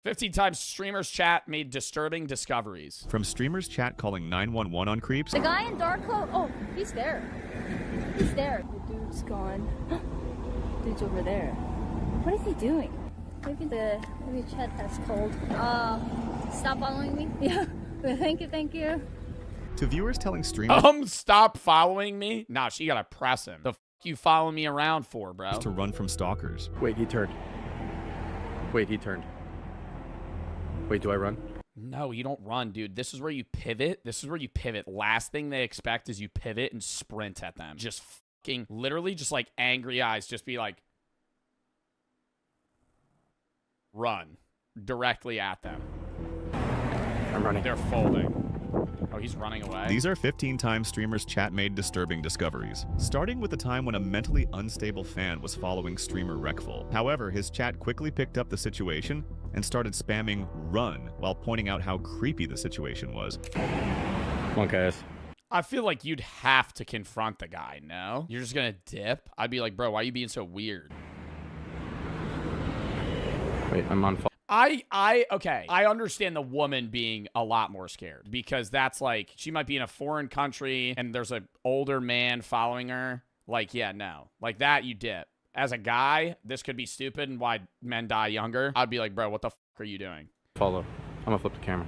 15 times streamers chat made disturbing discoveries. From streamers chat calling 911 on creeps. The guy in dark clothes. Oh, he's there. He's there. The dude's gone. Dude's over there. What is he doing? Maybe chat has cold. Stop following me. Yeah. Thank you. To viewers telling streamers Stop following me? Nah, she gotta press him. The f you following me around for, bro? to run from stalkers. Wait, he turned. Wait, do I run? No, you don't run, dude. This is where you pivot. Last thing they expect is you pivot and sprint at them. Just fucking literally just like angry eyes. Just be like, run directly at them. I'm running. They're folding. Oh, he's running away. These are 15 times streamers chat made disturbing discoveries, starting with the time when a mentally unstable fan was following streamer Wreckful. However, his chat quickly picked up the situation and started spamming run while pointing out how creepy the situation was. Come on, guys. I feel like you'd have to confront the guy, no? You're just gonna dip? I'd be like, bro, why are you being so weird? Wait, I'm on fire. Okay, I understand the woman being a lot more scared because that's like, she might be in a foreign country and there's an older man following her. Like, yeah, no. Like that, you dip. As a guy, this could be stupid and why men die younger. I'd be like, bro, what the fuck are you doing? Follow. I'm gonna flip the camera.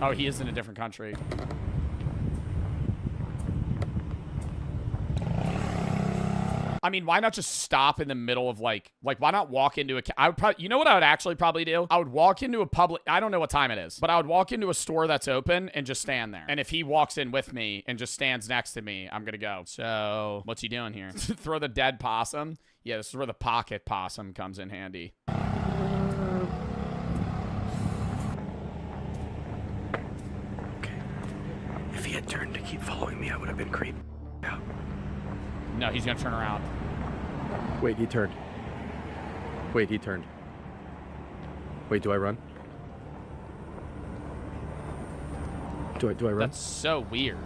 Oh, he is in a different country. I mean, why not just stop in the middle of like why not walk into I would probably, you know what I would actually probably do? I would walk into a public, I don't know what time it is, but I would walk into a store that's open and just stand there. And if he walks in with me and just stands next to me, I'm gonna go, so what's he doing here? Throw the dead possum? Yeah, this is where the pocket possum comes in handy. Okay. If he had turned to keep following me, I would have been creeped out. No, he's gonna turn around. Wait, he turned. Wait, do I run? Do I run? That's so weird.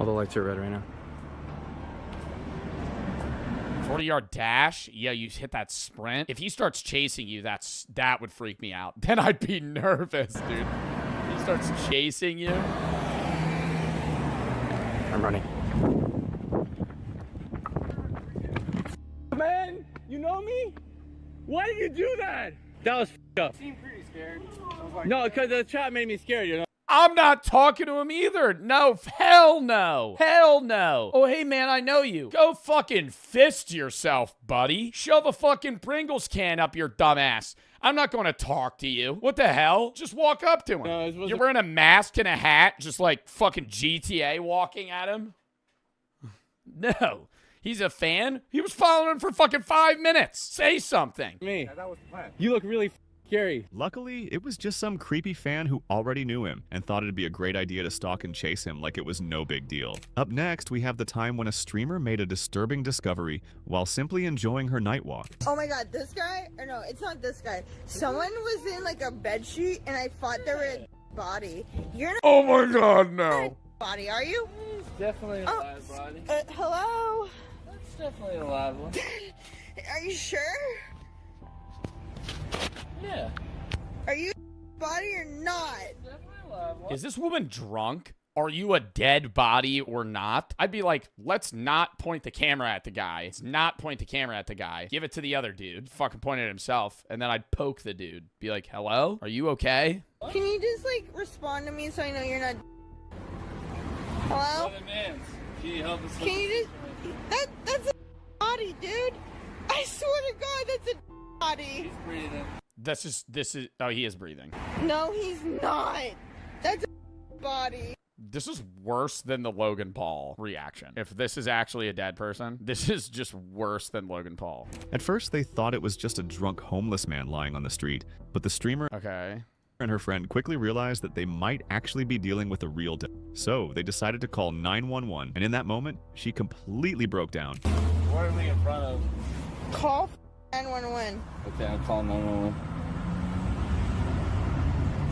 All the lights are red right now. 40-yard dash? Yeah, you hit that sprint. If he starts chasing you, that would freak me out. Then I'd be nervous, dude. He starts chasing you. I'm running. Man, you know me? Why did you do that? That was up. You seemed pretty scared. Like, No, because the chat made me scared, you know? I'm not talking to him either. No, hell no. Hell no. Oh, hey, man, I know you. Go fucking fist yourself, buddy. Shove a fucking Pringles can up your dumb ass. I'm not going to talk to you. What the hell? Just walk up to him. No, You're wearing a mask and a hat, just like fucking GTA walking at him? No. He's a fan? He was following him for fucking 5 minutes. Say something. Me. yeah, that was the plan. You look really scary. Luckily, it was just some creepy fan who already knew him and thought it'd be a great idea to stalk and chase him like it was no big deal. Up next, we have the time when a streamer made a disturbing discovery while simply enjoying her night walk. Oh my god, this guy? Or no, it's not this guy. Someone was in like a bed sheet and I thought they were a body. You're not Oh my god, no. a body, are you? It's definitely a live body. Hello? It's definitely a live one. Are you sure? Yeah. Are you a body or not? Definitely a live one. Is this woman drunk? Are you a dead body or not? I'd be like, let's not point the camera at the guy. Let's not point the camera at the guy. Give it to the other dude. Fucking point at himself. And then I'd poke the dude. Be like, hello? Are you okay? Can you just like respond to me so I know you're not? Hello? Other mans. Can you help us? Can you just that's a body, dude. I swear to God, that's a body. He's breathing. This is, oh, he is breathing. No, he's not. That's a body. This is worse than the Logan Paul reaction. If this is actually a dead person, this is just worse than Logan Paul. At first, they thought it was just a drunk homeless man lying on the street, but the streamer Okay. and her friend quickly realized that they might actually be dealing with a real death. So they decided to call 911, and in that moment, she completely broke down. What are we in front of? Call 911. Okay, I'm calling 911.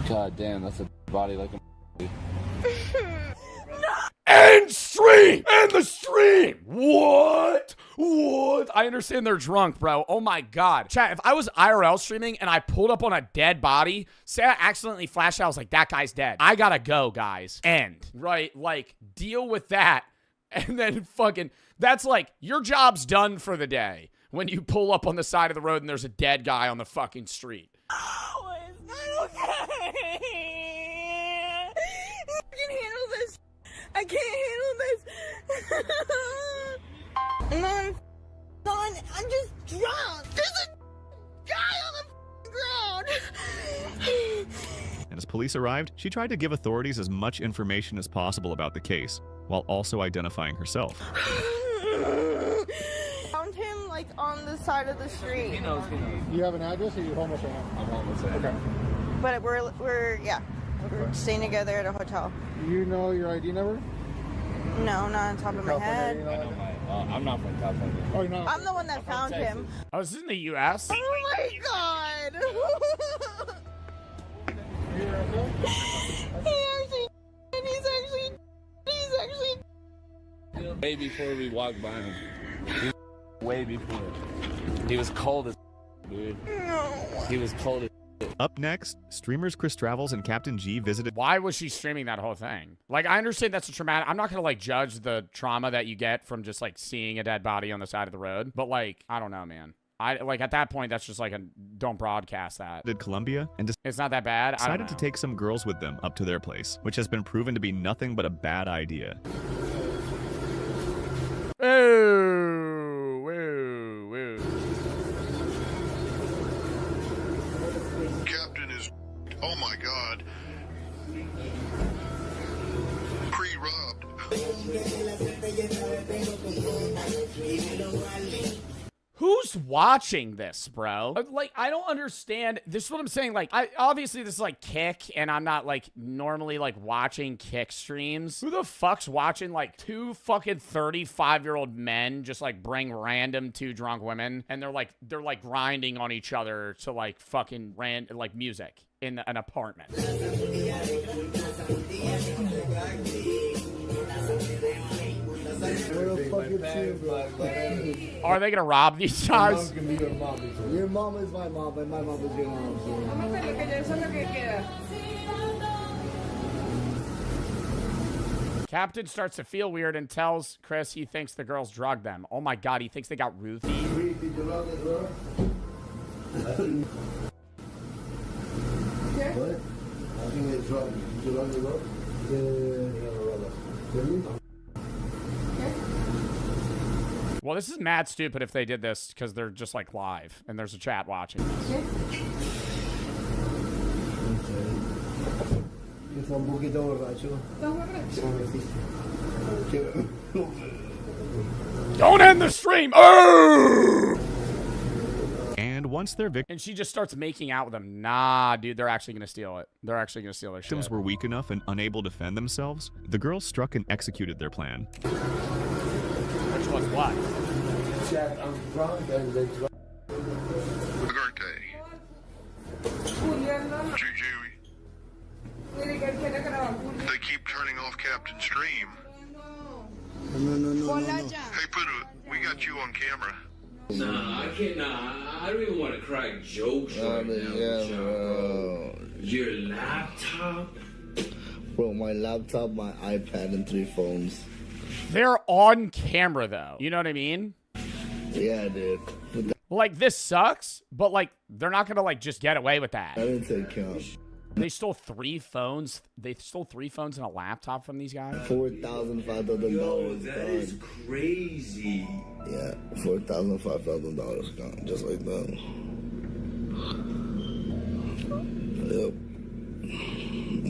God damn, that's a body like a. And stream! End the stream! What? What? I understand they're drunk, bro. Oh my God. Chat, if I was IRL streaming and I pulled up on a dead body, say I accidentally flashed out, I was like, that guy's dead. I gotta go, guys. End. Right? Like, deal with that. And then fucking, that's like, your job's done for the day. When you pull up on the side of the road and there's a dead guy on the fucking street. Oh, it's not okay. I can't handle this. I can't handle this. No, I'm done. I'm just drunk. There's a guy on the ground. And as police arrived, she tried to give authorities as much information as possible about the case, while also identifying herself. Found him like on the side of the street. He knows. You have an address or you're homeless right now? I'm homeless right now. Okay. But we're staying together at a hotel. Do you know your ID number? No, not on top of my head. I'm not from California. Oh, you're not? I'm the one that found him. Oh, is this in the U.S.? Oh my God! He's actually. Way before we walked by him. Way before. He was cold as dude. No. He was cold as. Up next, streamers Chris Travels and Captain G visited. Why was she streaming that whole thing? Like, I understand that's a traumatic. I'm not gonna like judge the trauma that you get from just like seeing a dead body on the side of the road, but like, I don't know, man. I like at that point, that's just like a don't broadcast that. Columbia and It's not that bad. I don't decided to know. take some girls with them up to their place, which has been proven to be nothing but a bad idea. Ooh, woo, woo. Captain is, oh my God, pre-robbed. Who's watching this, bro? Like, I don't understand. This is what I'm saying. Like, obviously this is like Kick, and I'm not like normally like watching Kick streams. Who the fuck's watching like two fucking 35-year-old men just like bring random two drunk women, and they're like grinding on each other to like fucking like music in an apartment. Are they gonna rob these guys? Your mom is my mom, but my mom is your mom. Captain starts to feel weird and tells Chris he thinks the girls drugged them. Oh my God, he thinks they got roofied. What? I think they drugged you. Well, this is mad stupid if they did this because they're just like live and there's a chat watching this. Don't end the stream! Oh! And once their And she just starts making out with them. Nah, dude, they're actually gonna steal it. They're actually gonna steal their victims shit. were weak enough and unable to defend themselves, the girls struck and executed their plan. Which was what? I'm drunk and they drunk. Agarte. Juju. They keep turning off Captain Stream. No. Hey, we got you on camera. Nah, I can't. Nah, I don't even want to crack jokes right now. Bro. Your laptop? Bro, my laptop, my iPad, and 3 phones. They're on camera though. You know what I mean? Yeah, dude. Like, this sucks, but like, they're not gonna like just get away with that. I didn't take count. They stole 3 phones. They stole 3 phones and a laptop from these guys. $4,000, $5,000. That is crazy. Yeah, $4,000, $5,000 gone, just like that. Yep.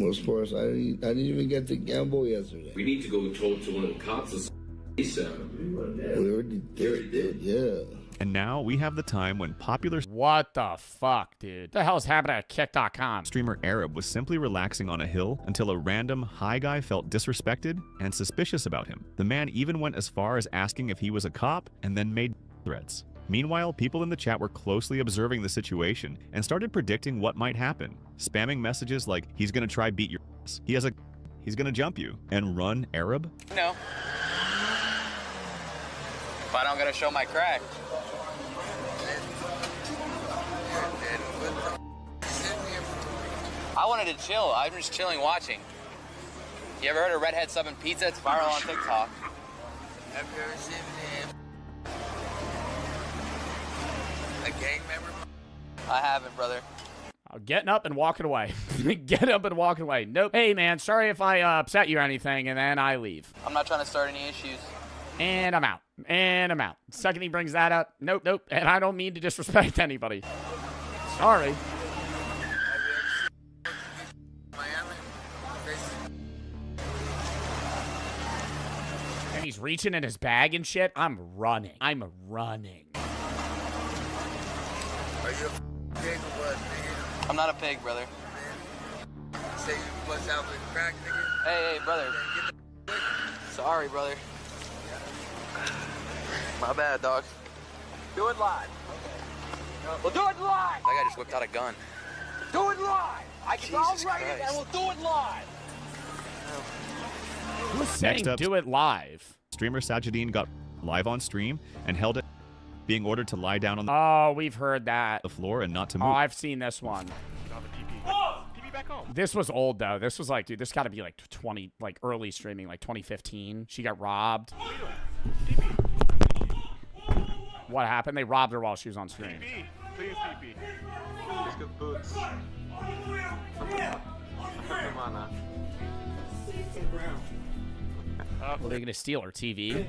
Most parts, I didn't even get to gamble yesterday. We need to go talk to one of the cops or something. We already did, yeah. And now we have the time when popular What the fuck, dude? What the hell is happening at Kick.com? streamer Arab was simply relaxing on a hill until a random high guy felt disrespected and suspicious about him. The man even went as far as asking if he was a cop and then made threats. Meanwhile, people in the chat were closely observing the situation and started predicting what might happen, spamming messages like, he's gonna try beat your ass, he's gonna jump you, and run Arab. No. If I don't gotta show my crack. I wanted to chill. I'm just chilling watching. You ever heard of Redhead Subbing Pizza? It's viral on TikTok. Have you ever seen a gang member? I haven't, brother. Getting up and walking away. Getting up and walking away. Nope. Hey, man, sorry if I upset you or anything, and then I leave. I'm not trying to start any issues. And I'm out. And I'm out. Second he brings that up, nope, nope. And I don't mean to disrespect anybody. Sorry. And he's reaching in his bag and shit. I'm running. I'm running. Are you a pig or what, nigga? I'm not a pig, brother. Say you bust out with crack, nigga? Hey, brother. Sorry, brother. My bad, dog. Do it live. We'll do it live! That guy just whipped out a gun. Do it live! I'll write it and we'll do it live! Who's saying up, do it live? Streamer Sajidine got live on stream and held it, being ordered to lie down on Oh, we've heard that. the floor and not to Oh, move. I've seen this one. This was old though. This was like, dude, this got to be like 20, like early streaming, like 2015. She got robbed. What happened? They robbed her while she was on stream. Please, TP. Let's get boots. Come on now. Well, they're gonna steal her TV.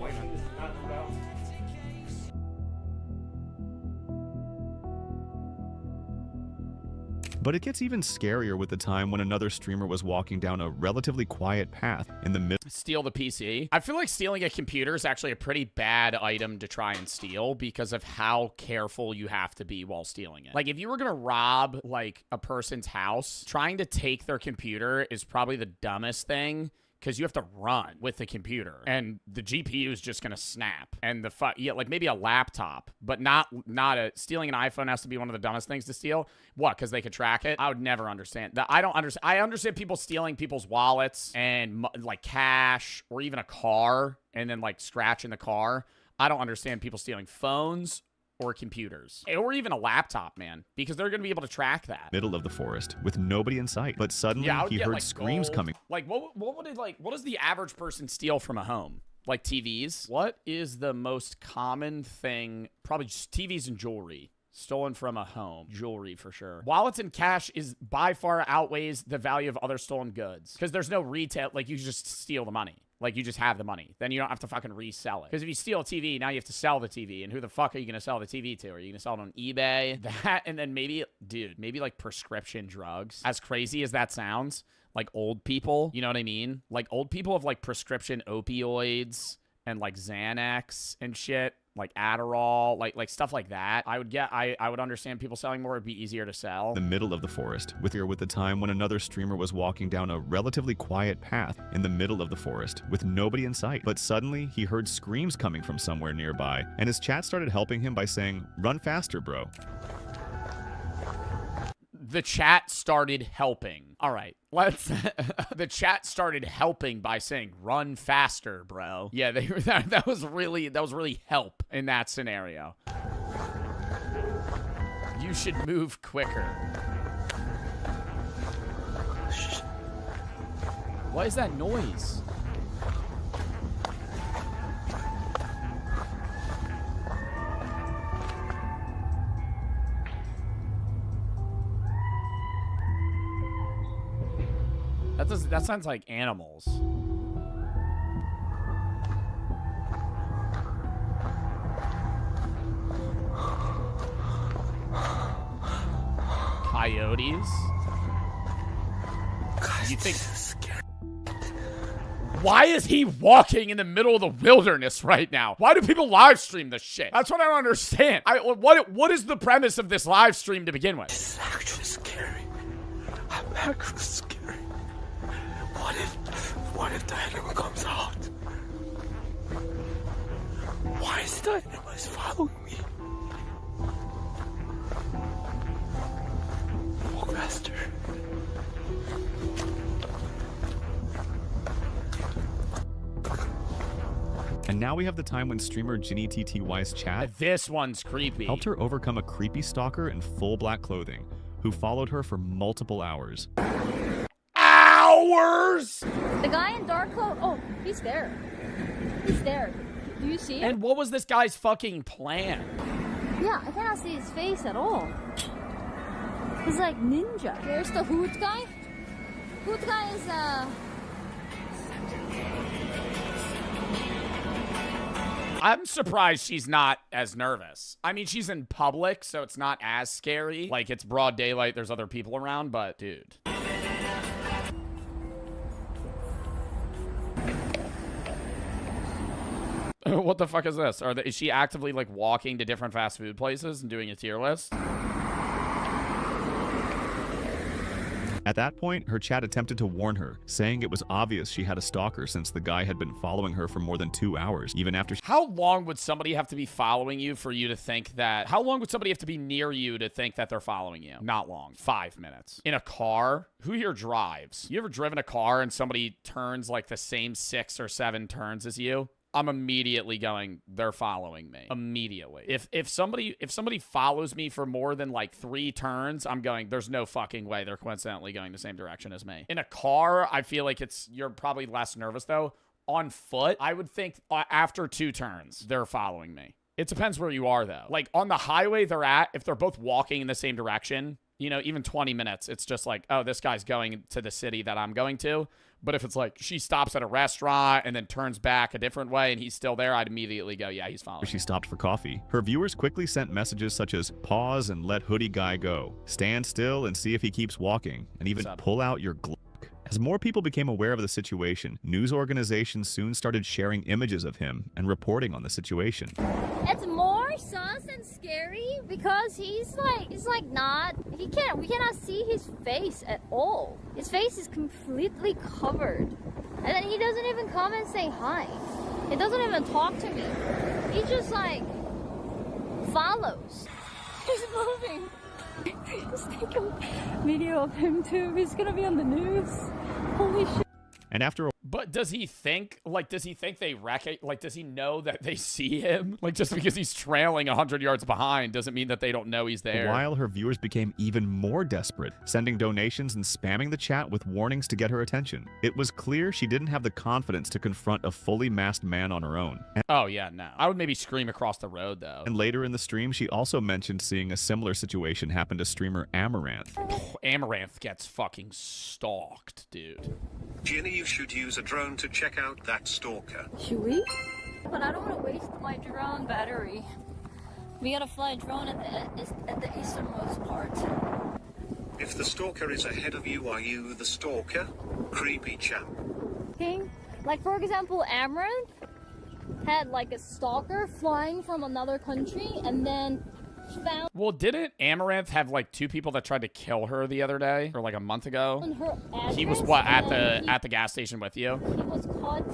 But it gets even scarier with the time when another streamer was walking down a relatively quiet path in the middle. Steal the PC. I feel like stealing a computer is actually a pretty bad item to try and steal because of how careful you have to be while stealing it. Like, if you were gonna rob, like, a person's house, trying to take their computer is probably the dumbest thing. Because you have to run with the computer, and the GPU is just gonna snap. And yeah, like maybe a laptop, but not stealing an iPhone has to be one of the dumbest things to steal. What? Because they could track it? I would never understand that. I don't understand. I understand people stealing people's wallets and like cash or even a car, and then like scratching the car. I don't understand people stealing phones or computers or even a laptop, man, because they're gonna be able to track that. Middle of the forest with nobody in sight, but suddenly he heard like screams gold. coming. Like what would it like? What does the average person steal from a home? Like TVs? What is the most common thing? Probably just TVs and jewelry. Stolen from a home. Jewelry for sure. Wallets and cash is by far outweighs the value of other stolen goods. Because there's no retail. Like, you just steal the money. Like, you just have the money. Then you don't have to fucking resell it. Because if you steal a TV, now you have to sell the TV. And who the fuck are you going to sell the TV to? Are you going to sell it on eBay? That, and then maybe, dude, maybe like prescription drugs. As crazy as that sounds, like old people, you know what I mean? Like old people have like prescription opioids and like Xanax and shit. Like Adderall, like stuff like that. I would understand people selling more. It'd be easier to sell. The middle of the forest with the time when another streamer was walking down a relatively quiet path in the middle of the forest with nobody in sight. But suddenly he heard screams coming from somewhere nearby, and his chat started helping him by saying, "Run faster, bro." The chat started helping. All right, let's. The chat started helping by saying, "Run faster, bro." Yeah, that was really help in that scenario. You should move quicker. What is that noise? That sounds like animals. Coyotes? You think? Why is he walking in the middle of the wilderness right now? Why do people live stream this shit? That's what I don't understand. What is the premise of this live stream to begin with? This is actually scary. I'm actually scared. What if the animal comes out? Why is the animal following me? Walk faster. And now we have the time when streamer Ginny TTY's chat This one's creepy. helped her overcome a creepy stalker in full black clothing, who followed her for multiple hours. Hours? The guy in dark coat. Oh, he's there. He's there. Do you see him? And what was this guy's fucking plan? Yeah, I cannot see his face at all. He's like ninja. There's the hood guy. Hood guy is I'm surprised she's not as nervous. I mean, she's in public, so it's not as scary. Like, it's broad daylight, there's other people around, but dude. What the fuck is this? Is she actively, like, walking to different fast food places and doing a tier list? At that point, her chat attempted to warn her, saying it was obvious she had a stalker since the guy had been following her for more than 2 hours, even after How long would somebody have to be following you for you to think that... How long would somebody have to be near you to think that they're following you? Not long. 5 minutes. In a car? Who here drives? You ever driven a car and somebody turns like the same 6 or 7 turns as you? I'm immediately going, they're following me. Immediately. If somebody follows me for more than like 3 turns, I'm going, there's no fucking way they're coincidentally going the same direction as me. In a car, I feel like you're probably less nervous though. On foot, I would think after 2 turns, they're following me. It depends where you are though. Like on the highway they're at, if they're both walking in the same direction, you know, even 20 minutes, it's just like, oh, this guy's going to the city that I'm going to. But if it's like she stops at a restaurant and then turns back a different way and he's still there, I'd immediately go, yeah, he's following. she stopped for coffee. Her viewers quickly sent messages such as, pause and let hoodie guy go, stand still and see if he keeps walking, and even pull out your Glock. As more people became aware of the situation, news organizations soon started sharing images of him and reporting on the situation. It's more sus and scary because we cannot see his face at all. His face is completely covered. And then he doesn't even come and say hi. He doesn't even talk to me. He just like follows. He's moving. Just take a video of him too. He's gonna be on the news. Holy shit. And after a But does he think they wreck it? Like, does he know that they see him? Like, just because he's trailing 100 yards behind doesn't mean that they don't know he's there. while her viewers became even more desperate, sending donations and spamming the chat with warnings to get her attention. It was clear she didn't have the confidence to confront a fully masked man on her own. Oh, yeah, no. I would maybe scream across the road, though. And later in the stream, she also mentioned seeing a similar situation happen to streamer Amaranth. Amaranth gets fucking stalked, dude. Ginny, you should use a drone to check out that stalker. Should we? But I don't want to waste my drone battery. We gotta fly a drone at the easternmost part. If the stalker is ahead of you, are you the stalker? Creepy champ. Okay? Like for example, Amaranth had like a stalker flying from another country and then found. Well, didn't Amaranth have like 2 people that tried to kill her the other day, or like a month ago? Her He was what at the gas station with you? He was caught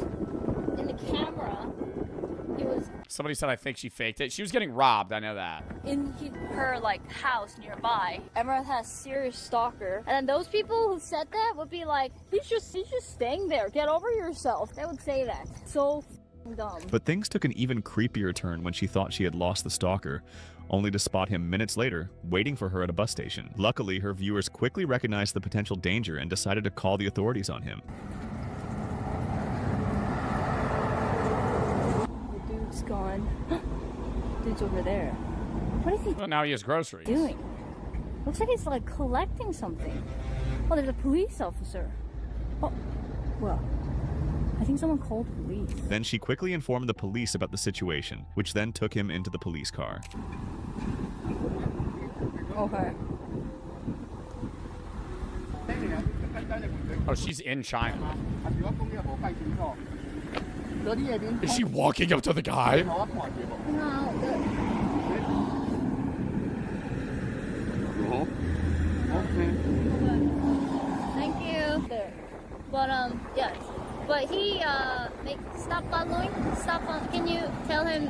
in the camera. He was Somebody said I think she faked it. She was getting robbed. I know that. in her like house nearby. Amaranth has serious stalker, and then those people who said that would be like, he's just staying there. Get over yourself. They would say that. So dumb. But things took an even creepier turn when she thought she had lost the stalker, only to spot him minutes later, waiting for her at a bus station. Luckily, her viewers quickly recognized the potential danger and decided to call the authorities on him. The dude's gone. Dude's over there. What is he Well, now he has groceries. doing? Looks like he's like collecting something. Oh, there's a police officer. Oh, well, I think someone called police. Then she quickly informed the police about the situation, which then took him into the police car. Okay. Oh, she's in China. Is she walking up to the guy? Thank you. There. But yeah. But he stop following. Can you tell him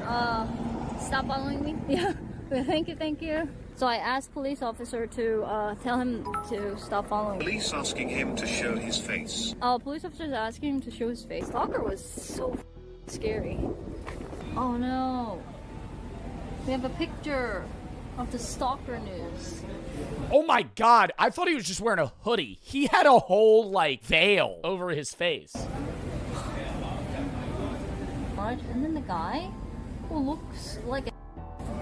stop following me? Yeah. Thank you. So I asked police officer to tell him to stop following me. Police asking him to show his face. Police officer is asking him to show his face. Stalker was so scary. Oh no. We have a picture of the stalker news. Oh my god, I thought he was just wearing a hoodie. He had a whole, like, veil over his face. And then the guy who looks like a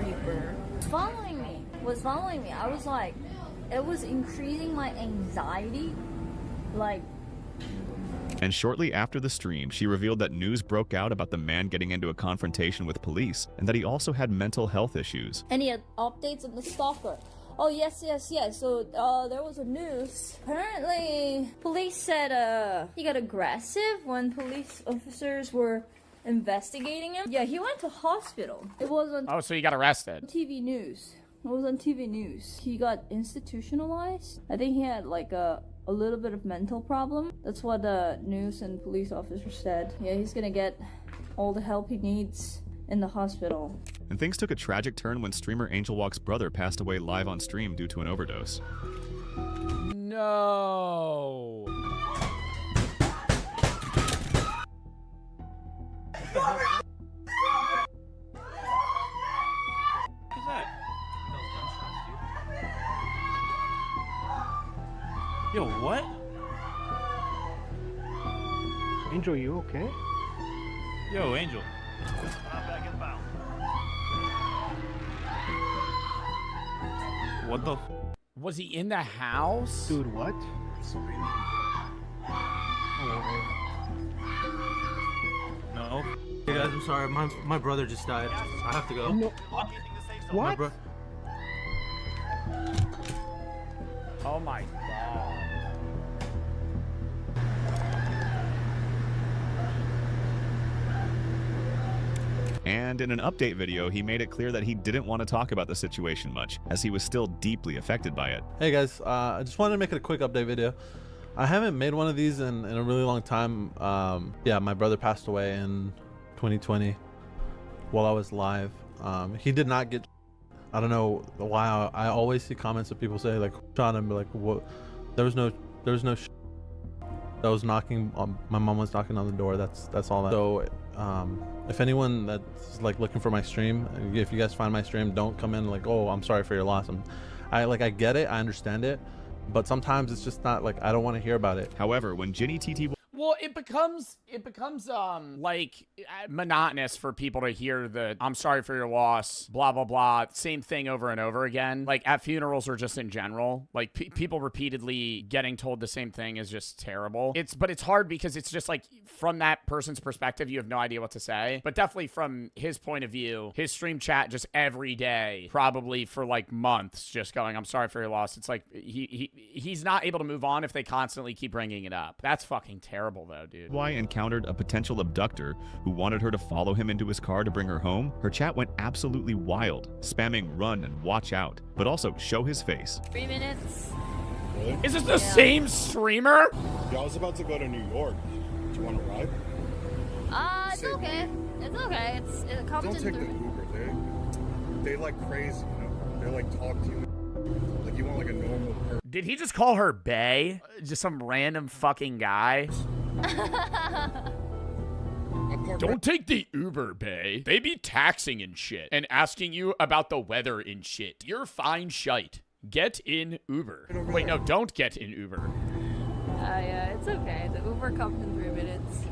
reaper was following me. I was like, it was increasing my anxiety. Like, And shortly after the stream, she revealed that news broke out about the man getting into a confrontation with police and that he also had mental health issues. any updates on the stalker? Oh, yes. So, there was a news. Apparently, police said, he got aggressive when police officers were investigating him. Yeah, he went to hospital. It was on Oh, so he got arrested. TV news. It was on TV news. He got institutionalized. I think he had like a little bit of mental problem. That's what the news and police officer said. Yeah, he's gonna get all the help he needs in the hospital. And things took a tragic turn when streamer Angel Walk's brother passed away live on stream due to an overdose. No. Who's that? Yo, what? Angel, you okay? Yo, Angel. What the? Was he in the house? Dude, what? No. Hey guys, I'm sorry. My brother just died. I have to go. No. My What? bro- Oh my god. And in an update video, he made it clear that he didn't want to talk about the situation much, as he was still deeply affected by it. Hey guys, I just wanted to make it a quick update video. I haven't made one of these in a really long time. Yeah, my brother passed away in 2020 while I was live. He did not get, I don't know why, I always see comments of people say like, Sean, and be like, what? There was no that was knocking on, my mom was knocking on the door. That's all that. So if anyone that's like looking for my stream, if you guys find my stream, don't come in like, oh, I'm sorry for your loss. I get it, I understand it, but sometimes it's just not like, I don't want to hear about it. However, when Ginny TT Well, it becomes like monotonous for people to hear the "I'm sorry for your loss," blah blah blah, same thing over and over again. Like at funerals or just in general, like people repeatedly getting told the same thing is just terrible. But it's hard because it's just like from that person's perspective, you have no idea what to say. But definitely from his point of view, his stream chat just every day, probably for like months, just going, "I'm sorry for your loss." It's like he's not able to move on if they constantly keep bringing it up. That's fucking terrible. Though, dude. Y encountered a potential abductor who wanted her to follow him into his car to bring her home, her chat went absolutely wild, spamming run and watch out, but also show his face. 3 minutes. Really? Is this the same streamer? Yeah, I was about to go to New York. Do you want to ride? It's okay. It's okay. It's Don't take the Uber. They like crazy, you know? They like talk to you. Like you want like a normal person. Did he just call her bae? Just some random fucking guy? Don't take the Uber, bae. They be taxing and shit and asking you about the weather and shit. You're fine shite. Get in Uber. Wait, no, don't get in Uber. Yeah, it's okay. The Uber comes in 3 minutes.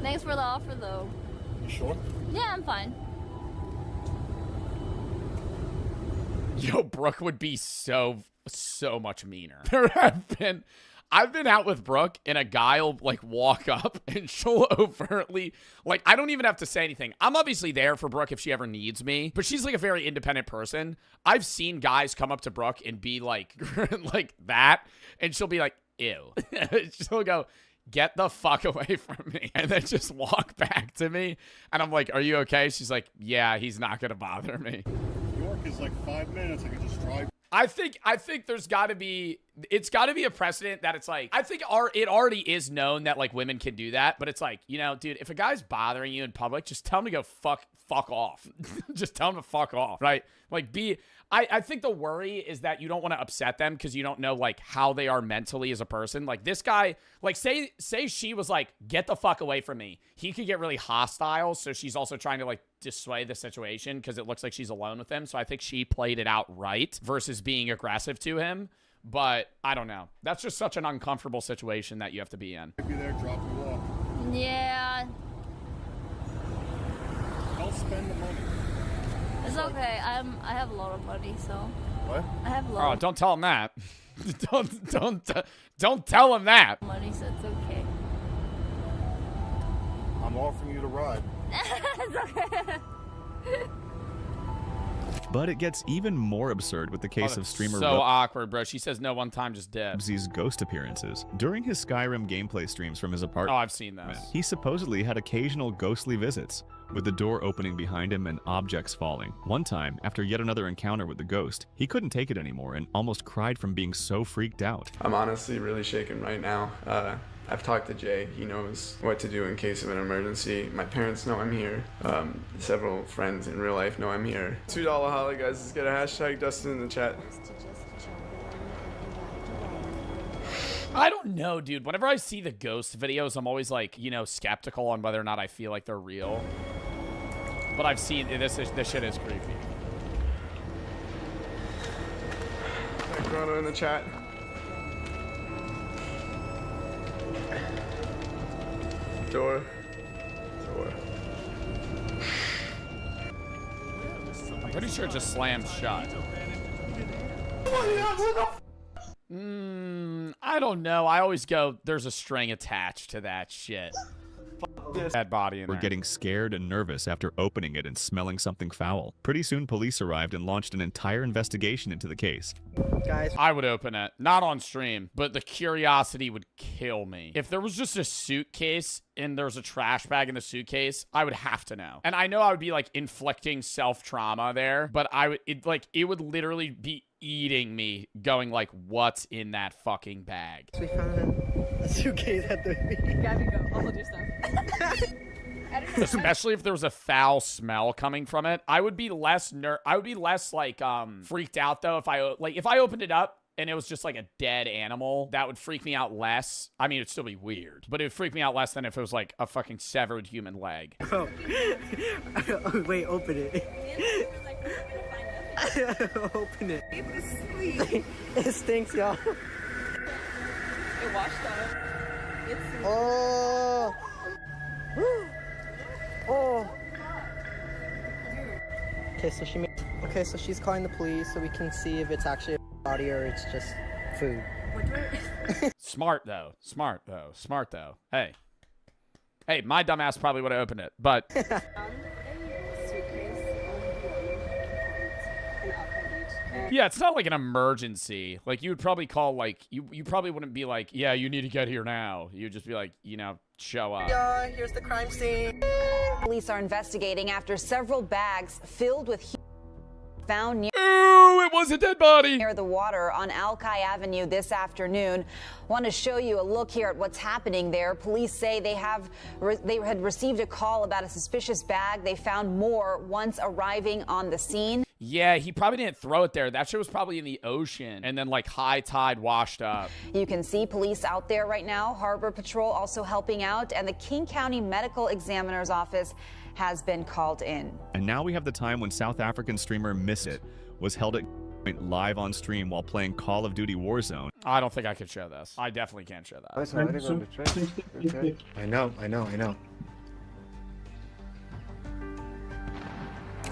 Thanks for the offer, though. You sure? Yeah, I'm fine. Yo, Brooke would be so much meaner. I've been out with Brooke and a guy will like walk up and she'll overtly, like, I don't even have to say anything. I'm obviously there for Brooke if she ever needs me, but she's like a very independent person. I've seen guys come up to Brooke and be like, like that. And she'll be like, ew. She'll go, get the fuck away from me. And then just walk back to me. And I'm like, are you okay? She's like, yeah, he's not going to bother me. New York is like 5 minutes. I can just drive. I think there's got to be it's got to be a precedent that it's like, I think it already is known that like women can do that, but it's like, you know, dude, if a guy's bothering you in public, just tell him to go fuck off. Just tell him to fuck off, right? Like I think the worry is that you don't want to upset them because you don't know like how they are mentally as a person. Like this guy, like say she was like, get the fuck away from me. He could get really hostile. So she's also trying to like dissuade the situation because it looks like she's alone with him. So I think she played it out right versus being aggressive to him. But I don't know. That's just such an uncomfortable situation that you have to be in. Be there, drop you off. Yeah. I'll spend the money. It's okay. I have a lot of money, so. What? I have a lot. Oh, don't tell him that. don't tell him that. Money, so it's okay. I'm offering you to ride. It's okay. But it gets even more absurd with the case of streamer so awkward, bro. She says no one time, just dead. Bubsy's ghost appearances. During his Skyrim gameplay streams from his apartment, Oh, I've seen this. he supposedly had occasional ghostly visits, with the door opening behind him and objects falling. One time, after yet another encounter with the ghost, he couldn't take it anymore and almost cried from being so freaked out. I'm honestly really shaken right now. I've talked to Jay. He knows what to do in case of an emergency. My parents know I'm here. Several friends in real life know I'm here. $2 Holly, guys. Let's get a hashtag Dustin in the chat. I don't know, dude. Whenever I see the ghost videos, I'm always like, you know, skeptical on whether or not I feel like they're real. But I've seen this shit is creepy. Hey, Chrono in the chat. Door. I'm pretty sure it just slams shut. I don't know. I always go, there's a string attached to that shit. That body in there. We're getting scared and nervous after opening it and smelling something foul. Pretty soon, police arrived and launched an entire investigation into the case. Guys, I would open it. Not on stream, but the curiosity would kill me. If there was just a suitcase and there's a trash bag in the suitcase, I would have to know. And I know I would be like inflicting self-trauma there, but it would literally be eating me going like, what's in that fucking bag? We found a suitcase at the Gabby, go. I'll hold your stuff. Especially if there was a foul smell coming from it. I would be less like freaked out though if I opened it up and it was just like a dead animal. That would freak me out less. I mean, it'd still be weird, but it would freak me out less than if it was like a fucking severed human leg. Oh, wait, open it. Open it. It stinks, y'all. It washed up. It's Oh. Oh. Okay, so she's calling the police so we can see if it's actually a body or it's just food. Smart though. Hey, my dumbass probably would have opened it, but yeah, it's not like an emergency. Like you would probably call like you probably wouldn't be like, yeah, you need to get here now. You'd just be like, you know, show up. Yeah, here's the crime scene. Police are investigating after several bags filled with found near it was a dead body near the water on Alki Avenue this afternoon. Want to show you a look here at what's happening there. Police say they had received a call about a suspicious bag. They found more once arriving on the scene. Yeah, he probably didn't throw it there. That shit was probably in the ocean and then like high tide washed up. You can see police out there right now. Harbor Patrol also helping out, and the King County Medical Examiner's Office has been called in. And now we have the time when South African streamer Miss It was held at live on stream while playing Call of Duty Warzone. I don't think I could show this. I definitely can't show that. I know.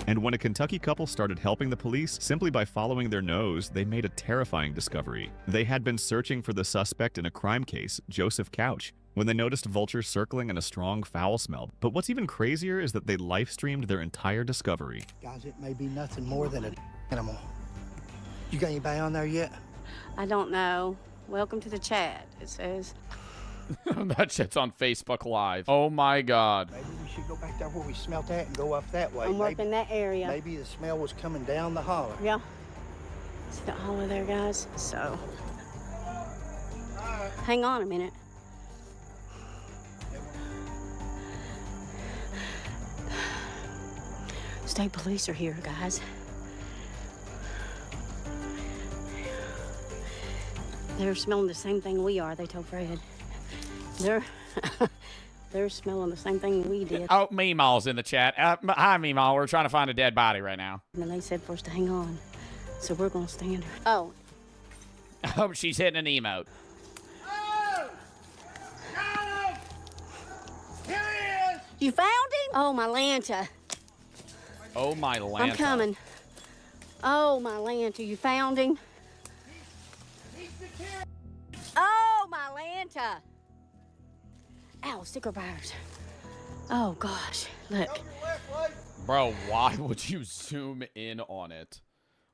And when a Kentucky couple started helping the police simply by following their nose, they made a terrifying discovery. They had been searching for the suspect in a crime case, Joseph Couch, when they noticed vultures circling and a strong foul smell. But what's even crazier is that they live-streamed their entire discovery. Guys, it may be nothing more than an animal. You got anybody on there yet? I don't know. Welcome to the chat, it says. That shit's on Facebook Live. Oh my God. Maybe we should go back there where we smelt that and go up that way. I'm working that area. Maybe the smell was coming down the holler. Yeah. See that holler there, guys? So, Hang on a minute. State police are here, guys. They're smelling the same thing we are, they told Fred. They're smelling the same thing we did. Oh, Meemaw's in the chat. Hi, Meemaw. We're trying to find a dead body right now. And they said for us to hang on. So we're gonna stand. Oh. Oh, she's hitting an emote. You found him? Oh, my Lanta. Oh, my Lanta. I'm coming. Oh, my Lanta. You found him? Oh, my Lanta. Ow, sticker bars. Oh, gosh. Look. Bro, why would you zoom in on it?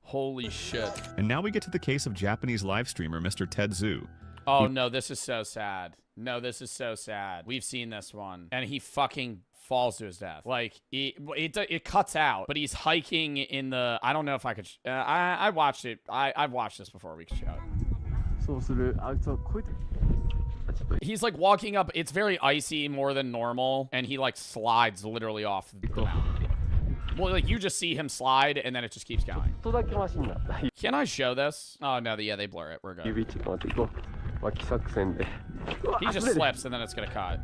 Holy shit. And now we get to the case of Japanese live streamer Mr. Ted Zhu. Oh, no, this is so sad. No, this is so sad. We've seen this one. And he fucking falls to his death. Like, it cuts out, but he's hiking in the... I don't know if I could... I watched it. I've watched this before we could show it. He's like walking up. It's very icy more than normal. And he like slides literally off the mountain. Well, like you just see him slide and then it just keeps going. Can I show this? Oh, no. Yeah, they blur it. We're good. He just slips and then it's going to cut.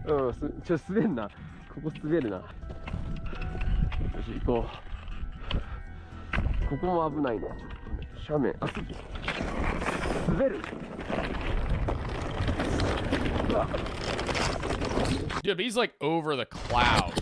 Dude, he's like over the clouds.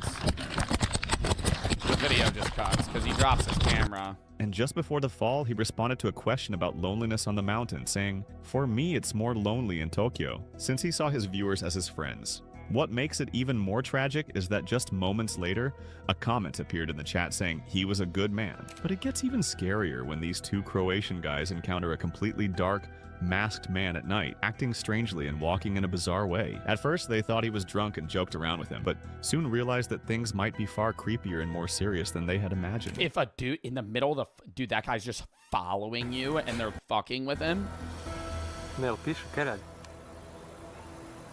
The video just cuts because he drops his camera. And just before the fall, he responded to a question about loneliness on the mountain, saying, "For me, it's more lonely in Tokyo," since he saw his viewers as his friends. What makes it even more tragic is that just moments later, a comment appeared in the chat saying he was a good man. But it gets even scarier when these two Croatian guys encounter a completely dark, masked man at night, acting strangely and walking in a bizarre way. At first, they thought he was drunk and joked around with him, but soon realized that things might be far creepier and more serious than they had imagined. If a dude in the middle of the... Dude, that guy's just following you and they're fucking with him. Nel pišu, kaj radi?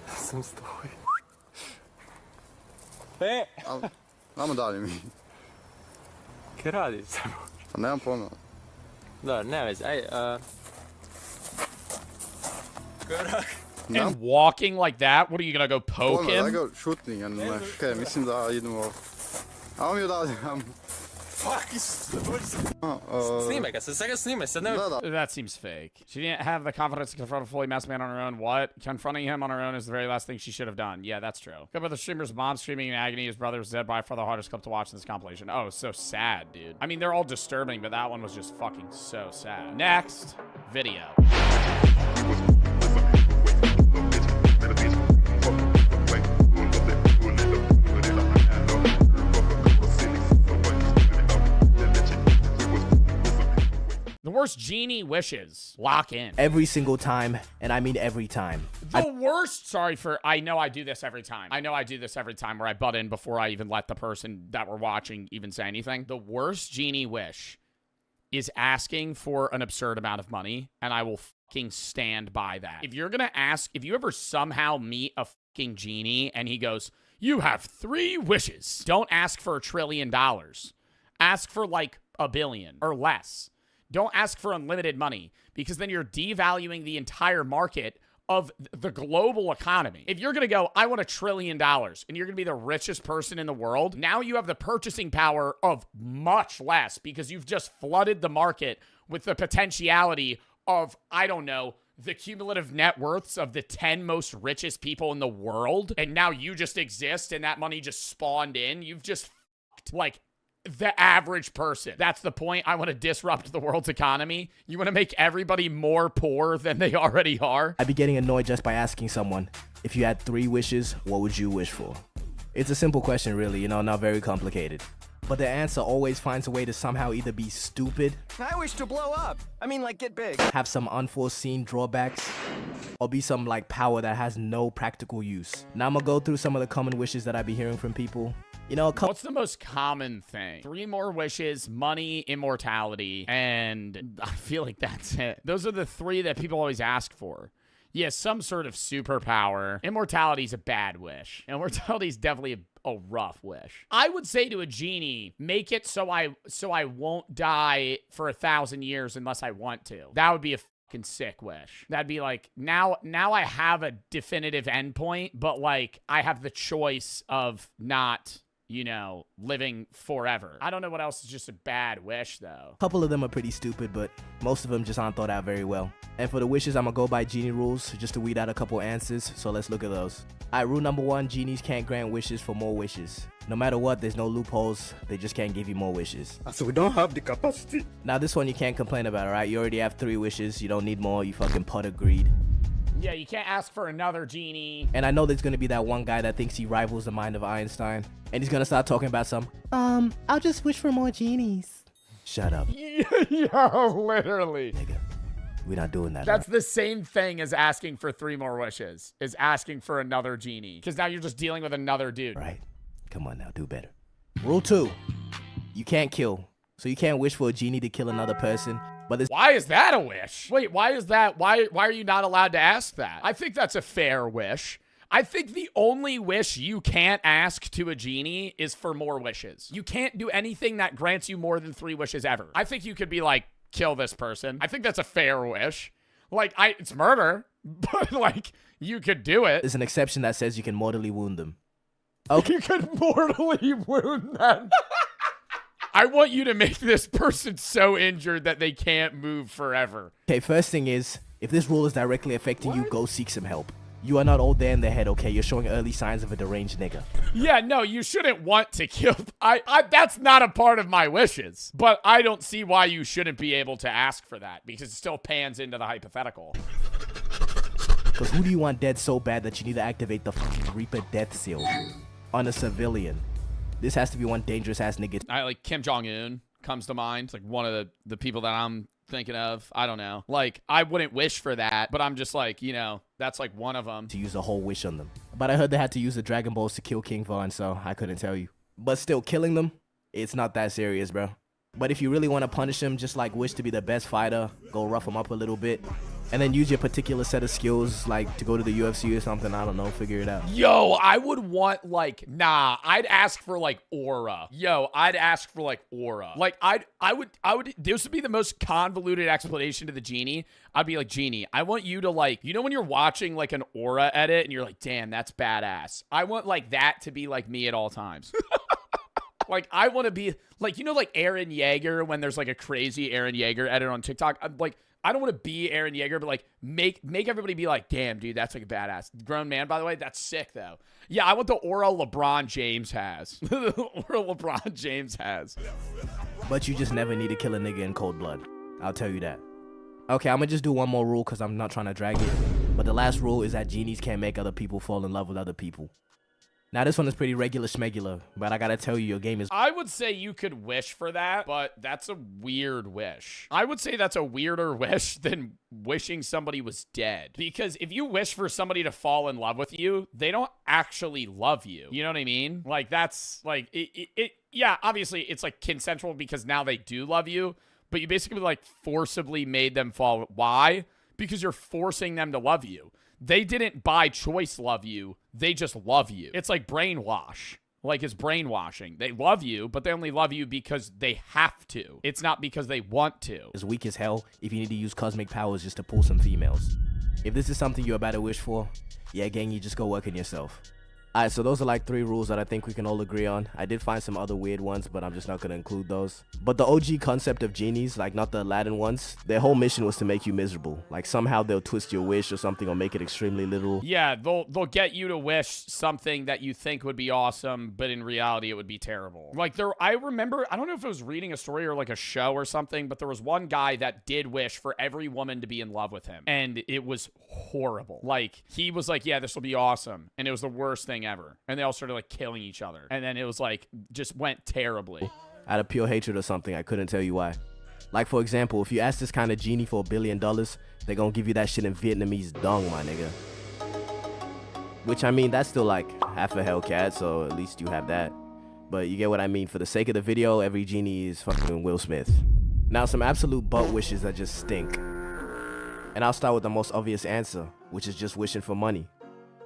Sam stoji. Znamo dalje mi. Kaj radi samo? Nemam pojma. Da, ne vezi. Aj, And walking like that? What are you gonna go poke him? I go shooting and okay, mislim da idemo. A on mi odavde. Snimaj ga, sad ga snimaj, sad ne... That seems fake. She didn't have the confidence to confront a fully masked man on her own. What? Confronting him on her own is the very last thing she should have done. Yeah, that's true. Cover the streamer's mom screaming in agony. His brother was dead. By far the hardest clip to watch in this compilation. Oh, so sad, dude. I mean, they're all disturbing, but that one was just fucking so sad. Next video. The worst genie wishes. Lock in. Every single time, and I mean every time. The worst. Sorry for... I know I do this every time. I know I do this every time where I butt in before I even let the person that we're watching even say anything. The worst genie wish is asking for an absurd amount of money, and I will fucking stand by that. If you're gonna ask... If you ever somehow meet a fucking genie and he goes, "You have 3 wishes." Don't ask for $1 trillion. Ask for like $1 billion or less. Don't ask for unlimited money because then you're devaluing the entire market of the global economy. If you're going to go, "I want $1 trillion," and you're going to be the richest person in the world, now you have the purchasing power of much less because you've just flooded the market with the potentiality of, I don't know, the cumulative net worths of the 10 most richest people in the world. And now you just exist and that money just spawned in. You've just fucked like the average person. That's the point. I want to disrupt the world's economy. You want to make everybody more poor than they already are. I'd be getting annoyed just by asking someone, if you had 3 wishes, what would you wish for? It's a simple question, really, you know, not very complicated. But the answer always finds a way to somehow either be stupid, I wish to blow up. I mean, like, get big. have some unforeseen drawbacks, or be some like power that has no practical use. Now I'm gonna go through some of the common wishes that I be hearing from people. You know, what's the most common thing? 3 more wishes, money, immortality, and I feel like that's it. Those are the 3 that people always ask for. Yeah, some sort of superpower. Immortality's a bad wish. Immortality's definitely a rough wish. I would say to a genie, make it so I won't die for 1,000 years unless I want to. That would be a fucking sick wish. That'd be like, now I have a definitive endpoint, but like I have the choice of not, you know, living forever. I don't know what else is just a bad wish, though. A couple of them are pretty stupid, but most of them just aren't thought out very well. And for the wishes, I'm gonna go by genie rules just to weed out a couple answers, so let's look at those. Alright, rule number 1, genies can't grant wishes for more wishes. No matter what, there's no loopholes, they just can't give you more wishes. So we don't have the capacity. Now this one you can't complain about, alright? You already have 3 wishes, you don't need more, you fucking putter greed. Yeah, you can't ask for another genie. And I know there's gonna be that one guy that thinks he rivals the mind of Einstein. And he's gonna start talking about I'll just wish for more genies. Shut up. Yo, literally. Nigga, we're not doing that. That's the same thing as asking for 3 more wishes, is asking for another genie. Because now you're just dealing with another dude. Right. Come on now, do better. Rule 2, you can't kill. So you can't wish for a genie to kill another person. But why is that a wish? Wait, why is that? Why are you not allowed to ask that? I think that's a fair wish. I think the only wish you can't ask to a genie is for more wishes. You can't do anything that grants you more than 3 wishes ever. I think you could be like, kill this person. I think that's a fair wish. Like, it's murder, but like, you could do it. There's an exception that says you can mortally wound them. Okay. You could mortally wound them. I want you to make this person so injured that they can't move forever. Okay, first thing is, if this rule is directly affecting you, go seek some help. You are not old there in the head, okay? You're showing early signs of a deranged nigga. Yeah, no, you shouldn't want to kill. That's not a part of my wishes. But I don't see why you shouldn't be able to ask for that, because it still pans into the hypothetical. Because who do you want dead so bad that you need to activate the fucking Reaper death seal on a civilian? This has to be one dangerous ass nigga. Like Kim Jong-un comes to mind. It's like one of the people that I'm thinking of. I don't know. Like, I wouldn't wish for that, but I'm just like, you know, that's like one of them. To use a whole wish on them. But I heard they had to use the Dragon Balls to kill King Von, so I couldn't tell you. But still, killing them, it's not that serious, bro. But if you really want to punish him, just like wish to be the best fighter, go rough him up a little bit, and then use your particular set of skills, like to go to the UFC or something. I don't know, figure it out. Yo, I would want like, I'd ask for like aura. Yo, I'd ask for like aura. Like I would, this would be the most convoluted explanation to the genie. I'd be like, genie, I want you to like, you know when you're watching like an aura edit and you're like, damn, that's badass. I want like that to be like me at all times. Like, I want to be, like, you know, like Aaron Yeager, when there's, like, a crazy Aaron Yeager edit on TikTok? I'm like, I don't want to be Aaron Yeager, but, like, make everybody be like, damn, dude, that's, like, a badass. Grown man, by the way, that's sick, though. Yeah, I want the aura LeBron James has. The aura LeBron James has. But you just never need to kill a nigga in cold blood. I'll tell you that. Okay, I'm going to just do one more rule because I'm not trying to drag it. But the last rule is that genies can't make other people fall in love with other people. Now, this one is pretty regular schmegular, but I gotta tell you, your game is... I would say you could wish for that, but that's a weird wish. I would say that's a weirder wish than wishing somebody was dead. Because if you wish for somebody to fall in love with you, they don't actually love you. You know what I mean? Like, that's, like, yeah, obviously, it's, like, consensual because now they do love you, but you basically, like, forcibly made them fall. Why? Because you're forcing them to love you. They didn't by choice love you. They just love you. It's like brainwash. Like, it's brainwashing. They love you, but they only love you because they have to. It's not because they want to. As weak as hell if you need to use cosmic powers just to pull some females. If this is something you're about to wish for, yeah, gang, you just go work on yourself. Alright, so those are like 3 rules that I think we can all agree on. I did find some other weird ones, but I'm just not going to include those. But the OG concept of genies, like not the Aladdin ones, their whole mission was to make you miserable. Like somehow they'll twist your wish or something or make it extremely literal. Yeah, they'll get you to wish something that you think would be awesome, but in reality it would be terrible. Like I remember, I don't know if it was reading a story or like a show or something, but there was one guy that did wish for every woman to be in love with him. And it was horrible. Like, he was like, yeah, this will be awesome. And it was the worst thing ever. And they all started like killing each other. And then it was like, just went terribly. Out of pure hatred or something, I couldn't tell you why. Like, for example, if you ask this kind of genie for $1 billion, they're gonna give you that shit in Vietnamese dong, my nigga. Which, I mean, that's still like half a Hellcat, so at least you have that. But you get what I mean. For the sake of the video, every genie is fucking Will Smith. Now, some absolute butt wishes that just stink. And I'll start with the most obvious answer, which is just wishing for money.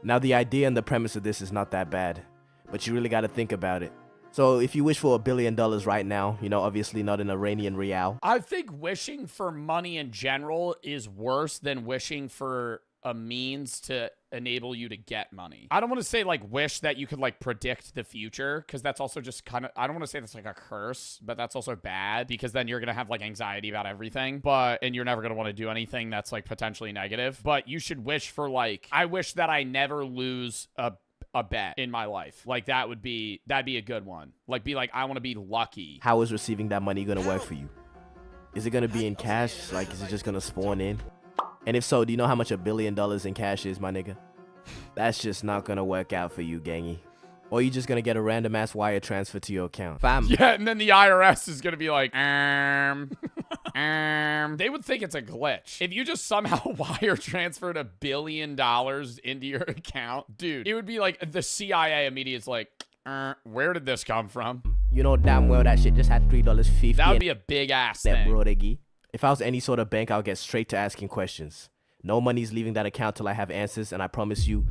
Now, the idea and the premise of this is not that bad, but you really got to think about it. So if you wish for $1 billion right now, you know, obviously not an Iranian rial. I think wishing for money in general is worse than wishing for a means to enable you to get money. I don't want to say like wish that you could like predict the future, because that's also just kind of, I don't want to say that's like a curse, but that's also bad, because then you're going to have like anxiety about everything, and you're never going to want to do anything that's like potentially negative. But you should wish for like, I wish that I never lose a bet in my life. Like that'd be a good one. Like be like, I want to be lucky. How is receiving that money going to work for you? Is it going to be in cash? Like, is it just going to spawn in? And if so, do you know how much $1 billion in cash is, my nigga? That's just not gonna work out for you, gangy. Or you just gonna get a random ass wire transfer to your account. Fam. Yeah, and then the IRS is gonna be like, They would think it's a glitch. If you just somehow wire transferred $1 billion into your account, dude, it would be like the CIA immediately is like, where did this come from? You know damn well that shit just had $3.50. That would be a big ass thing. If I was any sort of bank, I'll get straight to asking questions. No money's leaving that account till I have answers, and I promise you,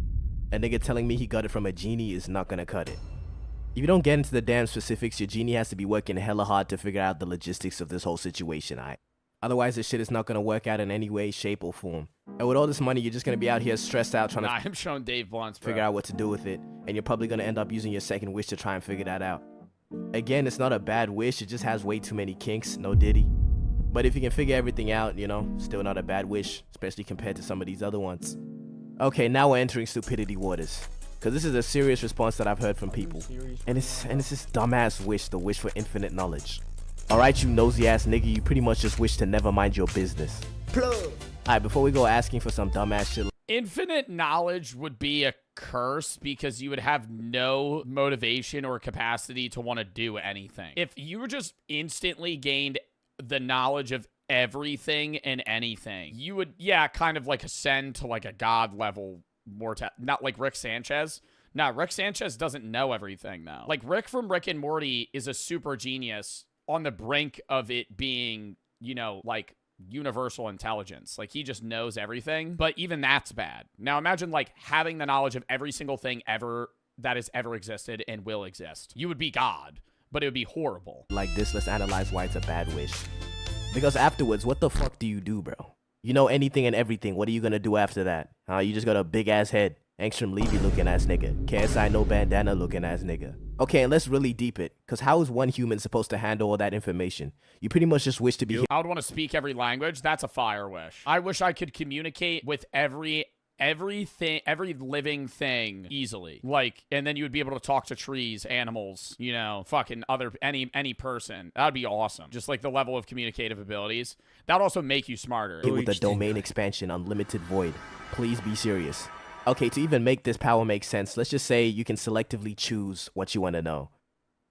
a nigga telling me he got it from a genie is not gonna cut it. If you don't get into the damn specifics, your genie has to be working hella hard to figure out the logistics of this whole situation, alright? Otherwise, this shit is not gonna work out in any way, shape, or form. And with all this money, you're just gonna be out here stressed out trying to I'm showing Dave Blunt's, bro. figure out what to do with it, and you're probably gonna end up using your second wish to try and figure that out. Again, it's not a bad wish, it just has way too many kinks, no diddy. But if you can figure everything out, you know, still not a bad wish, especially compared to some of these other ones. Okay, now we're entering stupidity waters, because this is a serious response that I've heard from people. And it's this dumbass wish, the wish for infinite knowledge. Alright, you nosy ass nigga, you pretty much just wish to never mind your business. Alright, before we go asking for some dumbass shit. Infinite knowledge would be a curse, because you would have no motivation or capacity to want to do anything. If you just instantly gained the knowledge of everything and anything, you would, yeah, kind of like ascend to like a god level not like Rick Sanchez. Nah, Rick Sanchez doesn't know everything though. Like Rick from Rick and Morty is a super genius on the brink of it being, you know, like universal intelligence. Like he just knows everything, but even that's bad. Now imagine like having the knowledge of every single thing ever that has ever existed and will exist. You would be God, but it would be horrible. Like this, let's analyze why it's a bad wish. Because afterwards, what the fuck do you do, bro? You know anything and everything. What are you gonna do after that? You just got a big ass head. Angstrom Levy looking ass nigga. KSI no bandana looking ass nigga. Okay, and let's really deep it. Because how is one human supposed to handle all that information? You pretty much just wish to be... I would want to speak every language. That's a fire wish. I wish I could communicate with every living thing easily, like, and then you would be able to talk to trees, animals, you know, fucking any person. That'd be awesome. Just like the level of communicative abilities. That would also make you smarter. With the domain expansion, unlimited void. Please be serious. Okay, to even make this power make sense, let's just say you can selectively choose what you want to know.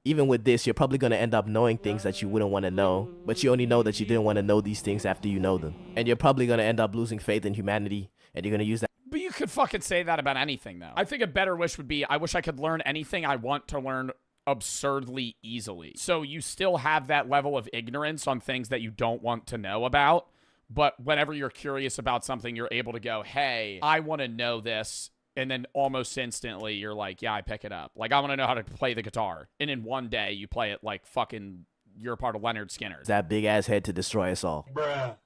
Even with this, you're probably going to end up knowing things that you wouldn't want to know, but you only know that you didn't want to know these things after you know them. And you're probably going to end up losing faith in humanity, and you're going to use that. But you could fucking say that about anything, though. I think a better wish would be, I wish I could learn anything I want to learn absurdly easily. So you still have that level of ignorance on things that you don't want to know about, but whenever you're curious about something, you're able to go, hey, I want to know this. And then almost instantly, you're like, yeah, I pick it up. Like, I want to know how to play the guitar. And in one day, you play it like fucking, you're a part of Leonard Skinner. That big ass head to destroy us all. Bruh.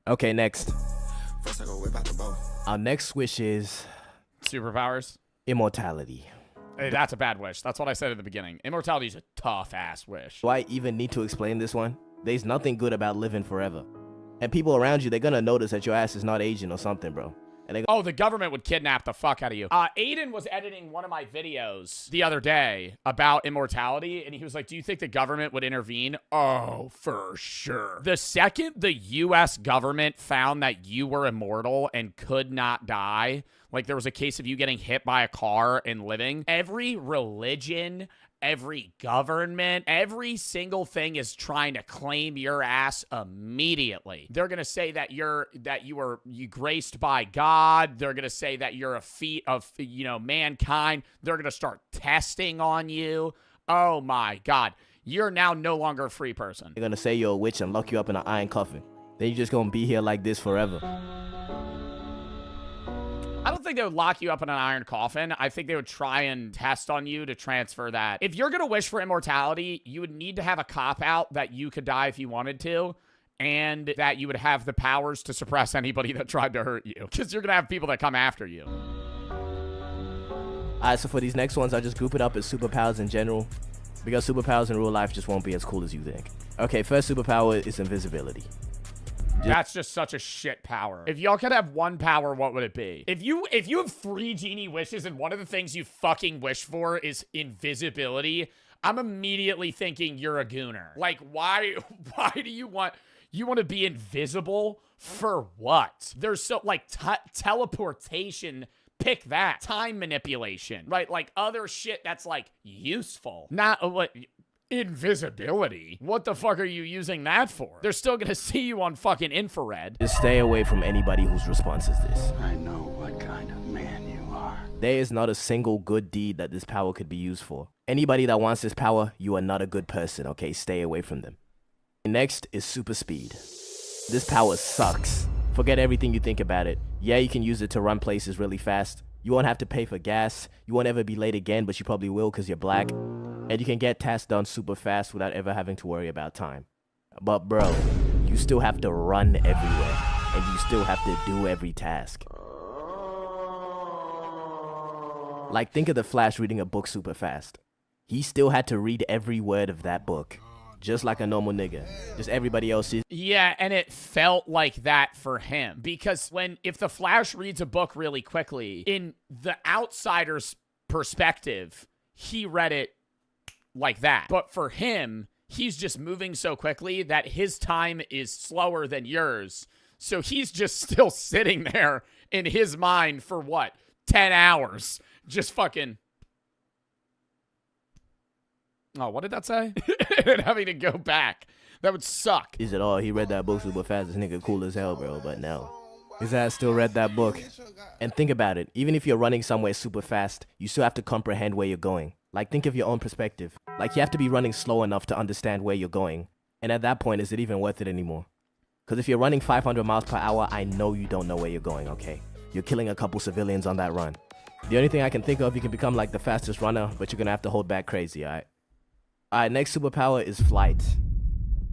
Okay, next. First I go whip out the bow. Our next wish is... superpowers? Immortality. Hey, that's a bad wish. That's what I said at the beginning. Immortality is a tough-ass wish. Do I even need to explain this one? There's nothing good about living forever. And people around you, they're gonna notice that your ass is not aging or something, bro. And oh, the government would kidnap the fuck out of you. Aiden was editing one of my videos the other day about immortality, and he was like, do you think the government would intervene? Oh, for sure. The second the U.S. government found that you were immortal and could not die, like there was a case of you getting hit by a car and living, every religion, every government, every single thing is trying to claim your ass immediately. They're going to say that you were graced by God. They're going to say that you're a feat of, you know, mankind. They're going to start testing on you. Oh my God. You're now no longer a free person. They're going to say you're a witch and lock you up in an iron coffin. Then you're just going to be here like this forever. think they would lock you up in an iron coffin. I think they would try and test on you to transfer that. If you're going to wish for immortality, you would need to have a cop-out that you could die if you wanted to, and that you would have the powers to suppress anybody that tried to hurt you. Because you're going to have people that come after you. Alright, so for these next ones, I'll just group it up as superpowers in general, because superpowers in real life just won't be as cool as you think. Okay, first superpower is invisibility. That's just such a shit power. If y'all could have one power, what would it be? If you have 3 genie wishes and one of the things you fucking wish for is invisibility, I'm immediately thinking you're a gooner. Like, why do you want to be invisible for what? There's so, like, teleportation. Pick that. Time manipulation, right? Like other shit that's like useful. Not what invisibility. What the fuck are you using that for? They're still gonna see you on fucking infrared. Just stay away from anybody whose response is this. I know what kind of man you are. There is not a single good deed that this power could be used for. Anybody that wants this power, you are not a good person, okay? Stay away from them. Next is super speed. This power sucks. Forget everything you think about it. Yeah, you can use it to run places really fast. You won't have to pay for gas. You won't ever be late again, but you probably will because you're black. And you can get tasks done super fast without ever having to worry about time. But bro, you still have to run everywhere. And you still have to do every task. Like, think of the Flash reading a book super fast. He still had to read every word of that book. Just like a normal nigga. Just everybody else is. Yeah, and it felt like that for him. Because if the Flash reads a book really quickly, in the outsider's perspective, he read it like that. But for him, he's just moving so quickly that his time is slower than yours. So he's just still sitting there in his mind for what? 10 hours. Just fucking... Oh, what did that say? And having to go back. That would suck. Is it all? He read that book super fast. This nigga cool as hell, bro. But no. His ass still read that book. And think about it. Even if you're running somewhere super fast, you still have to comprehend where you're going. Like, think of your own perspective. Like, you have to be running slow enough to understand where you're going. And at that point, is it even worth it anymore? Because if you're running 500 miles per hour, I know you don't know where you're going, okay? You're killing a couple civilians on that run. The only thing I can think of, you can become like the fastest runner, but you're gonna have to hold back crazy, alright? Alright, next superpower is flight.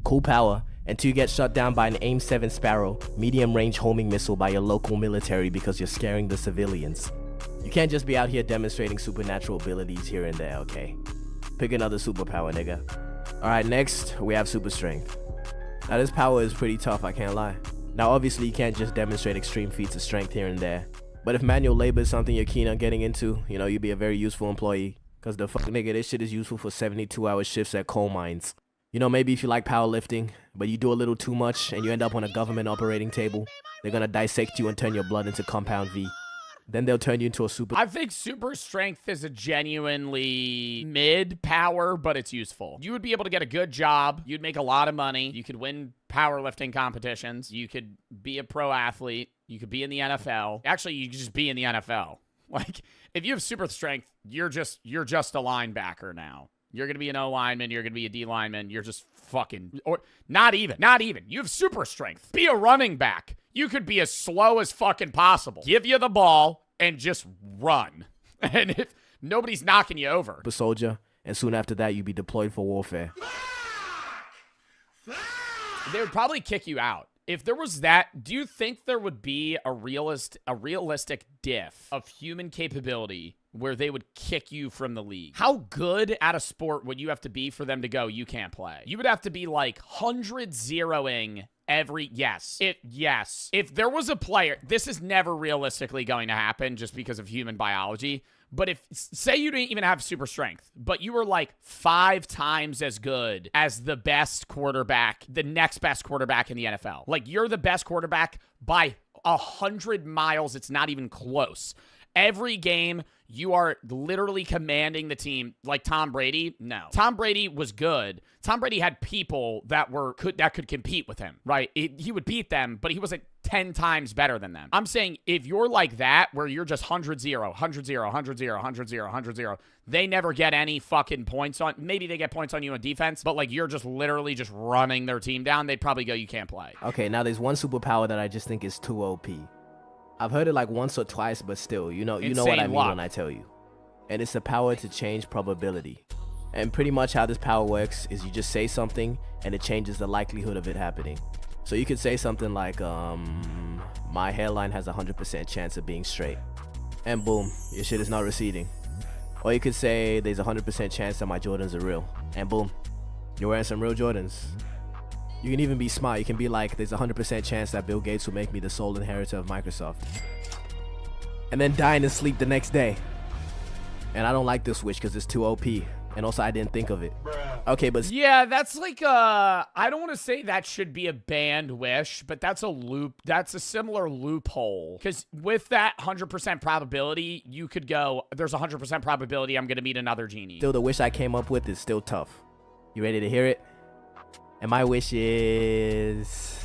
Cool power, until you get shot down by an AIM-7 Sparrow, medium-range homing missile by your local military because you're scaring the civilians. You can't just be out here demonstrating supernatural abilities here and there, okay? Pick another superpower, nigga. Alright, next, we have super strength. Now this power is pretty tough, I can't lie. Now obviously you can't just demonstrate extreme feats of strength here and there. But if manual labor is something you're keen on getting into, you know, you'd be a very useful employee. Cause the fuck nigga, this shit is useful for 72-hour shifts at coal mines. You know, maybe if you like powerlifting, but you do a little too much and you end up on a government operating table, they're gonna dissect you and turn your blood into compound V. Then they'll turn you into a super... I think super strength is a genuinely mid power, but it's useful. You would be able to get a good job. You'd make a lot of money. You could win powerlifting competitions. You could be a pro athlete. You could be in the NFL. Actually, you could just be in the NFL. Like, if you have super strength, you're just a linebacker now. You're going to be an O lineman. You're going to be a D lineman. You're just fucking, or not even. You have super strength. Be a running back. You could be as slow as fucking possible. Give you the ball and just run. And if nobody's knocking you over. A soldier, and soon after that, you'd be deployed for warfare. They would probably kick you out. If there was that, do you think there would be a realistic diff of human capability where they would kick you from the league? How good at a sport would you have to be for them to go, you can't play? You would have to be like 100-0ing every... Yes. If there was a player... This is never realistically going to happen just because of human biology. But if, say you didn't even have super strength, but you were like 5 times as good as the best quarterback, the next best quarterback in the NFL. Like, you're the best quarterback by 100 miles. It's not even close. Every game, you are literally commanding the team. Like Tom Brady, no. Tom Brady was good. Tom Brady had people that could compete with him, right? He would beat them, but he wasn't 10 times better than them. I'm saying if you're like that, where you're just 100-0, 100-0, 100-0, 100-0, 100-0, they never get any fucking points on. Maybe they get points on you on defense, but like you're just literally just running their team down. They'd probably go, you can't play. Okay, now there's one superpower that I just think is too OP. I've heard it like once or twice, but still, you know what Insane I mean luck. when I tell you. And it's the power to change probability. And pretty much how this power works is you just say something and it changes the likelihood of it happening. So you could say something like, my hairline has a 100% chance of being straight. And boom, your shit is not receding. Or you could say there's a 100% chance that my Jordans are real. And boom, you're wearing some real Jordans. You can even be smart. You can be like, there's a 100% chance that Bill Gates will make me the sole inheritor of Microsoft. And then die in his sleep the next day. And I don't like this wish because it's too OP. And also I didn't think of it. Okay, but yeah, that's like I don't want to say that should be a banned wish, but that's a loop. That's a similar loophole. Because with that 100% probability, you could go, there's a 100% probability I'm going to meet another genie. still the wish I came up with is still tough. You ready to hear it? And my wish is...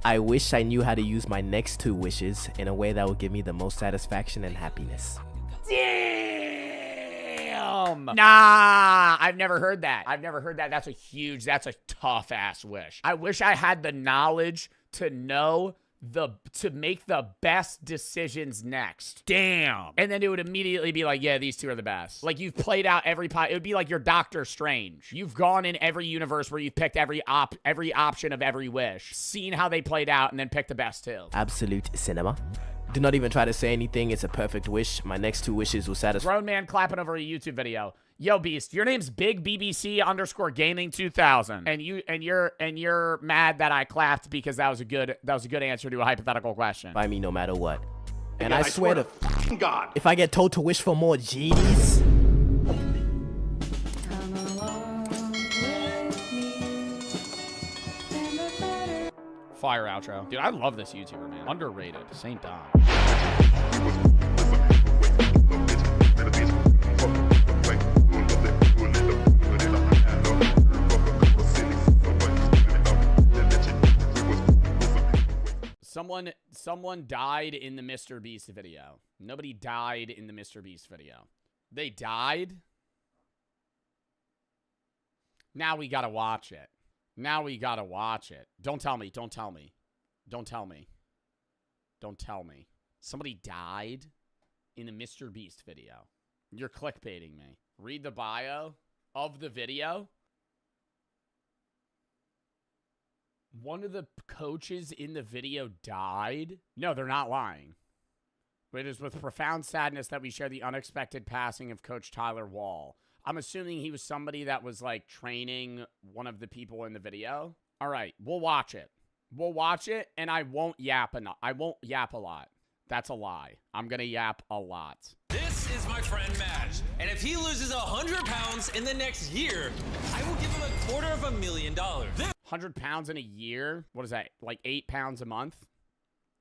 I wish I knew how to use my next 2 wishes in a way that would give me the most satisfaction and happiness. Damn! Nah, I've never heard that. I've never heard that. That's a tough ass wish. I wish I had the knowledge to know to make the best decisions next. Damn. And then it would immediately be like, yeah, these 2 are the best. Like you've played out every it would be like your Doctor Strange. You've gone in every universe where you've picked every option of every wish, seen how they played out, and then picked the best 2. Absolute cinema. Do not even try to say anything. It's a perfect wish. My next 2 wishes will satisfy. Grown man clapping over a YouTube video. Yo, Beast, your name's Big BBC _ Gaming 2000, and you're mad that I clapped because that was a good answer to a hypothetical question. By me no matter what. And Yeah, I swear to God, if I get told to wish for more genies. Fire outro. Dude, I love this YouTuber, man. Underrated. St. Don. Someone died in the Mr. Beast video. Nobody died in the Mr. Beast video. They died? Now we gotta watch it. Now we gotta watch it. Don't tell me. Don't tell me. Don't tell me. Don't tell me. Somebody died in the Mr. Beast video. You're clickbaiting me. Read the bio of the video. One of the coaches in the video died? No, they're not lying. It is with profound sadness that we share the unexpected passing of Coach Tyler Wall. I'm assuming he was somebody that was, like, training one of the people in the video. All right, we'll watch it. We'll watch it, and I won't yap I won't yap a lot. That's a lie. I'm going to yap a lot. This is my friend Madge, and if he loses 100 pounds in the next year, I will give him $250,000. 100 pounds in a year? What is that, like 8 pounds a month?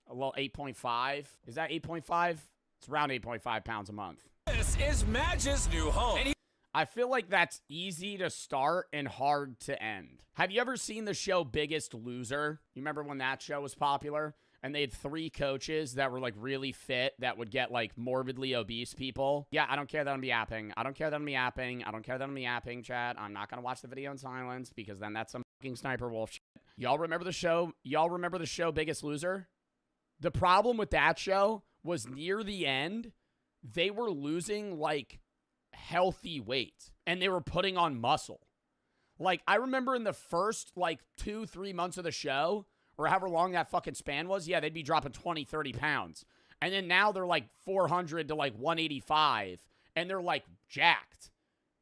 Well, 8.5. Is that 8.5? It's around 8.5 pounds a month. This is Madge's new home. And I feel like that's easy to start and hard to end. Have you ever seen the show Biggest Loser? You remember when that show was popular? And they had 3 coaches that were, like, really fit that would get, like, morbidly obese people. Yeah, I don't care that I'm yapping. I don't care that I'm yapping. I don't care that I'm yapping, chat. I'm not going to watch the video in silence because then that's some fucking Sniper Wolf shit. Y'all remember the show? Y'all remember the show Biggest Loser? The problem with that show was near the end, they were losing, like, healthy weight. And they were putting on muscle. Like, I remember in the first, like, 2-3 months of the show, or however long that fucking span was, yeah, they'd be dropping 20, 30 pounds. And then now they're like 400 to like 185, and they're like jacked,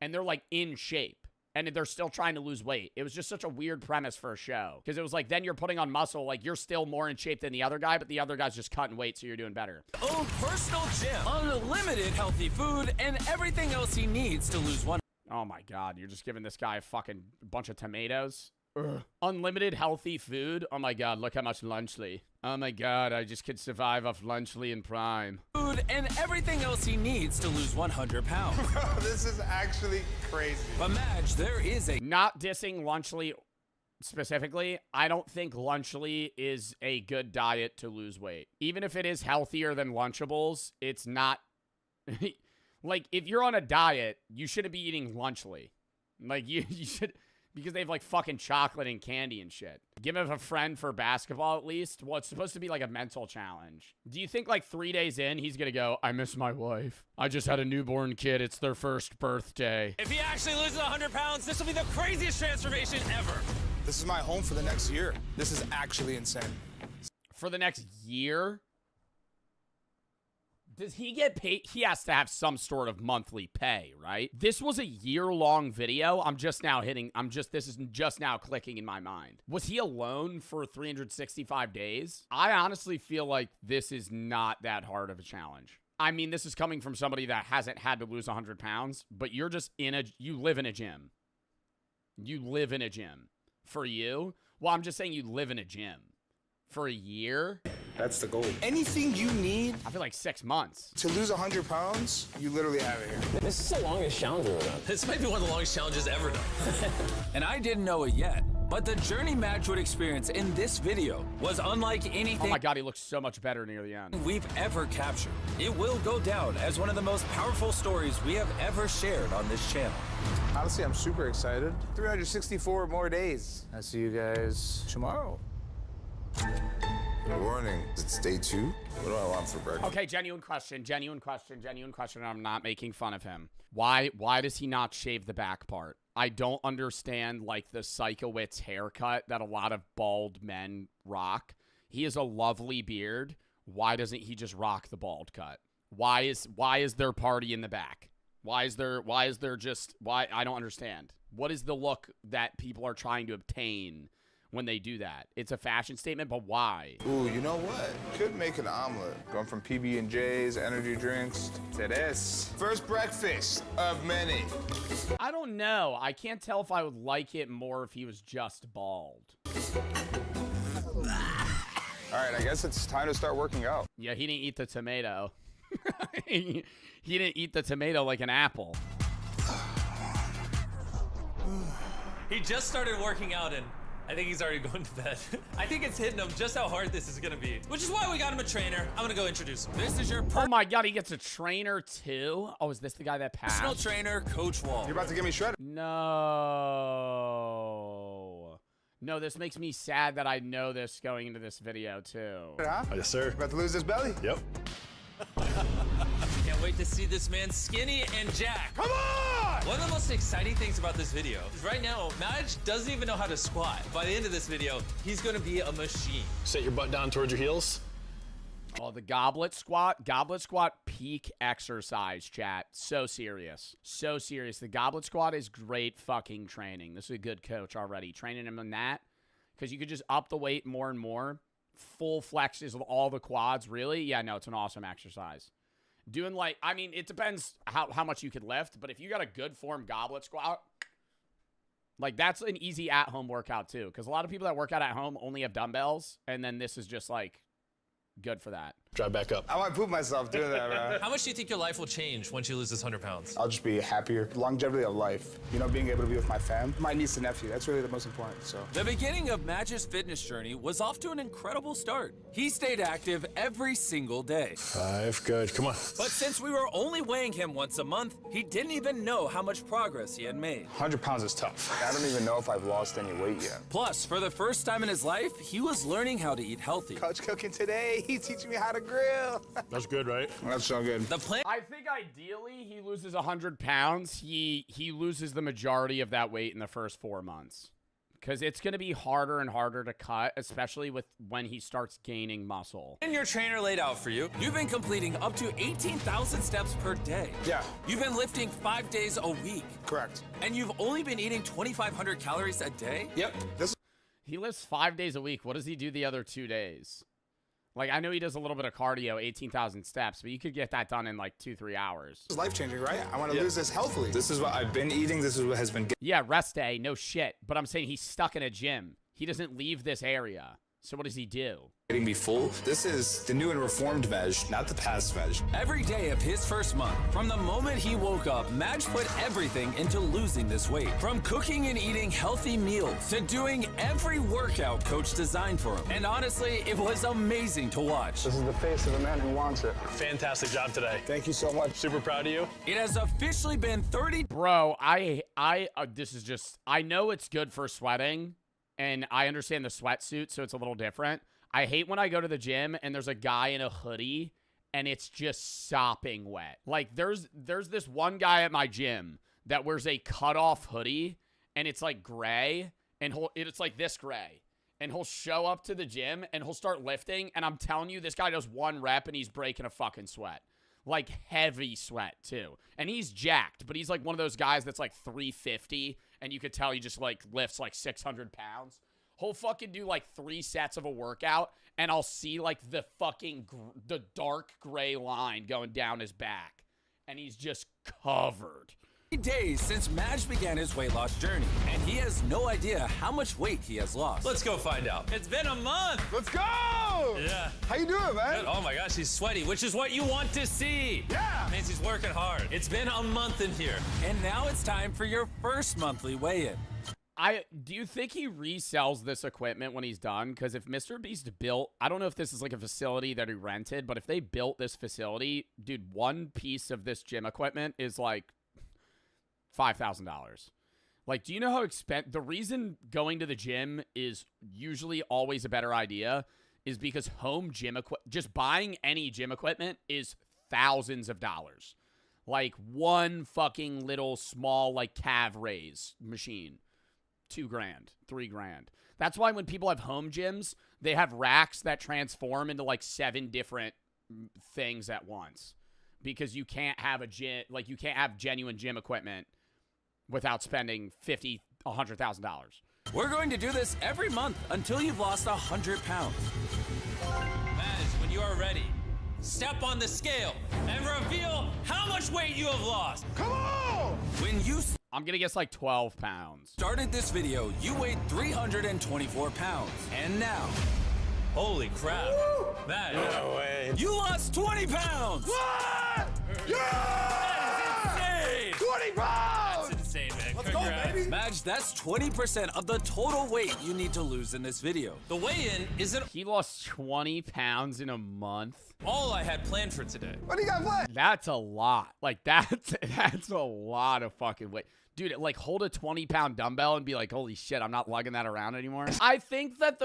and they're like in shape, and they're still trying to lose weight. It was just such a weird premise for a show, because it was like, then you're putting on muscle, like you're still more in shape than the other guy, but the other guy's just cutting weight, so you're doing better. own personal gym, unlimited healthy food, and everything else he needs to lose 100. Oh my God, you're just giving this guy a fucking bunch of tomatoes? Ugh. Unlimited healthy food? Oh my God, look how much Lunchly. Oh my God, I just could survive off Lunchly and Prime. Food and everything else he needs to lose 100 pounds. Bro, this is actually crazy. But Madge, there is a... Not dissing Lunchly specifically, I don't think Lunchly is a good diet to lose weight. Even if it is healthier than Lunchables, it's not... Like, if you're on a diet, you shouldn't be eating Lunchly. Like, you should... Because they have like fucking chocolate and candy and shit. Give him a friend for basketball at least. Well, it's supposed to be like a mental challenge. Do you think like 3 days in, he's gonna go, I miss my wife. I just had a newborn kid. It's their first birthday. If he actually loses 100 pounds, this will be the craziest transformation ever. This is my home for the next year. This is actually insane. For the next year? Does he get paid? He has to have some sort of monthly pay, right? This was a year-long video. This is just now clicking in my mind. Was he alone for 365 days? I honestly feel like this is not that hard of a challenge. I mean, this is coming from somebody that hasn't had to lose 100 pounds, but you're just you live in a gym. You live in a gym. For you? Well, I'm just saying you live in a gym. For a year? That's the goal. Anything you need, I feel like 6 months. To lose 100 pounds, you literally have it here. This is the longest challenge we've done. This might be one of the longest challenges ever done. And I didn't know it yet, but the journey Madge would experience in this video was unlike anything. Oh my God, he looks so much better near the end. We've ever captured. It will go down as one of the most powerful stories we have ever shared on this channel. Honestly, I'm super excited. 364 more days. I'll see you guys tomorrow. Good morning. It's day 2. What do I want for breakfast? Okay, genuine question. I'm not making fun of him. Why does he not shave the back part? I don't understand, like, the Psychowitz haircut that a lot of bald men rock. He has a lovely beard. Why doesn't he just rock the bald cut? Why is there party in the back? I don't understand. What is the look that people are trying to obtain when they do that? It's a fashion statement, but why? Ooh, you know what? Could make an omelet. Going from PB&J's, energy drinks, to this. First breakfast of many. I don't know. I can't tell if I would like it more if he was just bald. All right, I guess it's time to start working out. Yeah, he didn't eat the tomato. He didn't eat the tomato like an apple. He just started working out and I think he's already going to bed. I think it's hitting him just how hard this is gonna be, which is why we got him a trainer. I'm gonna go introduce him. This is your oh my God, he gets a trainer too? Oh, is this the guy that passed? personal trainer, Coach Wall. You're about to get me shredded. No, this makes me sad that I know this going into this video too. Huh? Yes, sir. About to lose this belly? Yep. Can't wait to see this man skinny and jacked. Come on! One of the most exciting things about this video is right now, Madge doesn't even know how to squat. By the end of this video, he's gonna be a machine. Set your butt down towards your heels. Oh, the goblet squat peak exercise, chat. So serious. The goblet squat is great fucking training. This is a good coach already. Training him in that, because you could just up the weight more and more. Full flexes of all the quads, really? Yeah, no, it's an awesome exercise. Doing like, I mean, it depends how much you could lift, but if you got a good form goblet squat, like that's an easy at-home workout too, because a lot of people that work out at home only have dumbbells, and then this is just like good for that. Drive back up. I might poop myself doing that, bro. How much do you think your life will change once you lose this 100 pounds? I'll just be happier. Longevity of life. You know, being able to be with my fam, my niece and nephew. That's really the most important, so. The beginning of Madge's fitness journey was off to an incredible start. He stayed active every single day. 5, good, come on. But since we were only weighing him once a month, he didn't even know how much progress he had made. 100 pounds is tough. I don't even know if I've lost any weight yet. Plus, for the first time in his life, he was learning how to eat healthy. Coach cooking today. He's teaching me how to grill. That's good, right? That's so good. The plan. I think ideally he loses 100 pounds. He loses the majority of that weight in the first 4 months, because it's going to be harder and harder to cut, especially when he starts gaining muscle. And your trainer laid out for you. You've been completing up to 18,000 steps per day. Yeah. You've been lifting 5 days a week. Correct. And you've only been eating 2,500 calories a day? Yep. He lifts 5 days a week. What does he do the other 2 days? Like, I know he does a little bit of cardio, 18,000 steps, but you could get that done in like 2-3 hours. This is life-changing, right? I want to lose this healthily. This is what I've been eating. This is what has been. Yeah, rest day, no shit. But I'm saying he's stuck in a gym. He doesn't leave this area. So what does he do? Getting me full. This is the new and reformed Maj, not the past Maj. Every day of his first month, from the moment he woke up, Maj put everything into losing this weight. From cooking and eating healthy meals to doing every workout Coach designed for him. And honestly, it was amazing to watch. This is the face of a man who wants it. Fantastic job today. Thank you so much. Super proud of you. It has officially been 30. Bro, this is just, I know it's good for sweating, and I understand the sweatsuit, so it's a little different. I hate when I go to the gym and there's a guy in a hoodie and it's just sopping wet. Like there's this one guy at my gym that wears a cutoff hoodie and it's like gray and it's like this gray. And he'll show up to the gym and he'll start lifting, and I'm telling you, this guy does one rep and he's breaking a fucking sweat. Like heavy sweat too. And he's jacked, but he's like one of those guys that's like 350 and you could tell he just like lifts like 600 pounds. He'll fucking do like 3 sets of a workout and I'll see like the fucking the dark gray line going down his back, and he's just covered. Days since Maj began his weight loss journey, and he has no idea how much weight he has lost. Let's go find out. It's been a month. Let's go! Yeah. How you doing, man? Good. Oh my gosh, he's sweaty, which is what you want to see. Yeah! Means he's working hard. It's been a month in here. And now it's time for your first monthly weigh-in. Do you think he resells this equipment when he's done? Because if Mr. Beast built, I don't know if this is like a facility that he rented, but if they built this facility, dude, one piece of this gym equipment is like $5,000. Like, do you know how expensive? The reason going to the gym is usually always a better idea is because home gym equipment, just buying any gym equipment is thousands of dollars. Like one fucking little small like calf raise machine, $2,000, $3,000. That's why when people have home gyms, they have racks that transform into like 7 different things at once, because you can't have a gym, like you can't have genuine gym equipment without spending $50,000, $100,000. We're going to do this every month until you've lost 100 pounds. Maj, when you are ready, step on the scale and reveal how much weight you have lost. Come on! When you I'm gonna guess like 12 pounds. started this video, you weighed 324 pounds. And now, Holy crap. Maj. No way. you lost 20 pounds! What? Yeah! That is insane. 20 pounds! That's insane, man. Let's go, Congrats. baby. Maj, that's 20% of the total weight you need to lose in this video. The weigh-in isn't He lost 20 pounds in a month. all I had planned for today. What do you got planned? That's a lot. Like that's a lot of fucking weight. Dude, like hold a 20-pound dumbbell and be like, holy shit, I'm not lugging that around anymore. I think that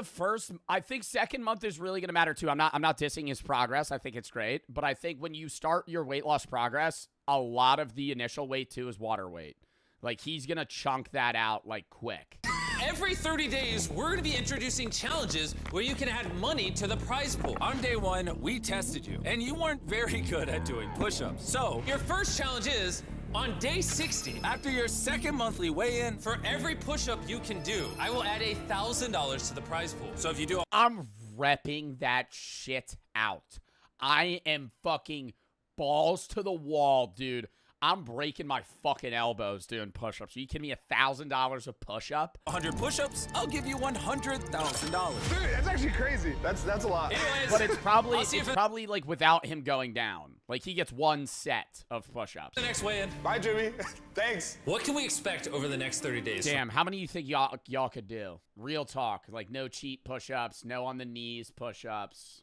second month is really gonna matter too. I'm not dissing his progress. I think it's great. But I think when you start your weight loss progress, a lot of the initial weight too is water weight. Like he's gonna chunk that out like quick. Every 30 days, we're going to be introducing challenges where you can add money to the prize pool. On day 1, we tested you, and you weren't very good at doing push-ups. So, Your first challenge is, on day 60, after your second monthly weigh-in, for every push-up you can do, I will add $1,000 to the prize pool. so if you do I'm repping that shit out. I am fucking balls to the wall, dude. I'm breaking my fucking elbows doing push-ups. Are you kidding me? $1,000 a push-up? 100 push-ups, I'll give you $100,000. Dude, that's actually crazy. That's a lot. Anyways, But it's probably I'll see you for probably like without him going down. Like he gets 1 set of push-ups. the next weigh-in. Bye, Jimmy. Thanks. What can we expect over the next 30 days? Damn, how many do you think y'all could do? Real talk, like no cheat push-ups, no on the knees push-ups.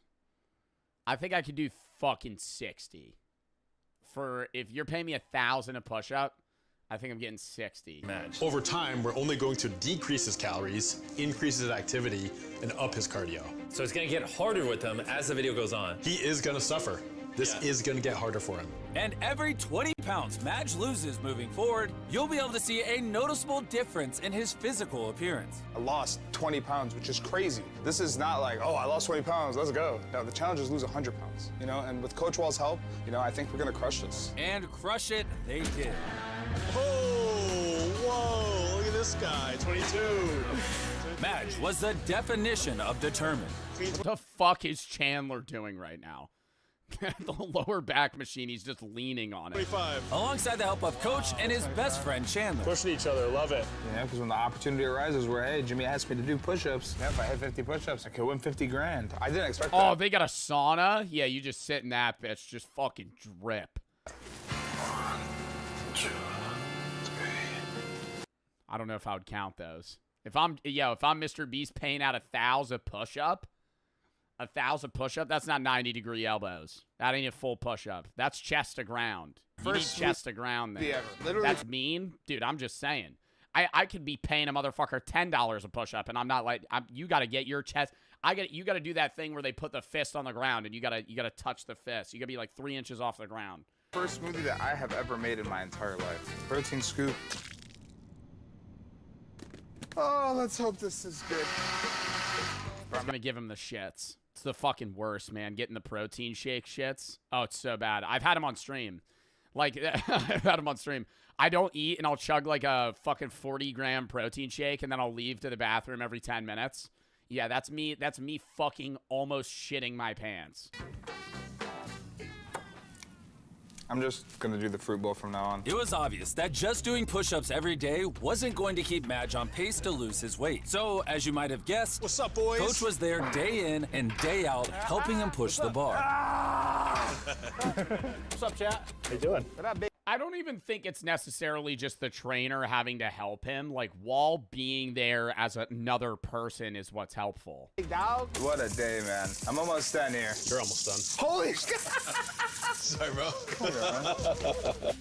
I think I could do fucking 60. For if you're paying me $1,000 a push-up, I think I'm getting 60. Over time, we're only going to decrease his calories, increase his activity, and up his cardio. So it's going to get harder with him as the video goes on. He is going to suffer. This is going to get harder for him. And every 20 pounds Maj loses moving forward, you'll be able to see a noticeable difference in his physical appearance. I lost 20 pounds, which is crazy. This is not like, oh, I lost 20 pounds, let's go. No, the challenge is lose 100 pounds, you know? And with Coach Wall's help, you know, I think we're gonna crush this. And crush it, they did. Oh, whoa, look at this guy, 22. Maj was the definition of determined. What the fuck is Chandler doing right now? The lower back machine, he's just leaning on it. 25. Alongside the help of Coach and his best friend Chandler. Pushing each other, love it. Yeah, because when the opportunity arises where, hey, Jimmy asked me to do push-ups. Yeah, if I hit 50 push-ups, I could win 50 grand. I didn't expect that. Oh, they got a sauna? Yeah, you just sit in that bitch, just fucking drip. 1, 2, 3. I don't know if I would count those. If I'm Mr. Beast paying out 1,000 push-up, 1,000 push-up, that's not 90-degree elbows. That ain't a full push-up. That's chest to ground. You need chest to ground there. Yeah, literally. That's mean? Dude, I'm just saying. I could be paying a motherfucker $10 a push-up, and I'm not like, you got to get your chest. You got to do that thing where they put the fist on the ground, and you got to touch the fist. You got to be like 3 inches off the ground. First smoothie that I have ever made in my entire life. Protein scoop. Oh, let's hope this is good. I'm going to give him the shits. It's the fucking worst, man. Getting the protein shake shits. Oh, it's so bad. I've had them on stream. Like, I've had them on stream. I don't eat, and I'll chug like a fucking 40-gram protein shake, and then I'll leave to the bathroom every 10 minutes. Yeah, that's me. That's me fucking almost shitting my pants. I'm just gonna do the fruit bowl from now on. It was obvious that just doing push-ups every day wasn't going to keep Madge on pace to lose his weight. So, as you might have guessed, what's up, boys? Coach was there day in and day out, helping him push the bar. What's up, chat? How you doing? What up, baby? I don't even think it's necessarily just the trainer having to help him. Like, Wall being there as another person is what's helpful. Hey, dog. What a day, man. I'm almost done here. You're almost done. Holy shit. Sorry, bro.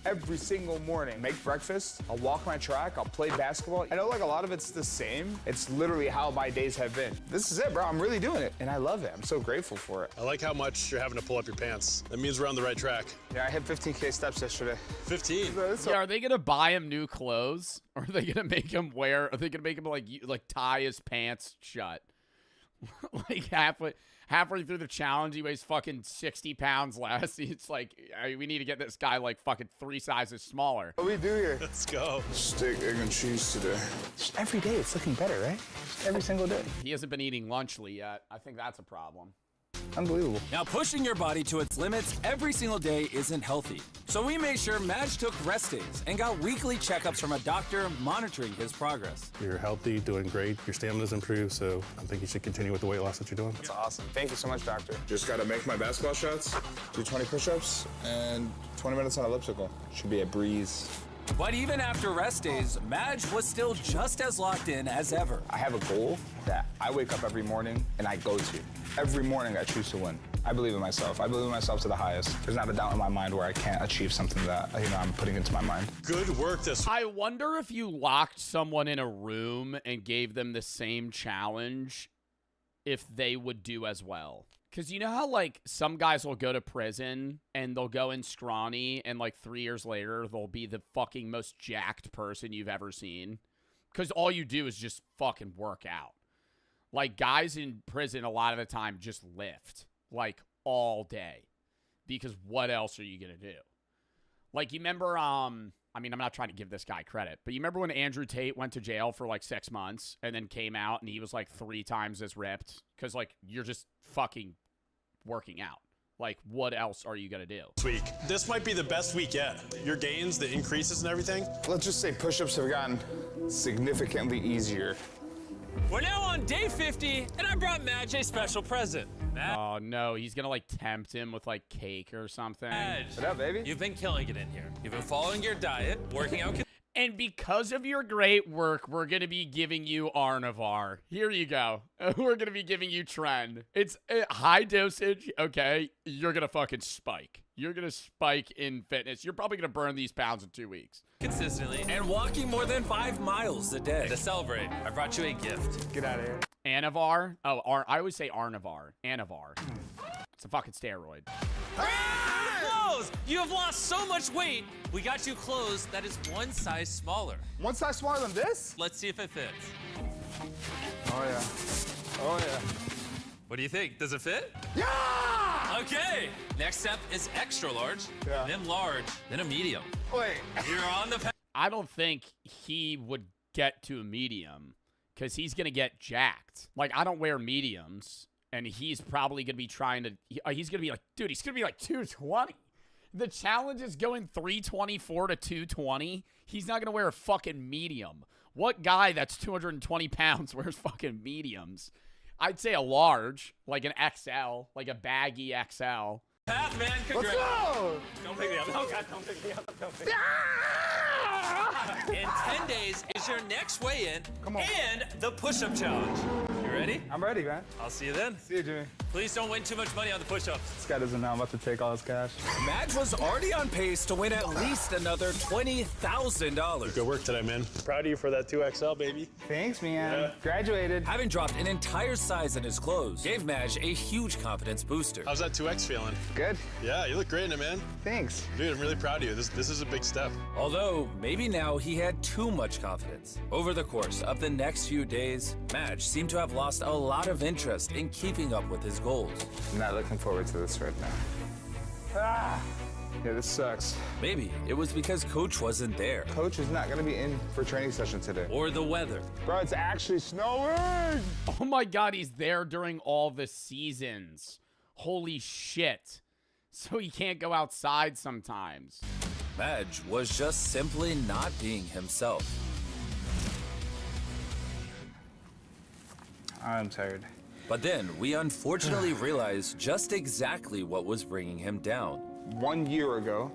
Every single morning, make breakfast, I'll walk my track, I'll play basketball. I know like a lot of it's the same. It's literally how my days have been. This is it, bro. I'm really doing it, and I love it. I'm so grateful for it. I like how much you're having to pull up your pants. That means we're on the right track. Yeah, I hit 15K steps yesterday. 15? Yeah, are they gonna buy him new clothes? Or are they gonna make him wear, are they gonna make him like tie his pants shut? Like halfway through the challenge, he weighs fucking 60 pounds less. It's like, we need to get this guy like fucking 3 sizes smaller. What do we do here? Let's go. Steak, egg, and cheese today. Just every day, it's looking better, right? Just every single day. He hasn't been eating lunchly yet. I think that's a problem. Unbelievable. Now, pushing your body to its limits every single day isn't healthy. So we made sure Madge took rest days and got weekly checkups from a doctor monitoring his progress. You're healthy, doing great. Your stamina's improved, so I think you should continue with the weight loss that you're doing. That's awesome. Thank you so much, doctor. Just gotta make my basketball shots, do 20 push-ups, and 20 minutes on elliptical. Should be a breeze. But even after rest days, Madge was still just as locked in as ever. I have a goal that I wake up every morning and I go to. Every morning I choose to win. I believe in myself. I believe in myself to the highest. There's not a doubt in my mind where I can't achieve something that, I'm putting into my mind. Good work this. I wonder if you locked someone in a room and gave them the same challenge, if they would do as well. Because you know how, like, some guys will go to prison and they'll go in scrawny and, like, 3 years later, they'll be the fucking most jacked person you've ever seen? Because all you do is just fucking work out. Like, guys in prison a lot of the time just lift, like, all day. Because what else are you going to do? Like, you remember, I mean, I'm not trying to give this guy credit, but you remember when Andrew Tate went to jail for, like, 6 months and then came out and he was, like, 3 times as ripped? Because, like, you're just fucking working out. Like, what else are you going to do? This week. This might be the best week yet. Your gains, the increases and everything. Let's just say push-ups have gotten significantly easier. We're now on day 50, and I brought Madge a special present. Oh, no. He's going to, like, tempt him with, like, cake or something. Madge, what up, baby? You've been killing it in here. You've been following your diet, working out. And because of your great work, we're going to be giving you Arnavar. Here you go. We're going to be giving you Trend. It's high dosage, okay? You're going to fucking spike. You're going to spike in fitness. You're probably going to burn these pounds in 2 weeks. Consistently. And walking more than 5 miles a day. To celebrate, I brought you a gift. Get out of here. Anavar? Oh, I always say Arnavar. Anavar. It's a fucking steroid. Clothes! You have lost so much weight. We got you clothes that is 1 size smaller. 1 size smaller than this? Let's see if it fits. Oh, yeah. Oh, yeah. What do you think? Does it fit? Yeah! Okay. Next step is extra large, then large, then a medium. Wait. You're on the I don't think he would get to a medium because he's going to get jacked. Like, I don't wear mediums. And he's probably going to be trying to, he's going to be like, dude, he's going to be like 220. The challenge is going 324 to 220. He's not going to wear a fucking medium. What guy that's 220 pounds wears fucking mediums? I'd say a large, like an XL, like a baggy XL. Path, man, congrats. Let's go! Don't pick me up. Oh, God, don't pick me up. Don't pick me up. In 10 days is your next weigh-in and the push-up challenge. You ready? I'm ready, man. I'll see you then. See you, Jimmy. Please don't win too much money on the push-ups. This guy doesn't know I'm about to take all his cash. Madge was already on pace to win at least another $20,000. Good work today, man. Proud of you for that 2XL, baby. Thanks, man. Graduated. Having dropped an entire size in his clothes gave Madge a huge confidence booster. How's that 2X feeling? Good. Yeah, you look great in it, man. Thanks. Dude, I'm really proud of you. This is a big step. Although, maybe now he had too much confidence. Over the course of the next few days, Madge seemed to have lost a lot of interest in keeping up with his goals. I'm not looking forward to this right now. Yeah, this sucks. Maybe it was because Coach wasn't there. Coach is not going to be in for training session today. Or the weather. Bro, it's actually snowing! Oh my God, he's there during all the seasons. Holy shit. So he can't go outside sometimes. Madge was just simply not being himself. I'm tired. But then we unfortunately realized just exactly what was bringing him down. 1 year ago,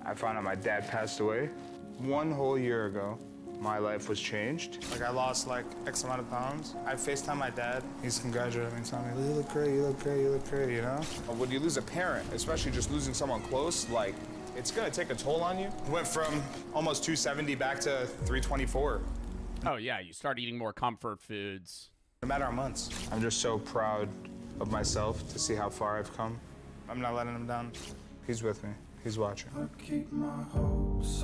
I found out my dad passed away. 1 whole year ago, my life was changed. Like, I lost, like, X amount of pounds. I FaceTime my dad. He's congratulating me, telling me, you look great, you look great, you look great, you know? When you lose a parent, especially just losing someone close, like, it's gonna take a toll on you. Went from almost 270 back to 324. Oh, yeah, you start eating more comfort foods. No matter how months. I'm just so proud of myself to see how far I've come. I'm not letting him down. He's with me. He's watching.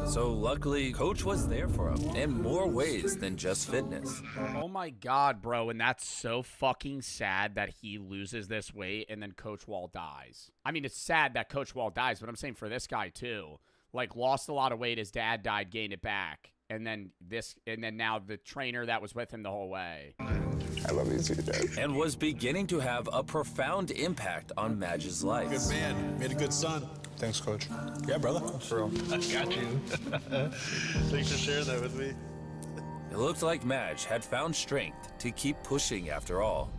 So luckily, Coach was there for him in more ways than just fitness. Oh my God, bro. And that's so fucking sad that he loses this weight and then Coach Wall dies. I mean, it's sad that Coach Wall dies, but I'm saying for this guy too. Like, lost a lot of weight. His dad died, gained it back. And then now the trainer that was with him the whole way. I love you too, Dad. And was beginning to have a profound impact on Madge's life. Good man. Made a good son. Thanks, Coach. Yeah, brother. For real. I got you. Thanks for sharing that with me. It looked like Madge had found strength to keep pushing after all.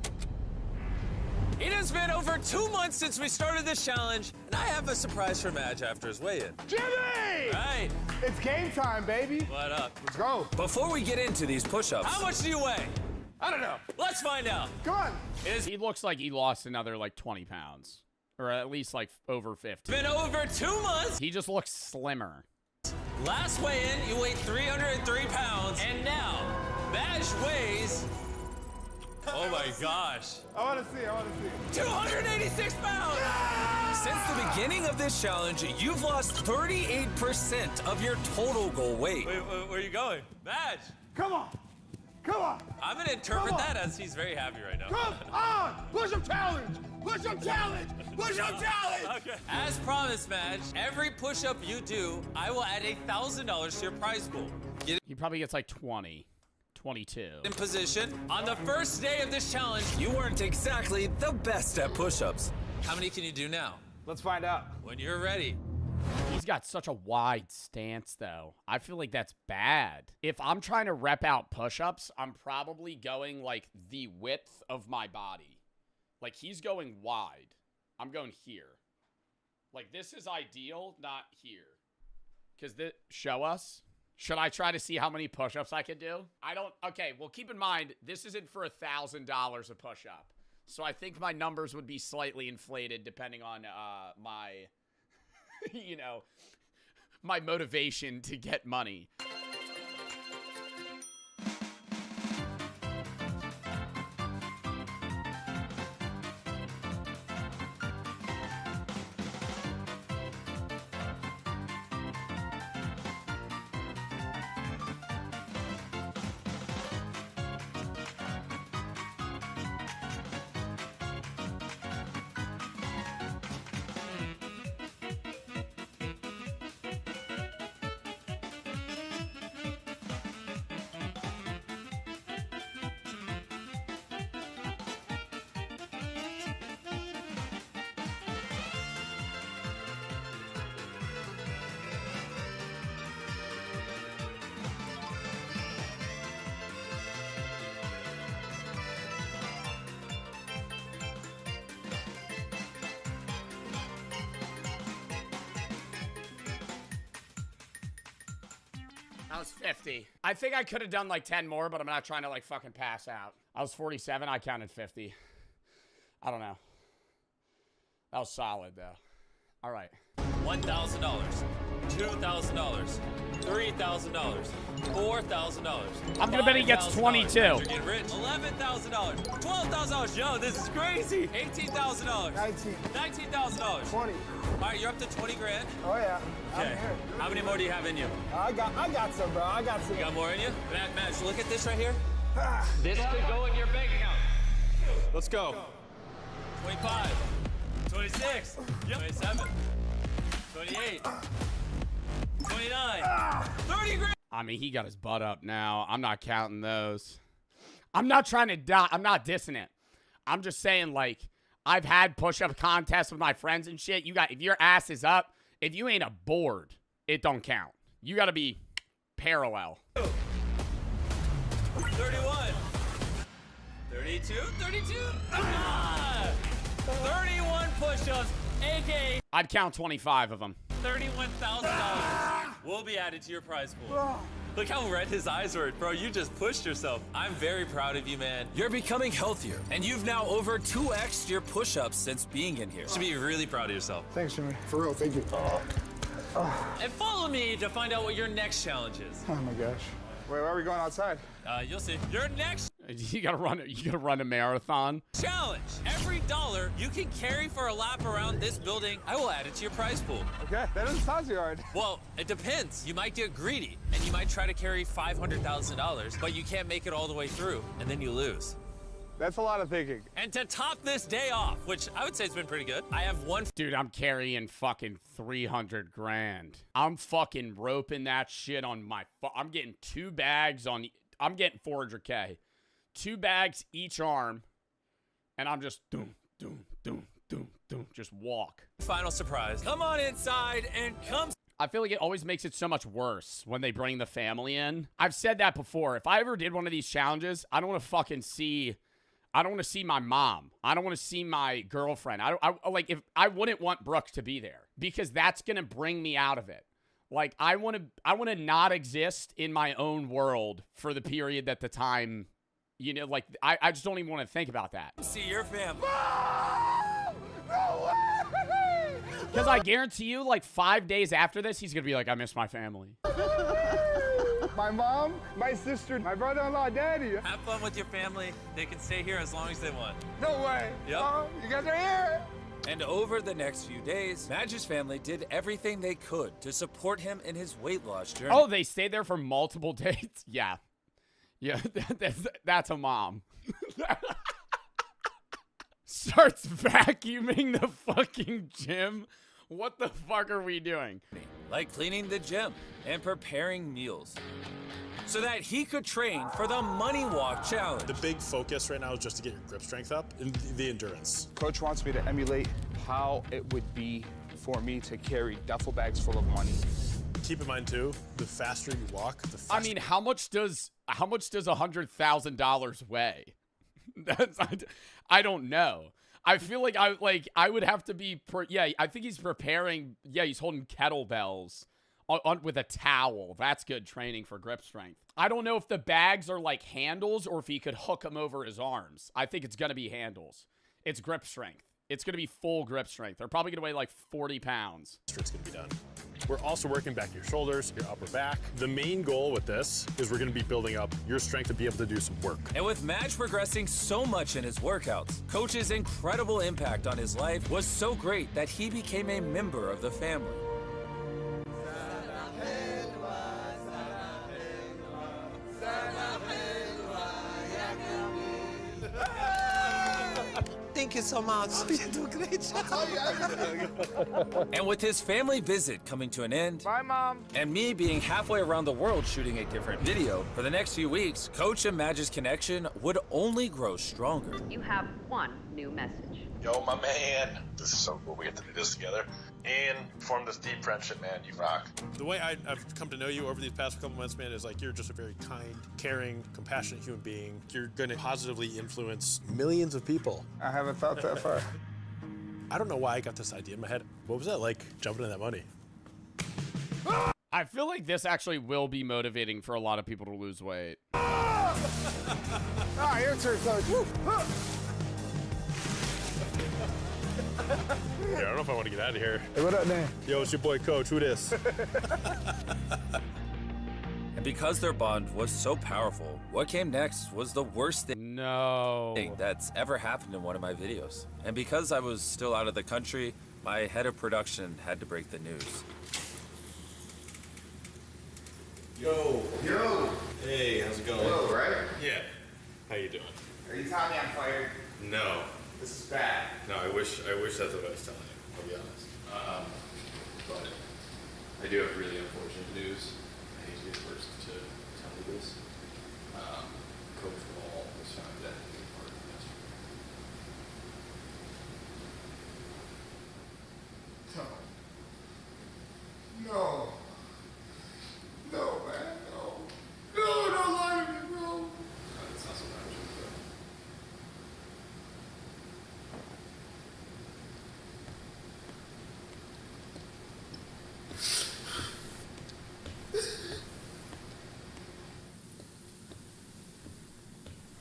It has been over 2 months since we started this challenge, and I have a surprise for Madge after his weigh-in. Jimmy! Right. It's game time, baby. What up? Let's go. Before we get into these push-ups... How much do you weigh? I don't know. Let's find out. Come on. He looks like he lost another, like, 20 pounds. Or at least, like, over 50. It's been over 2 months. He just looks slimmer. Last weigh-in, you weighed 303 pounds, and now Madge weighs... Oh my gosh. I want to see. 286 pounds! Yeah! Since the beginning of this challenge, you've lost 38% of your total goal weight. Wait, where are you going? Madge! Come on! I'm gonna interpret that as he's very happy right now. Come on! Push-up challenge! Push-up challenge! Push-up challenge! Okay. As promised, Madge, every push-up you do, I will add $1,000 to your prize pool. He probably gets like 20. 22. In position. On the first day of this challenge, you weren't exactly the best at push-ups. How many can you do now? Let's find out. When you're ready. He's got such a wide stance, though. I feel like that's bad. If I'm trying to rep out push-ups, I'm probably going, like, the width of my body. Like, he's going wide. I'm going here. Like, this is ideal, not here. Because show us. Should I try to see how many push-ups I can do? Okay, well, keep in mind, this isn't for $1,000 a push-up. So I think my numbers would be slightly inflated depending on my, you know, my motivation to get money. I was 50. I think I could have done like 10 more, but I'm not trying to like fucking pass out. I was 47. I counted 50. I don't know. That was solid though. All right. $1,000, $2,000, $3,000, $4,000. I'm gonna bet he gets 22. You're getting rich. $11,000, $12,000. Yo, this is crazy. $18,000. 19. $19,000. 20. All right, you're up to 20 grand. Oh yeah. I'm Okay. here. How many more do you have in you? I got some, bro. I got some. You got more in you? Madge, look at this right here. This could go in your bank account. Let's go. 25, 26, 27, 28, 29, 30 grand. I mean, he got his butt up now. I'm not counting those. I'm not trying to die. I'm not dissing it. I'm just saying, like, I've had push-up contests with my friends and shit. If your ass is up, if you ain't a board, it don't count. You got to be parallel. 31, 32, 32, 31 push-ups, aka I'd count 25 of them. $31,000 will be added to your prize pool. Look how red his eyes were. Bro, you just pushed yourself. I'm very proud of you, man. You're becoming healthier, and you've now over 2x'd your push-ups since being in here. You should be really proud of yourself. Thanks, Jimmy. For real, thank you. And follow me to find out what your next challenge is. Oh my gosh. Wait, where are we going outside? You'll see. Your next You gotta run a marathon. challenge. Every dollar you can carry for a lap around this building, I will add it to your prize pool. Okay, that doesn't sound too hard. Well, it depends. You might get greedy, and you might try to carry $500,000, but you can't make it all the way through, and then you lose. That's a lot of thinking. And to top this day off, which I would say has been pretty good, I have one. Dude, I'm carrying fucking 300 grand. I'm fucking roping that shit on my. I'm getting 2 bags on. I'm getting 400K. 2 bags each arm, and I'm just just walk. Final surprise. Come on inside and come. I feel like it always makes it so much worse when they bring the family in. I've said that before. If I ever did one of these challenges, I don't want to fucking see. I don't want to see my mom. I don't want to see my girlfriend. I wouldn't want Brooke to be there because that's gonna bring me out of it. Like I want to not exist in my own world for the period that the time. You know, like, I just don't even want to think about that. See your family. No way! Because I guarantee you, like, 5 days after this, he's going to be like, I miss my family. My mom, my sister, my brother-in-law, daddy. Have fun with your family. They can stay here as long as they want. No way. Yep. You guys are here. And over the next few days, Madge's family did everything they could to support him in his weight loss journey. Oh, they stayed there for multiple days? Yeah. Yeah, that's a mom. Starts vacuuming the fucking gym. What the fuck are we doing? Like cleaning the gym and preparing meals so that he could train for the Money Walk Challenge. The big focus right now is just to get your grip strength up and the endurance. Coach wants me to emulate how it would be for me to carry duffel bags full of money. Keep in mind too, the faster you walk, the faster. I mean, how much does $100,000 weigh? I don't know. I feel like I would have to be I think he's preparing. Yeah, he's holding kettlebells with a towel. That's good training for grip strength. I don't know if the bags are like handles or if he could hook them over his arms. I think it's gonna be handles. It's grip strength. It's gonna be full grip strength. They're probably gonna weigh like 40 pounds. It's gonna be done. We're also working back your shoulders, your upper back. The main goal with this is we're gonna be building up your strength to be able to do some work. And with Madge progressing so much in his workouts, Coach's incredible impact on his life was so great that he became a member of the family. Thank you so much. You do a great job. And with his family visit coming to an end, Bye, Mom. and me being halfway around the world shooting a different video, for the next few weeks, Coach and Madge's connection would only grow stronger. You have one new message. Yo, my man. This is so cool we get to do this together and form this deep friendship, man. You rock. The way I've come to know you over these past couple months, man, is like you're just a very kind, caring, compassionate human being. You're going to positively influence millions of people. I haven't thought that far. I don't know why I got this idea in my head. What was that like, jumping in that money? I feel like this actually will be motivating for a lot of people to lose weight. Ah, your turn, coach. Yeah, I don't know if I want to get out of here. Hey, what up, man? Yo, it's your boy Coach. Who this? And because their bond was so powerful, what came next was the worst thing that's ever happened in one of my videos. And because I was still out of the country, my head of production had to break the news. Yo. Yo. Hey, how's it going? Hello, right? Yeah. How you doing? Are you telling me I'm fired? No. This is bad. No, I wish that's what I was telling you, I'll be honest. But I do have really unfortunate news. I hate to be the first to tell you this. Coach Wall was found dead in the apartment yesterday. No. No, man, no. No, don't lie to me, bro. It's not so bad,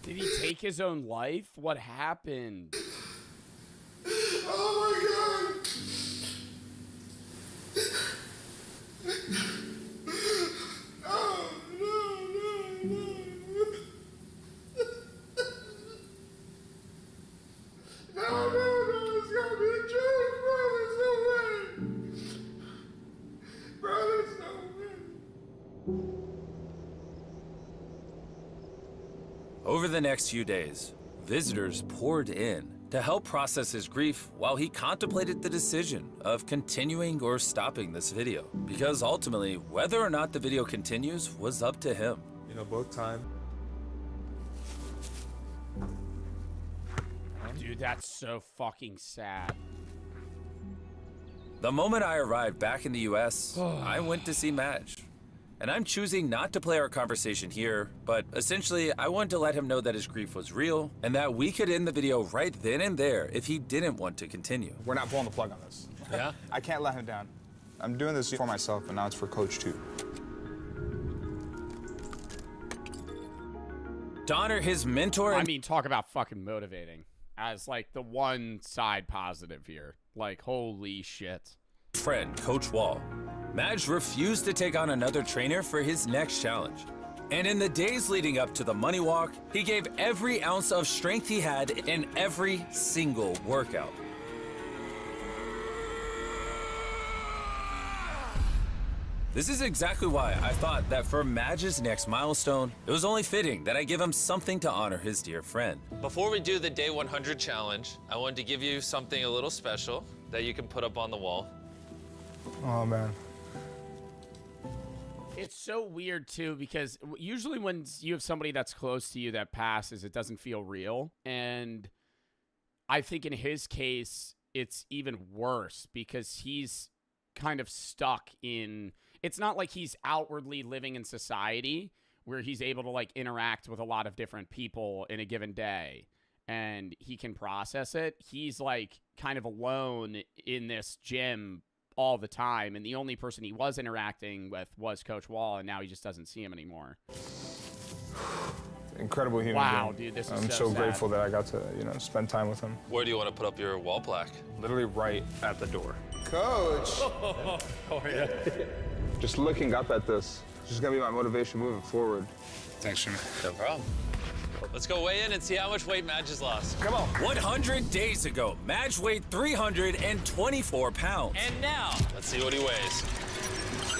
but Did he take his own life? What happened? Oh my God. Oh, no. No, it's gotta be a joke, bro. There's no way. Bro, there's no way. Over the next few days, visitors poured in to help process his grief while he contemplated the decision of continuing or stopping this video. Because ultimately, whether or not the video continues was up to him. you know, both time. Dude, that's so fucking sad. The moment I arrived back in the US, I went to see Madge. And I'm choosing not to play our conversation here, but essentially I wanted to let him know that his grief was real and that we could end the video right then and there if he didn't want to continue. We're not pulling the plug on this. Yeah? I can't let him down. I'm doing this for myself, and now it's for Coach too. To honor his mentor, I mean, talk about fucking motivating as like the one side positive here. Like, holy shit. Friend, Coach Wall, Madge refused to take on another trainer for his next challenge. And in the days leading up to the money walk, he gave every ounce of strength he had in every single workout. This is exactly why I thought that for Madge's next milestone, it was only fitting that I give him something to honor his dear friend. Before we do the day 100 challenge, I wanted to give you something a little special that you can put up on the wall. Oh, man. It's so weird, too, because usually when you have somebody that's close to you that passes, it doesn't feel real. And I think in his case, it's even worse because he's kind of stuck in... It's not like he's outwardly living in society where he's able to, like, interact with a lot of different people in a given day and he can process it. He's, like, kind of alone in this gym all the time, and the only person he was interacting with was Coach Wall, and now he just doesn't see him anymore. Incredible human Wow, being. dude, this is I'm so sad. Grateful that I got to, spend time with him. Where do you want to put up your wall plaque? Literally right at the door. Coach! Oh, yeah. Just looking up at this, it's just gonna be my motivation moving forward. Thanks, Jimmy. No problem. Let's go weigh in and see how much weight Madge has lost. Come on. 100 days ago, Madge weighed 324 pounds. And now, let's see what he weighs.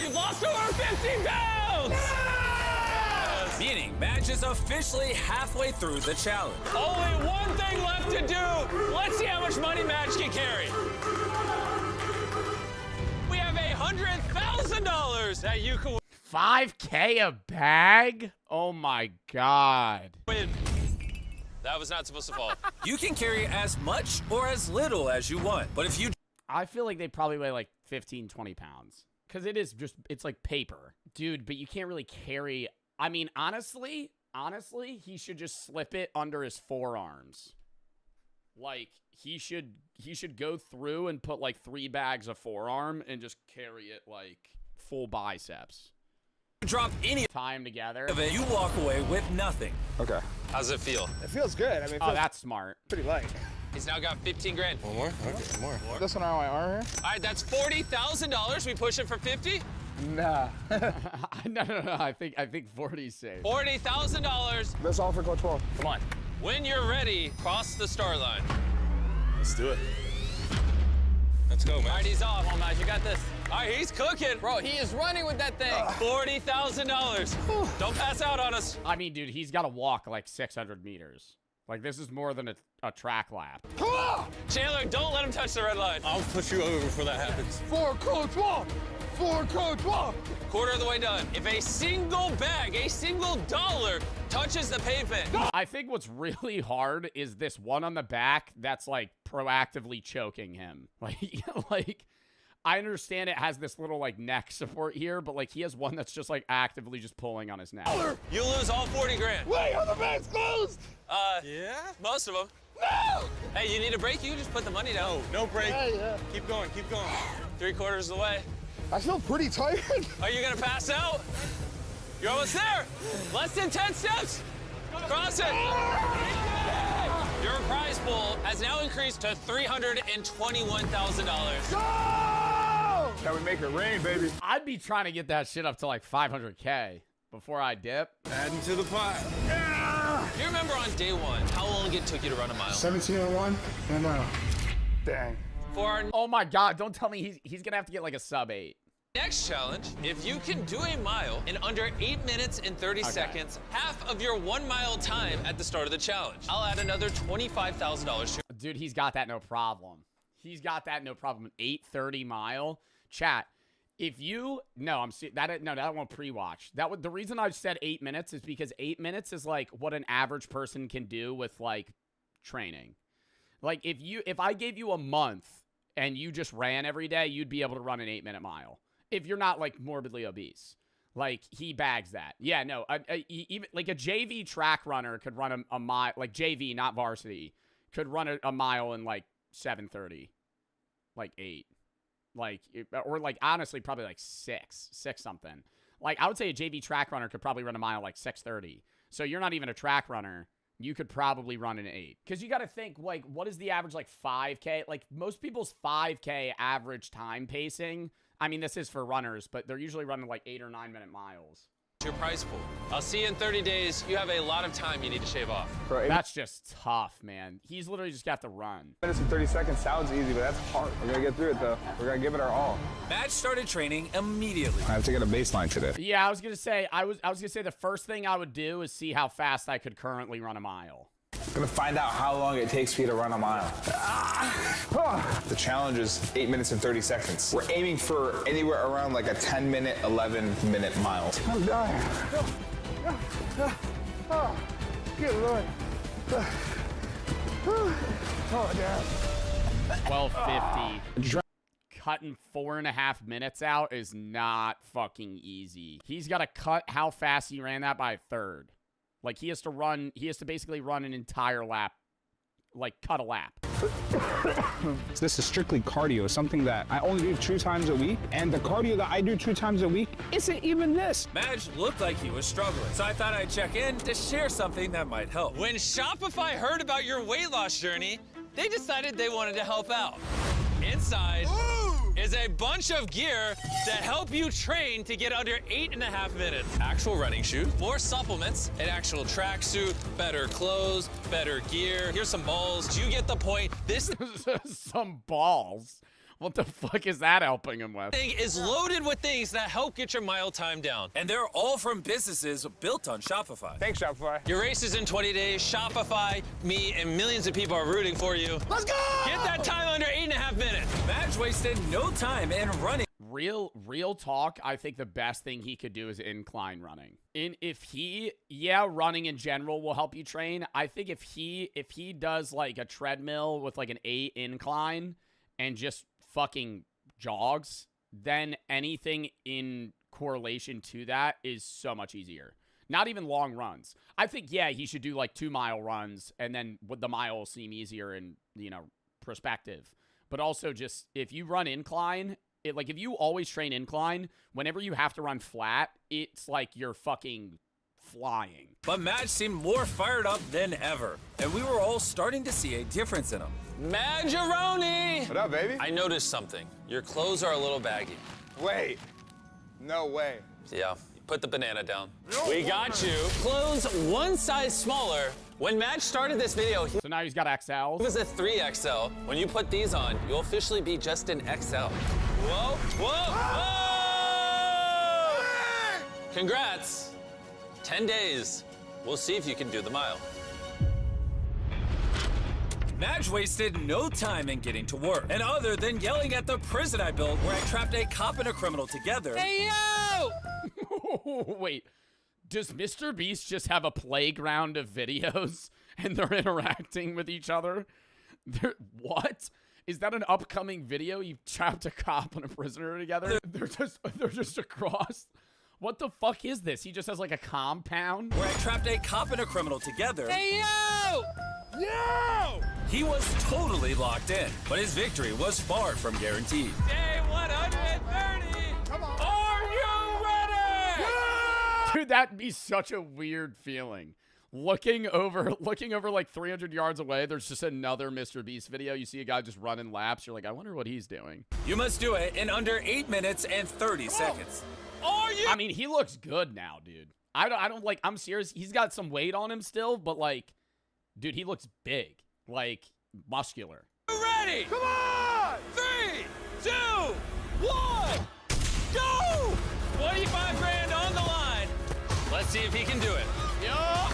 You've lost over 50 pounds! Yes! Meaning, Madge is officially halfway through the challenge. Only one thing left to do. Let's see how much money Madge can carry. We have $100,000 that you can 5K a bag? Oh my God. win. That was not supposed to fall. You can carry as much or as little as you want, but if you... I feel like they probably weigh like 15, 20 pounds. Because it is just, it's like paper. Dude, but you can't really carry... I mean, honestly, he should just slip it under his forearms. Like, he should go through and put like 3 bags of forearm and just carry it like full biceps. Drop any time together. of it, you walk away with nothing. Okay. How's it feel? It feels good. I mean, it Oh, feels that's smart. pretty light. He's now got 15 grand. One more? Okay, more. This one on my arm here? All right, that's $40,000. We push it for 50? Nah. No. I think 40's safe. $40,000. That's all for Coach Wall. Come on. When you're ready, cross the start line. Let's do it. Let's go, man. All right, he's off. Come on, Matt, you got this. All right, he's cooking. Bro, he is running with that thing. $40,000. Don't pass out on us. I mean, dude, he's got to walk like 600 meters. Like, this is more than a track lap. Chandler, don't let him touch the red line. I'll push you over before that happens. For Coach Wall! For Coach Wall! Quarter of the way done. If a single bag, a single dollar touches the pavement. I think what's really hard is this one on the back that's, like, proactively choking him. Like, I understand it has this little, like, neck support here, but, like, he has one that's just, like, actively just pulling on his neck. You lose all 40 grand. Wait, are the bags closed? Yeah? Most of them. No! Hey, you need a break? You can just put the money down. No break. Yeah. Keep going, keep going. 3/4 of the way. I feel pretty tired. Are you gonna pass out? You're almost there. Less than 10 steps. Cross it. Your prize pool has now increased to $321,000. Now we make it rain, baby. I'd be trying to get that shit up to, like, 500K before I dip. Adding to the pot. You remember on day one, how long it took you to run a mile? 17:01, 1 mile. Dang. For our Oh, my God. Don't tell me he's going to have to get, like, a sub-8. next challenge, if you can do a mile in under 8 minutes and 30 seconds, half of your 1 mile time at the start of the challenge, I'll add another $25,000 to. Dude, he's got that no problem. He's got that no problem. 8:30 mile. Chat. If you that won't pre-watch. The reason I said 8 minutes is because 8 minutes is like what an average person can do with like training. Like if I gave you a month and you just ran every day, you'd be able to run an 8-minute mile. If you're not like morbidly obese. Like he bags that. Yeah, no, even like a JV track runner could run a mile, like JV, not varsity, could run a mile in like 7:30, like 8. Like, or like, honestly, probably like 6 something. Like, I would say a JV track runner could probably run a mile like 6:30. So you're not even a track runner. You could probably run an 8. Because you got to think, like, what is the average, like, 5K? Like, most people's 5K average time pacing, I mean, this is for runners, but they're usually running like 8 or 9 minute miles. Your prize pool. I'll see you in 30 days. You have a lot of time you need to shave off. Bro, that's just tough, man. He's literally just got to run. Minutes and 30 seconds sounds easy, but that's hard. We're gonna get through it though. We're gonna give it our all. Madge started training immediately. I have to get a baseline today. Yeah, I was gonna say the first thing I would do is see how fast I could currently run a mile. I'm gonna find out how long it takes for you to run a mile. The challenge is 8 minutes and 30 seconds. We're aiming for anywhere around like a 10-minute, 11-minute mile. I'm dying. Oh, good Lord. Oh, damn. 12:50. Cutting 4.5 minutes out is not fucking easy. He's got to cut how fast he ran that by a third. Like, he has to basically run an entire lap, like, cut a lap. This is strictly cardio, something that I only do 2 times a week, and the cardio that I do 2 times a week isn't even this. Madge looked like he was struggling, so I thought I'd check in to share something that might help. When Shopify heard about your weight loss journey, they decided they wanted to help out. Inside is a bunch of gear that help you train to get under 8.5 minutes. Actual running shoes, more supplements, an actual tracksuit, better clothes, better gear. Here's some balls. You get the point. This some balls. What the fuck is that helping him with? thing is loaded with things that help get your mile time down. And they're all from businesses built on Shopify. Thanks, Shopify. Your race is in 20 days. Shopify, me, and millions of people are rooting for you. Let's go! Get that time under 8.5 minutes. Madge wasted no time in running. Real talk, I think the best thing he could do is incline running. Running in general will help you train. I think if he does like a treadmill with like an 8 incline and just fucking jogs, then anything in correlation to that is so much easier. Not even long runs. I think, he should do like 2-mile runs, and then the mile will seem easier in, perspective. But also just, if you run incline like if you always train incline, whenever you have to run flat, it's like you're fucking flying. But Madge seemed more fired up than ever, and we were all starting to see a difference in him. Majaroni! What up, baby? I noticed something. Your clothes are a little baggy. Wait. No way. Yeah, put the banana down. We got you. Clothes one size smaller. When Madge started this video, So now he's got XLs. It was a 3XL. When you put these on, you'll officially be just an XL. Whoa, whoa, whoa! Congrats. 10 days. We'll see if you can do the mile. Madge wasted no time in getting to work. And other than yelling at the prison I built where I trapped a cop and a criminal together. Hey, yo! Wait, does Mr. Beast just have a playground of videos and they're interacting with each other? What? Is that an upcoming video? You've trapped a cop and a prisoner together? They're just across. What the fuck is this? He just has like a compound? Where I trapped a cop and a criminal together. Hey, yo! Yo! He was totally locked in, but his victory was far from guaranteed. Day 130! Come on! Are you ready? Yeah! Dude, that'd be such a weird feeling. Looking over like 300 yards away, there's just another Mr. Beast video. You see a guy just running laps. You're like, I wonder what he's doing. You must do it in under 8 minutes and 30 seconds. Are you? I mean, he looks good now, dude. I don't like, I'm serious. He's got some weight on him still, but like, dude, he looks big. Like, muscular. Ready? Come on! 3, 2, 1, go! 25 grand on the line. Let's see if he can do it. Yo!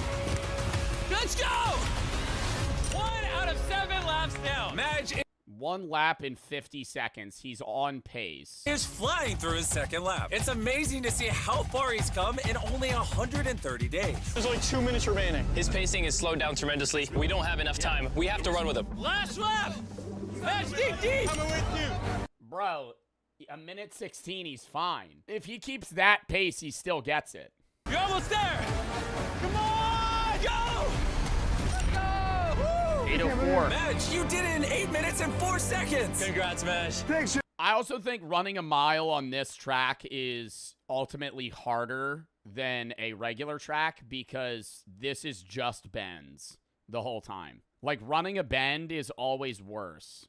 Let's go! 1 out of 7 laps down. Madge 1 lap in 50 seconds. He's on pace. is flying through his second lap. It's amazing to see how far he's come in only 130 days. There's only 2 minutes remaining. His pacing is slowed down tremendously. We don't have enough time. We have to run with him. Last lap! Madge, deep! Coming with you. Bro, a minute 16, he's fine. If he keeps that pace, he still gets it. You're almost there! Come on! Go! Let's go! 804. Madge, you did it in 8 minutes and 4 seconds. Congrats, Madge. Thanks. I also think running a mile on this track is ultimately harder than a regular track because this is just bends the whole time. Like, running a bend is always worse.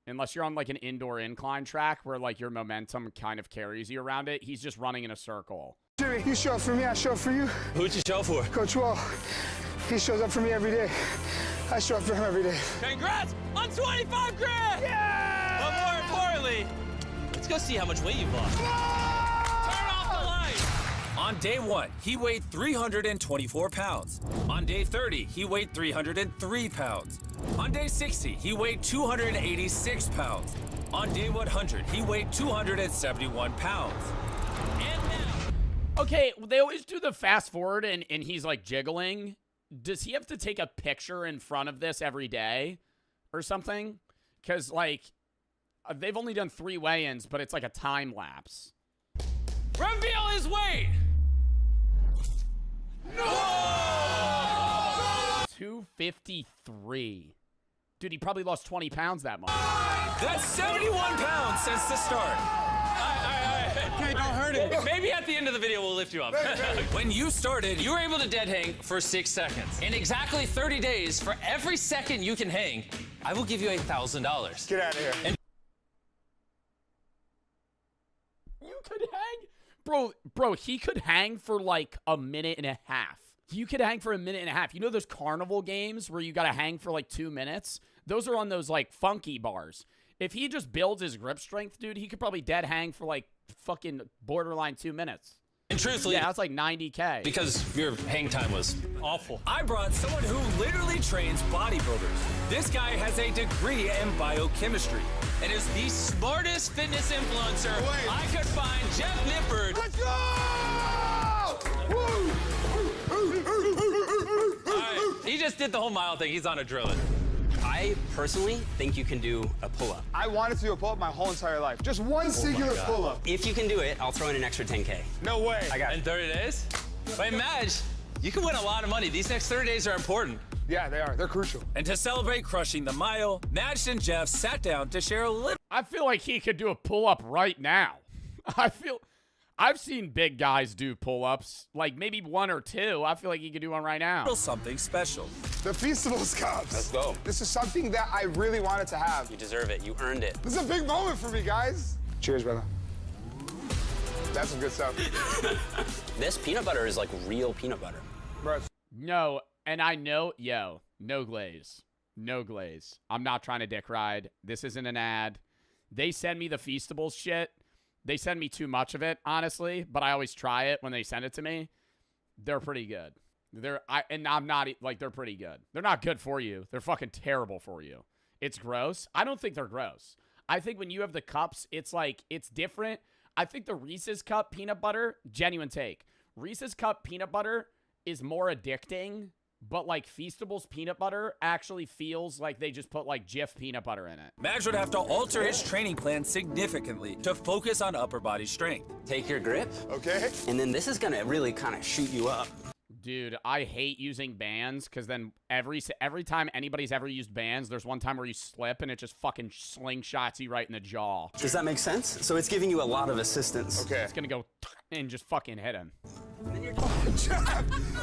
Unless you're on, like, an indoor incline track where, like, your momentum kind of carries you around it. He's just running in a circle. Jimmy, you show up for me, I show up for you. Who'd you show for? Coach Wall, he shows up for me every day. I show up for him every day. Congrats on 25 grand! Yeah! But more importantly, let's go see how much weight you've lost. Turn off the lights! On day 1, he weighed 324 pounds. On day 30, he weighed 303 pounds. On day 60, he weighed 286 pounds. On day 100, he weighed 271 pounds. And now... Okay, they always do the fast forward and he's, like, jiggling. Does he have to take a picture in front of this every day or something? Because, like, they've only done 3 weigh-ins, but it's like a time lapse. Reveal his weight! No! 253. Dude, he probably lost 20 pounds that month. That's 71 pounds since the start. Okay, don't hurt him. Maybe at the end of the video, we'll lift you up. When you started, You were able to dead hang for 6 seconds. In exactly 30 days, for every second you can hang, I will give you $1,000. Get out of here. And You could hang? Bro, he could hang for like a minute and a half. You could hang for a minute and a half. You know those carnival games where you gotta hang for like 2 minutes? Those are on those like funky bars. If he just builds his grip strength, dude, he could probably dead hang for like fucking borderline 2 minutes. And truthfully, yeah, that's like 90K. Because your hang time was awful. I brought someone who literally trains bodybuilders. This guy has a degree in biochemistry and is the smartest fitness influencer I could find, Jeff Nippard. Let's go! All right, he just did the whole mile thing. He's on a drilling. I personally think you can do a pull-up. I wanted to do a pull-up my whole entire life. Just one singular pull-up. If you can do it, I'll throw in an extra 10K. No way. I got it. In 30 days? Wait, Madge, you can win a lot of money. These next 30 days are important. Yeah, they are. They're crucial. And to celebrate crushing the mile, Madge and Jeff sat down to share a little I feel like he could do a pull-up right now. I've seen big guys do pull-ups, like maybe 1 or 2. I feel like he could do one right now. Something special. The Feastables cups. Let's go. This is something that I really wanted to have. You deserve it. You earned it. This is a big moment for me, guys. Cheers, brother. That's some good stuff. This peanut butter is like real peanut butter. Bro. No, and I know, no glaze. No glaze. I'm not trying to dick ride. This isn't an ad. They send me the Feastables shit. They send me too much of it, honestly, but I always try it when they send it to me. They're pretty good. They're pretty good. They're not good for you. They're fucking terrible for you. It's gross. I don't think they're gross. I think when you have the cups, it's like, it's different. I think the Reese's Cup peanut butter, genuine take. Reese's Cup peanut butter is more addicting, but like Feastables peanut butter actually feels like they just put like Jif peanut butter in it. Madge would have to alter his training plan significantly to focus on upper body strength. Take your grip. Okay. And then this is gonna really kind of shoot you up. Dude, I hate using bands because then every time anybody's ever used bands, there's one time where you slip and it just fucking slingshots you right in the jaw. Does that make sense? So it's giving you a lot of assistance. Okay. It's gonna go and just fucking hit him.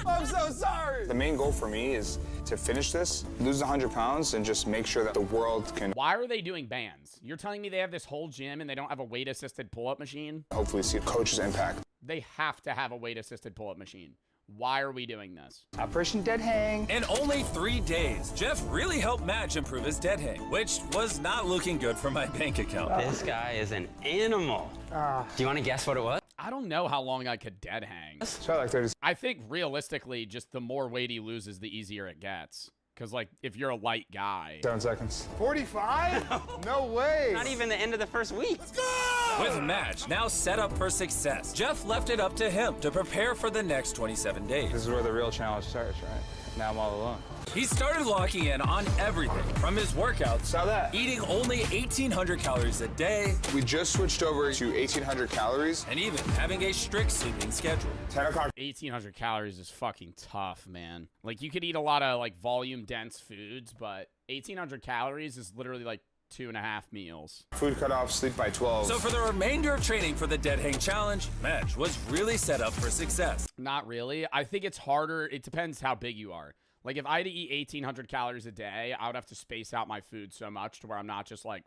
I'm so sorry. The main goal for me is to finish this, lose 100 pounds, and just make sure that the world can Why are they doing bands? You're telling me they have this whole gym and they don't have a weight-assisted pull-up machine? hopefully see coach's impact. They have to have a weight-assisted pull-up machine. Why are we doing this? Operation Dead Hang. In only 3 days, Jeff really helped Madge improve his dead hang, which was not looking good for my bank account. This guy is an animal. Do you want to guess what it was? I don't know how long I could dead hang. Try like 30. I think realistically, just the more weight he loses, the easier it gets. Because, like, if you're a light guy. 7 seconds. 45? No way. Not even the end of the first week. Let's go! With Madge now set up for success, Jeff left it up to him to prepare for the next 27 days. This is where the real challenge starts, right? Now I'm all alone. He started locking in on everything from his workouts, Saw that. eating only 1,800 calories a day, We just switched over to 1,800 calories. and even having a strict sleeping schedule. 10 o'clock. 1,800 calories is fucking tough, man. Like, you could eat a lot of, like, volume-dense foods, but 1,800 calories is literally, like, 2.5 meals. Food cut off, sleep by 12. So for the remainder of training for the Dead Hang Challenge, Madge was really set up for success. Not really. I think it's harder. It depends how big you are. Like, if I had to eat 1,800 calories a day, I would have to space out my food so much to where I'm not just, like,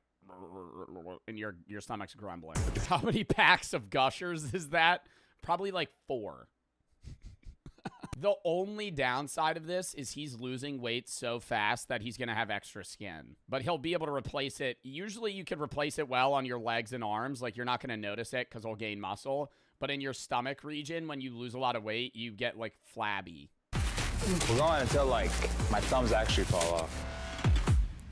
and your stomach's grumbling. How many packs of Gushers is that? Probably, like, 4. The only downside of this is he's losing weight so fast that he's going to have extra skin. But he'll be able to replace it. Usually you can replace it well on your legs and arms. Like, you're not going to notice it because he'll gain muscle. But in your stomach region, when you lose a lot of weight, you get, like, flabby. We're going until, like, my thumbs actually fall off.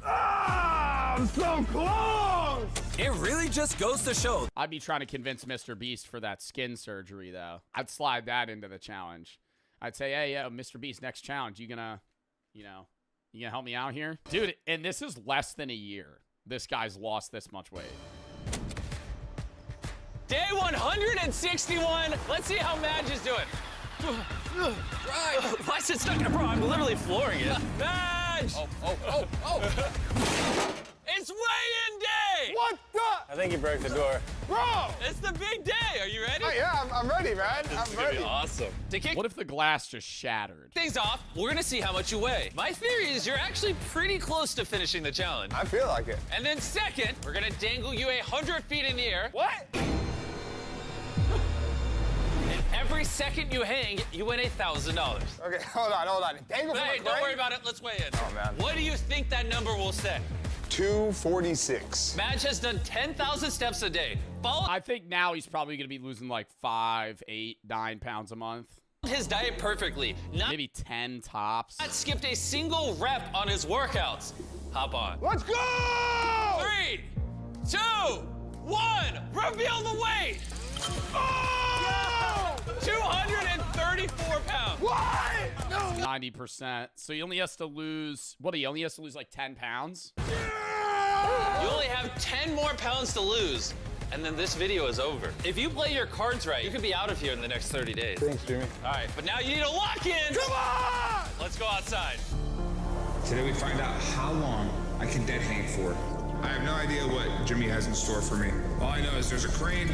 Ah, I'm so close! It really just goes to show. I'd be trying to convince Mr. Beast for that skin surgery, though. I'd slide that into the challenge. I'd say, hey, yo, Mr. Beast, next challenge, you gonna help me out here? Dude, and this is less than a year. This guy's lost this much weight. Day 161. Let's see how Madge is doing. Right. Why is it stuck? Bro, I'm literally flooring it. Madge! Oh. It's weigh-in day! What the? I think you broke the door. Bro! It's the big day. Are you ready? Oh, yeah, I'm ready, man. This is I'm gonna ready. be awesome. To kick What if the glass just shattered? things off, we're gonna see how much you weigh. My theory is you're actually pretty close to finishing the challenge. I feel like it. And then second, we're gonna dangle you 100 feet in the air. What? And every second you hang, you win $1,000. Okay, hold on. Dangle from Hey, a don't crane? worry about it. Let's weigh in. Oh, man. What do you think that number will say? 246. Madge has done 10,000 steps a day. Follow I think now he's probably going to be losing like 5, 8, 9 pounds a month. his diet perfectly. Not Maybe 10 tops. skipped a single rep on his workouts. Hop on. Let's go! 3, 2, 1. Reveal the weight. Oh! 234 pounds. What? No. 90%. So he only has to lose, he only has to lose like 10 pounds? You only have 10 more pounds to lose, and then this video is over. If you play your cards right, you could be out of here in the next 30 days. Thanks, Jimmy. All right, but now you need a lock-in. Come on! Let's go outside. Today we find out how long I can dead hang for. I have no idea what Jimmy has in store for me. All I know is there's a crane,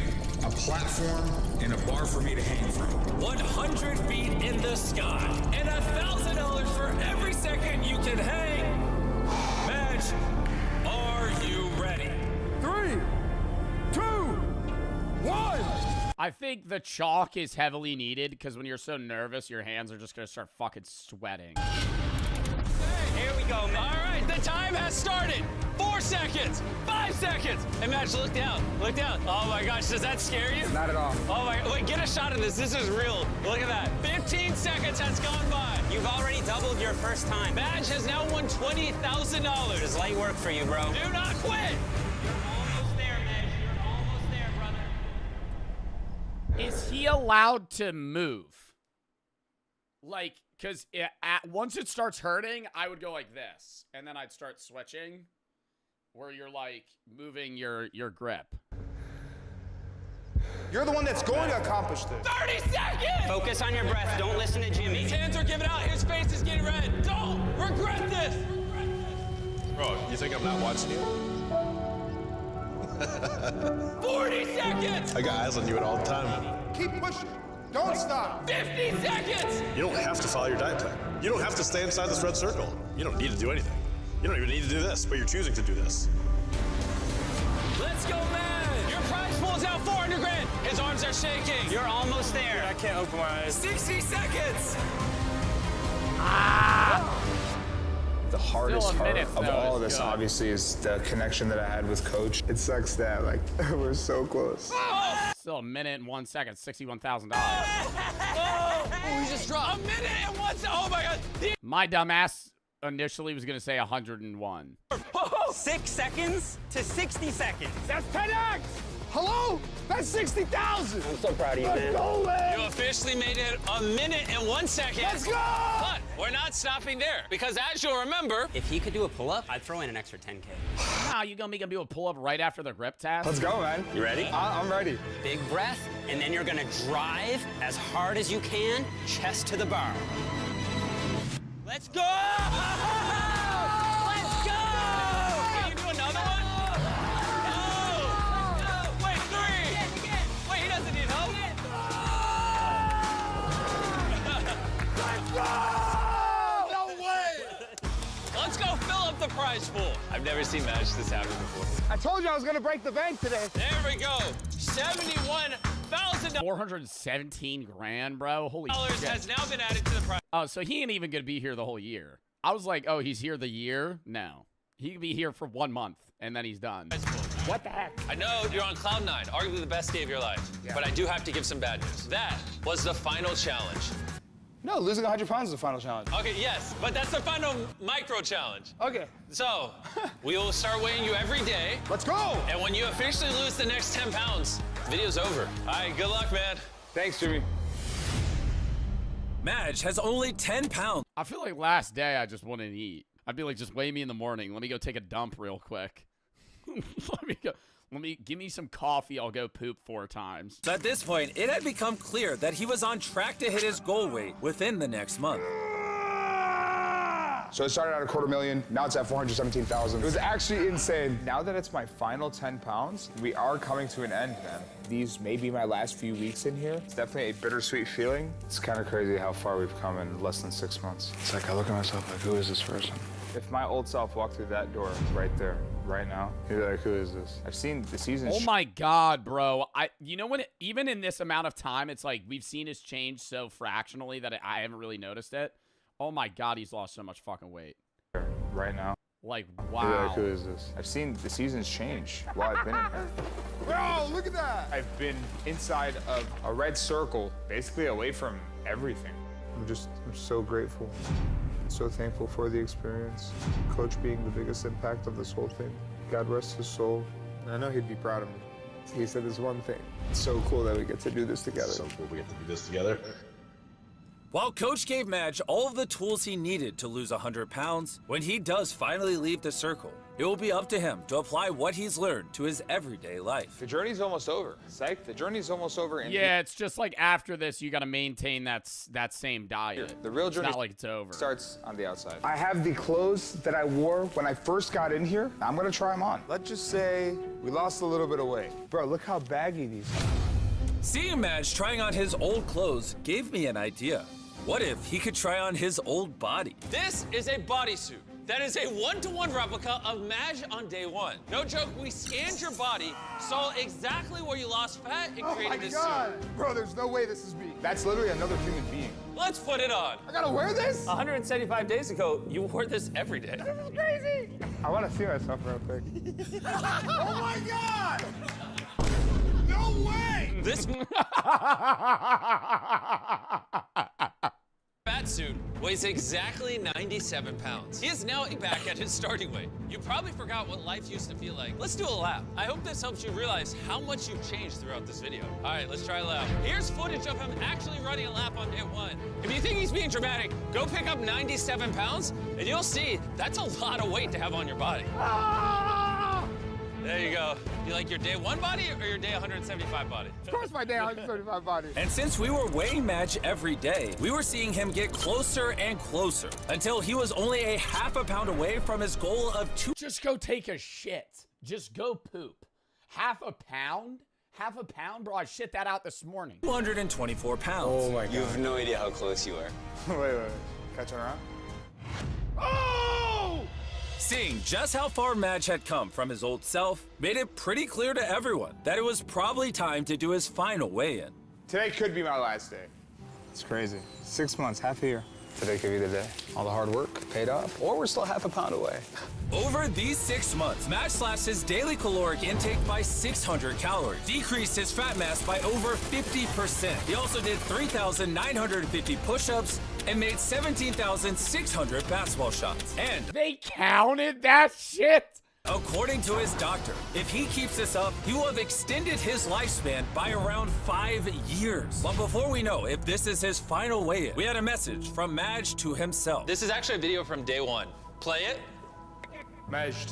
a platform, and a bar for me to hang from. 100 feet in the sky, and $1,000 for every second you can hang. Madge, are you ready? 3, 2, 1. I think the chalk is heavily needed because when you're so nervous, your hands are just gonna start fucking sweating. Here we go, man. All right, the time has started. 4 seconds, 5 seconds. Hey, Madge, look down, look down. Oh my gosh, does that scare you? Not at all. Oh my, wait, get a shot of this. This is real. Look at that. 15 seconds has gone by. You've already doubled your first time. Madge has now won $20,000. It's light work for you, bro. Do not quit. You're almost there, Madge. You're almost there, brother. Is he allowed to move? Like, because once it starts hurting, I would go like this. And then I'd start switching. Where you're, like, moving your grip. You're the one that's going to accomplish this. 30 seconds! Focus on your breath. Don't listen to Jimmy. His hands are giving out. His face is getting red. Don't regret this. Bro, you think I'm not watching you? 40 seconds! I got eyes on you at all the time. Keep pushing. Don't stop. 50 seconds! You don't have to follow your diet plan. You don't have to stay inside this red circle. You don't need to do anything. You don't even need to do this, but you're choosing to do this. Let's go, man! Your prize pool is now 400 grand. His arms are shaking. You're almost there. Dude, I can't open my eyes. 60 seconds! The hardest part minute, of though, all is this, good. obviously, is the connection that I had with Coach. It sucks that, like, we're so close. Still a minute and 1 second, $61,000. Oh, he just dropped. A minute and 1 second. Oh, my God. My dumbass initially was going to say 101. 6 seconds to 60 seconds. That's 10x! Hello? That's 60,000! I'm so proud of you, man. Let's go, man! You officially made it a minute and 1 second. Let's go! But we're not stopping there, because as you'll remember, If he could do a pull-up, I'd throw in an extra 10K. Nah, you going to make him do a pull-up right after the grip task? Let's go, man. You ready? I'm ready. Big breath, and then you're gonna drive as hard as you can, chest to the bar. Let's go! Let's go! can you do another one? No! Wait, 3! Wait, he doesn't need help? No way! Let's go fill up the prize pool. I've never seen Madge this happen before. I told you I was gonna break the bank today. There we go. $71,000 417 grand, bro. Holy shit. has now been added to the prize. Oh, so he ain't even going to be here the whole year. I was like, oh, he's here the year? No. He could be here for 1 month, and then he's done. What the heck? I know you're on cloud 9, arguably the best day of your life. Yeah. But I do have to give some bad news. That was the final challenge. No, losing 100 pounds is the final challenge. Okay, yes, but that's the final micro challenge. Okay. So, we will start weighing you every day. Let's go! And when you officially lose the next 10 pounds, video's over. All right, good luck, man. Thanks, Jimmy. Madge has only 10 pounds. I feel like last day I just wouldn't eat. I'd be like, just weigh me in the morning. Let me go take a dump real quick. Give me some coffee. I'll go poop 4 times. At this point, it had become clear that he was on track to hit his goal weight within the next month. So it started at a $250,000, now it's at 417,000. It was actually insane. Now that it's my final 10 pounds, we are coming to an end, man. These may be my last few weeks in here. It's definitely a bittersweet feeling. It's kind of crazy how far we've come in less than 6 months. It's like I look at myself like, who is this person? If my old self walked through that door right there, right now, he'd be like, who is this? I've seen the season. Oh my God, bro. You know what? Even in this amount of time, it's like we've seen his change so fractionally that I haven't really noticed it. Oh my God, he's lost so much fucking weight. Right now. Like, He'd be wow. like, who is this? I've seen the seasons change while I've been in here. Bro, look at that! I've been inside of a red circle, basically away from everything. I'm so grateful. So thankful for the experience. Coach being the biggest impact of this whole thing. God rest his soul. I know he'd be proud of me. He said this one thing. It's so cool that we get to do this together. So cool we get to do this together. While Coach gave Madge all of the tools he needed to lose 100 pounds, when he does finally leave the circle, It will be up to him to apply what he's learned to his everyday life. The journey's almost over. Psych, the journey's almost over. And yeah, it's just like after this, you got to maintain that same diet. The real journey it's not like it's over. Starts on the outside. I have the clothes that I wore when I first got in here. I'm gonna try them on. Let's just say we lost a little bit of weight. Bro, look how baggy these are. Seeing Madge trying on his old clothes gave me an idea. What if he could try on his old body? This is a bodysuit. That is a one-to-one replica of Madge on day one. No joke, we scanned your body, saw exactly where you lost fat, and created this suit. Bro, there's no way this is me. That's literally another human being. Let's put it on. I gotta wear this? 175 days ago, you wore this every day. This is crazy. I wanna see myself real quick. Oh my God! No way! This fat suit weighs exactly 97 pounds. He is now back at his starting weight. You probably forgot what life used to feel like. Let's do a lap. I hope this helps you realize how much you've changed throughout this video. All right, let's try a lap. Here's footage of him actually running a lap on day one. If you think he's being dramatic, go pick up 97 pounds and you'll see that's a lot of weight to have on your body. There you go. You like your day one body or your day 175 body? Of course my day 175 body. And since we were weighing Madge every day, we were seeing him get closer and closer until he was only a half a pound away from his goal of 2. Just go take a shit. Just go poop. Half a pound? Half a pound? Bro, I shit that out this morning. 224 pounds. Oh my God. You have no idea how close you are. Wait. Can I turn around? Oh! Seeing just how far Madge had come from his old self made it pretty clear to everyone that it was probably time to do his final weigh-in. Today could be my last day. It's crazy. 6 months, half a year. Today could be the day. All the hard work paid off, or we're still half a pound away. Over these 6 months, Madge slashed his daily caloric intake by 600 calories, decreased his fat mass by over 50%. He also did 3,950 push-ups and made 17,600 basketball shots. And they counted that shit? According to his doctor, if he keeps this up, he will have extended his lifespan by around 5 years. But before we know if this is his final weigh-in, we had a message from Madge to himself. This is actually a video from day one. Play it. Madge,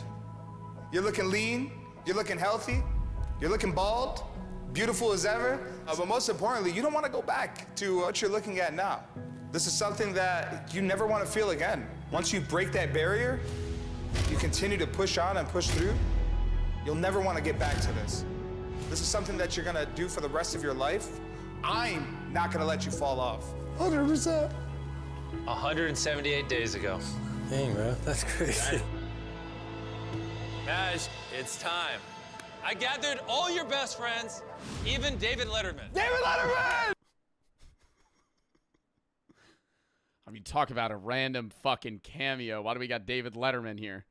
you're looking lean, you're looking healthy, you're looking bald, beautiful as ever. But most importantly, you don't want to go back to what you're looking at now. This is something that you never want to feel again. Once you break that barrier, you continue to push on and push through, you'll never want to get back to this. This is something that you're gonna do for the rest of your life. I'm not gonna let you fall off. 100%. 178 days ago. Dang, bro, that's crazy. Madge, it's time. I gathered all your best friends, even David Letterman. David Letterman! I mean, talk about a random fucking cameo. Why do we got David Letterman here?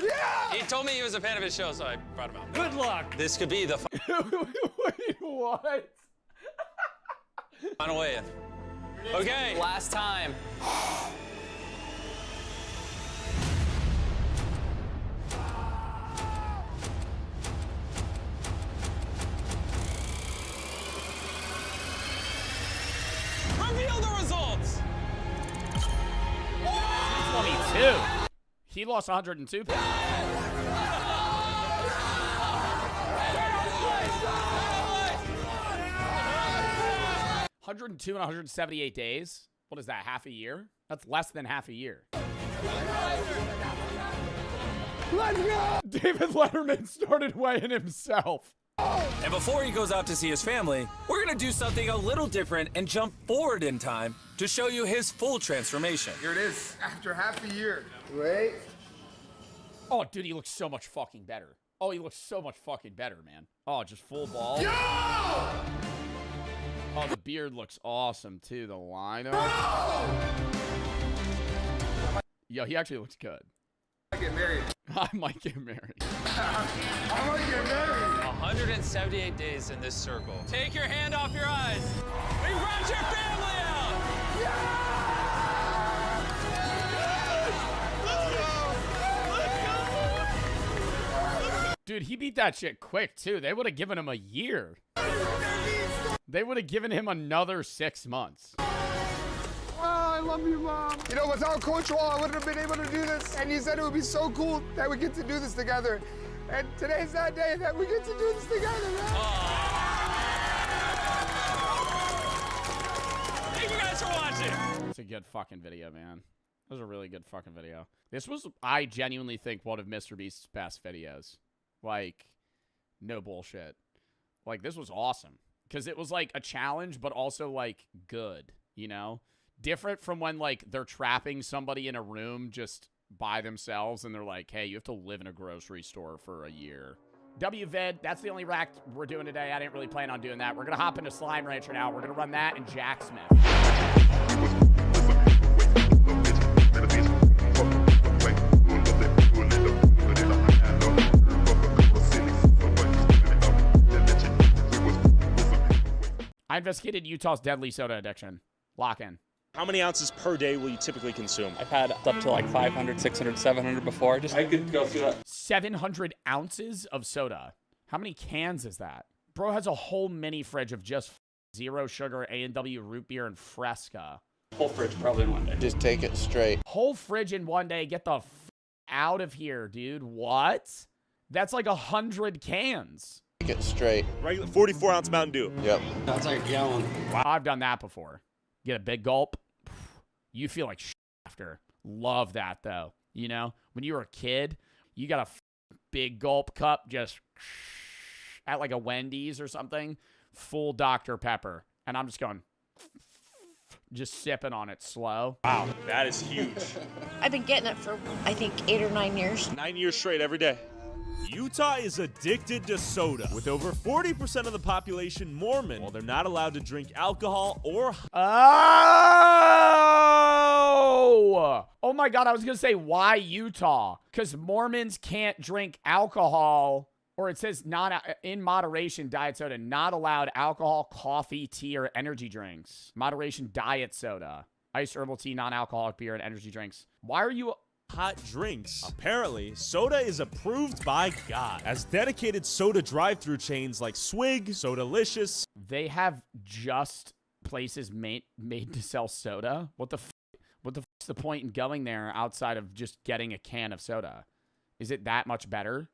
Yeah! He told me he was a fan of his show, so I brought him out. Good luck. This could be the Wait, what? final weigh-in. Okay. Last time. Reveal the results. 22. He lost 102 pounds. 102 and 178 days. What is that, half a year? That's less than half a year. Let's go! David Letterman started weighing himself. And before he goes out to see his family, we're gonna do something a little different and jump forward in time to show you his full transformation. Here it is, after half a year. Wait. Oh, dude, he looks so much fucking better. Oh, he looks so much fucking better, man. Oh, just full ball. Yo! Oh, the beard looks awesome, too. The lineup. Yo, he actually looks good. I get married. I might get married. I might get married. 178 days in this circle. Take your hand off your eyes. We brought your family out. Dude, he beat that shit quick, too. They would have given him a year. They would have given him another 6 months. Oh, I love you, Mom. You know, without Coach Wall, I wouldn't have been able to do this. And you said it would be so cool that we get to do this together. And today's that day that we get to do this together, man. Thank you guys for watching. It's a good fucking video, man. It was a really good fucking video. This was, I genuinely think, one of Mr. Beast's best videos. Like, no bullshit. Like, this was awesome. Because it was, like, a challenge, but also, like, good, you know? Different from when, like, they're trapping somebody in a room just by themselves, and they're like, hey, you have to live in a grocery store for a year. WVid, that's the only rack we're doing today. I didn't really plan on doing that. We're going to hop into Slime Rancher now. We're going to run that and Jack Smith. I investigated Utah's deadly soda addiction. Lock in. How many ounces per day will you typically consume? I've had up to like 500, 600, 700 before. I could go through that. 700 ounces of soda. How many cans is that? Bro has a whole mini fridge of just zero sugar A&W root beer and Fresca. Whole fridge probably in one day. Just take it straight. Whole fridge in one day. Get the out of here, dude. What? That's like 100 cans. Take it straight. Regular 44-ounce Mountain Dew. Yep. That's like a gallon. Wow, I've done that before. Get a big gulp. You feel like after. Love that, though. You know, when you were a kid, you got a big gulp cup just at like a Wendy's or something, full Dr. Pepper. And I'm just going, just sipping on it slow. Wow, that is huge. I've been getting it for, I think, 8 or 9 years. 9 years straight every day. Utah is addicted to soda, with over 40% of the population Mormon, while they're not allowed to drink alcohol or... Oh my God, I was going to say, why Utah? Because Mormons can't drink alcohol, or it says not in moderation, diet soda, not allowed alcohol, coffee, tea, or energy drinks. Moderation diet soda. Iced herbal tea, non-alcoholic beer, and energy drinks. Why are you... hot drinks. Apparently, soda is approved by God. As dedicated soda drive-through chains like Swig, Sodalicious. They have just places made to sell soda? What the fuck's the point in going there outside of just getting a can of soda? Is it that much better?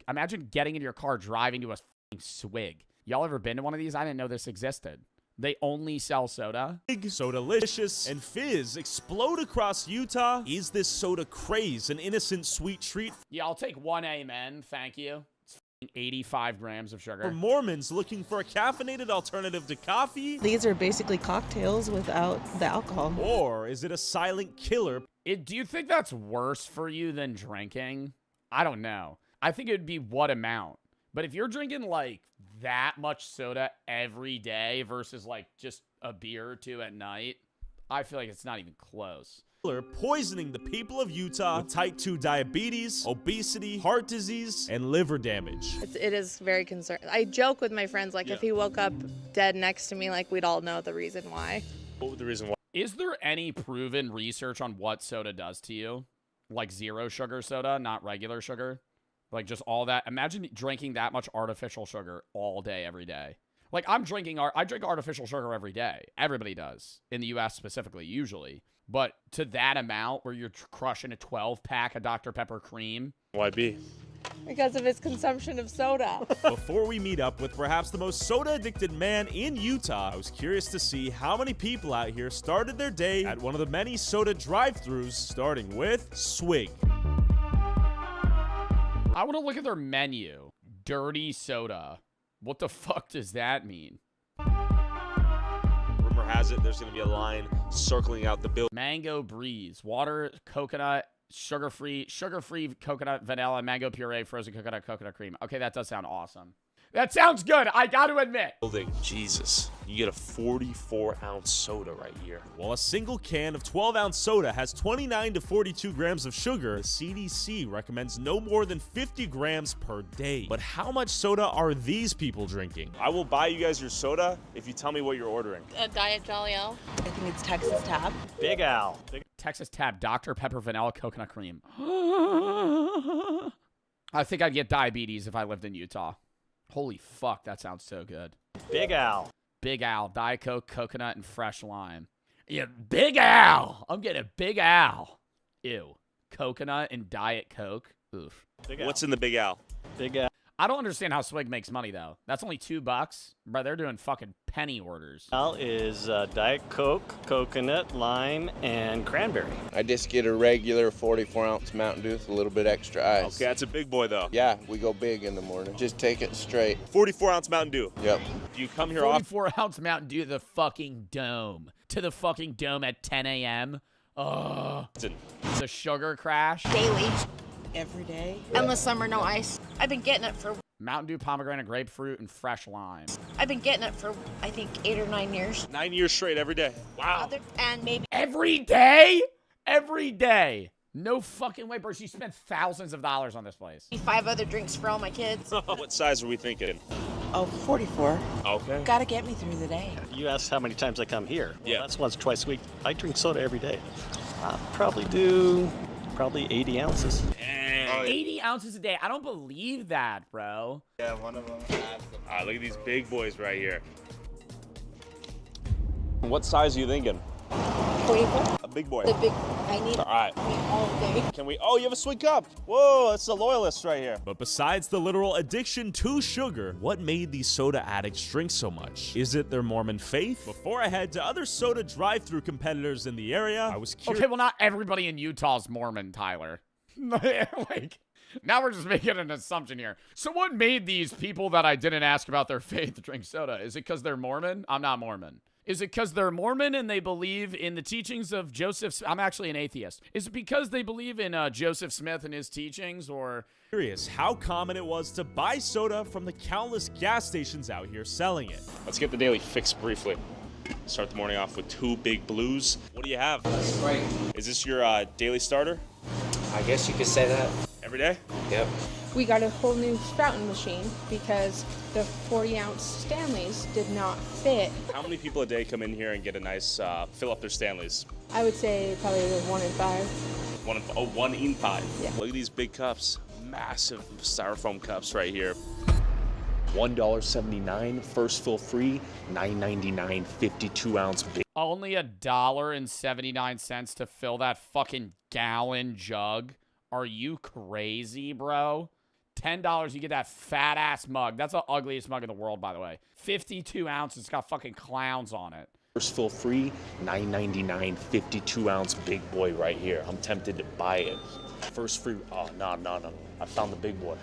Imagine getting in your car, driving to a Swig. Y'all ever been to one of these? I didn't know this existed. They only sell soda? Sodalicious and Fizz explode across Utah. Is this soda craze an innocent sweet treat? Yeah, I'll take one amen. Thank you. It's 85 grams of sugar. For Mormons looking for a caffeinated alternative to coffee? These are basically cocktails without the alcohol. Or is it a silent killer? Do you think that's worse for you than drinking? I don't know. I think it would be what amount. But if you're drinking like that much soda every day versus like just a beer or two at night, I feel like it's not even close. Poisoning the people of Utah with type 2 diabetes, obesity, heart disease, and liver damage. It is very concerning. I joke with my friends, like if he woke up dead next to me, like we'd all know the reason why. What would the reason why? Is there any proven research on what soda does to you? Like zero sugar soda, not regular sugar? Like just all that. Imagine drinking that much artificial sugar all day, every day. Like I drink artificial sugar every day. Everybody does. In the US specifically, usually. But to that amount where you're crushing a 12-pack of Dr. Pepper cream. Why be? Because of his consumption of soda. Before we meet up with perhaps the most soda-addicted man in Utah, I was curious to see how many people out here started their day at one of the many soda drive-thrus, starting with Swig. I want to look at their menu. Dirty soda. What the fuck does that mean? Rumor has it there's going to be a line circling out the bill. Mango Breeze. Water, coconut, sugar-free coconut, vanilla, mango puree, frozen coconut cream. Okay, that does sound awesome. That sounds good, I got to admit. Jesus, you get a 44-ounce soda right here. While a single can of 12-ounce soda has 29 to 42 grams of sugar, the CDC recommends no more than 50 grams per day. But how much soda are these people drinking? I will buy you guys your soda if you tell me what you're ordering. A Diet Jolly L. I think it's Texas Tab. Big Al. Texas Tab, Dr. Pepper Vanilla Coconut Cream. I think I'd get diabetes if I lived in Utah. Holy fuck, that sounds so good. Big Al. Big Al, Diet Coke, coconut, and fresh lime. Yeah, Big Al. I'm getting a Big Al. Ew. Coconut and Diet Coke. Oof. What's in the Big Al? Big Al. I don't understand how Swig makes money, though. That's only $2. Bro, they're doing fucking penny orders. Al is Diet Coke, coconut, lime, and cranberry. I just get a regular 44-ounce Mountain Dew with a little bit extra ice. Okay, that's a big boy, though. Yeah, we go big in the morning. Just take it straight. 44-ounce Mountain Dew. Yep. Do you come here often? 44-ounce Mountain Dew to the fucking dome. To the fucking dome at 10 a.m. The sugar crash. Daily. Every day. Endless summer, no ice. I've been getting it for Mountain Dew, pomegranate, grapefruit, and fresh lime. I've been getting it for, I think, 8 or 9 years. 9 years straight, every day. Wow. And maybe Every day? Every day. No fucking way, bro. She spent thousands of dollars on this place. 5 other drinks for all my kids. What size are we thinking? Oh, 44. Okay. Gotta get me through the day. You asked how many times I come here. Well, Yeah. that's once or twice a week. I drink soda every day. I probably do 80 ounces. 80 ounces a day. I don't believe that, bro. Yeah, one of them has them. All right, look at these big boys right here. What size are you thinking? 44. A big boy. The big, I need All right. all day. Can we? Oh, you have a sweet cup. Whoa, that's the loyalist right here. But besides the literal addiction to sugar, what made these soda addicts drink so much? Is it their Mormon faith? Before I head to other soda drive-thru competitors in the area, I was curious. Okay, well, not everybody in Utah's Mormon, Tyler. Like, now we're just making an assumption here. So what made these people that I didn't ask about their faith drink soda? Is it because they're Mormon? I'm not Mormon. Is it because they're Mormon and they believe in the teachings of Joseph? I'm actually an atheist. Is it because they believe in Joseph Smith and his teachings, or? Curious how common it was to buy soda from the countless gas stations out here selling it. Let's get the daily fix briefly. Start the morning off with 2 big blues. What do you have? That's right. Is this your daily starter? I guess you could say that. Every day? Yep. We got a whole new sprouting machine because the 40-ounce Stanleys did not fit. How many people a day come in here and get a nice fill up their Stanleys? I would say probably 1 in 5. 1 in 5. Yeah. Look at these big cups. Massive styrofoam cups right here. $1.79, first fill free, $9.99, 52-ounce big. Only $1.79 to fill that fucking gallon jug? Are you crazy, bro? $10, you get that fat ass mug. That's the ugliest mug in the world, by the way. 52 ounces, it's got fucking clowns on it. First fill free, $9.99, 52-ounce big boy right here. I'm tempted to buy it. First free, oh, no. I found the big boy.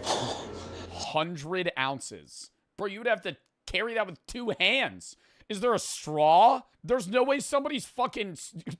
100 ounces. Bro, you would have to carry that with 2 hands. Is there a straw? There's no way somebody's fucking...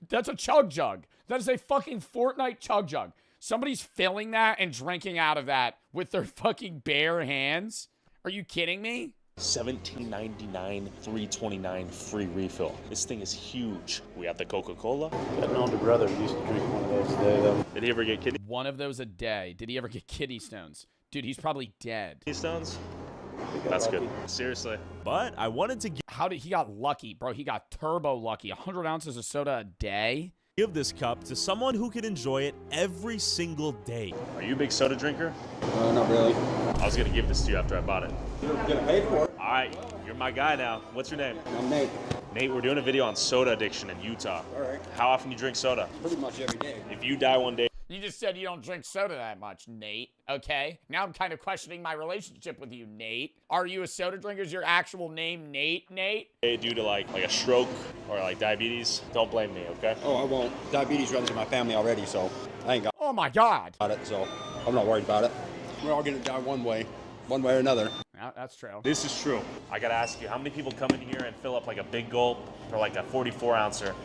That's a chug jug. That is a fucking Fortnite chug jug. Somebody's filling that and drinking out of that with their fucking bare hands? Are you kidding me? $17.99, $3.29 free refill. This thing is huge. We have the Coca-Cola. Got an older brother who used to drink one of those a day, though. Did he ever get kidney? One of those a day. Did he ever get kidney stones? Dude, he's probably dead. Kidney stones? That's good. Seriously. But I wanted to How did he got lucky, bro? He got turbo lucky. 100 ounces of soda a day? give this cup to someone who can enjoy it every single day. Are you a big soda drinker? Not really. I was gonna give this to you after I bought it. You're gonna pay for it. All right, you're my guy now. What's your name? I'm Nate. Nate, we're doing a video on soda addiction in Utah. All right. How often do you drink soda? Pretty much every day. If you die one day, You just said you don't drink soda that much, Nate, okay? Now I'm kind of questioning my relationship with you, Nate. Are you a soda drinker? Is your actual name Nate? due to like a stroke or like diabetes, don't blame me, okay? Oh, I won't. Diabetes runs in my family already, so I ain't got Oh my God. it, so I'm not worried about it. We're all gonna die one way or another. Yeah, that's true. This is true. I gotta ask you, how many people come in here and fill up like a big gulp or like a 44 ouncer?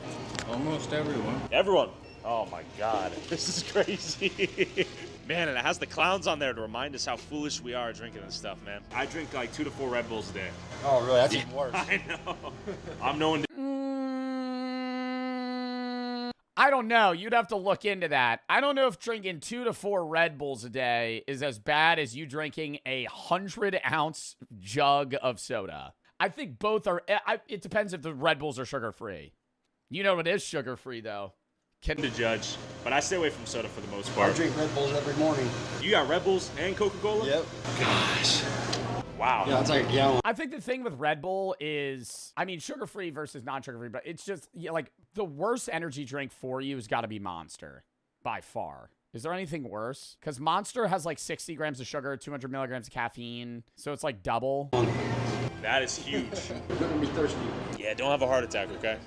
Almost everyone. Everyone. Oh my God, this is crazy. Man, and it has the clowns on there to remind us how foolish we are drinking this stuff, man. I drink like 2 to 4 Red Bulls a day. Oh, really? That's even worse. I know. I'm known to... I don't know. You'd have to look into that. I don't know if drinking 2 to 4 Red Bulls a day is as bad as you drinking a 100-ounce jug of soda. I think both are... it depends if the Red Bulls are sugar-free. You know what is sugar-free, though. To judge, but I stay away from soda for the most part. I drink Red Bulls every morning. You got Red Bulls and Coca-Cola? Yep. Gosh. Wow. Yeah, it's like a gallon. I think the thing with Red Bull is, I mean, sugar-free versus non-sugar-free, but it's just, like, the worst energy drink for you has got to be Monster, by far. Is there anything worse? Because Monster has, like, 60 grams of sugar, 200 milligrams of caffeine, so it's, like, double. That is huge. You're gonna be thirsty. Yeah, don't have a heart attack, okay?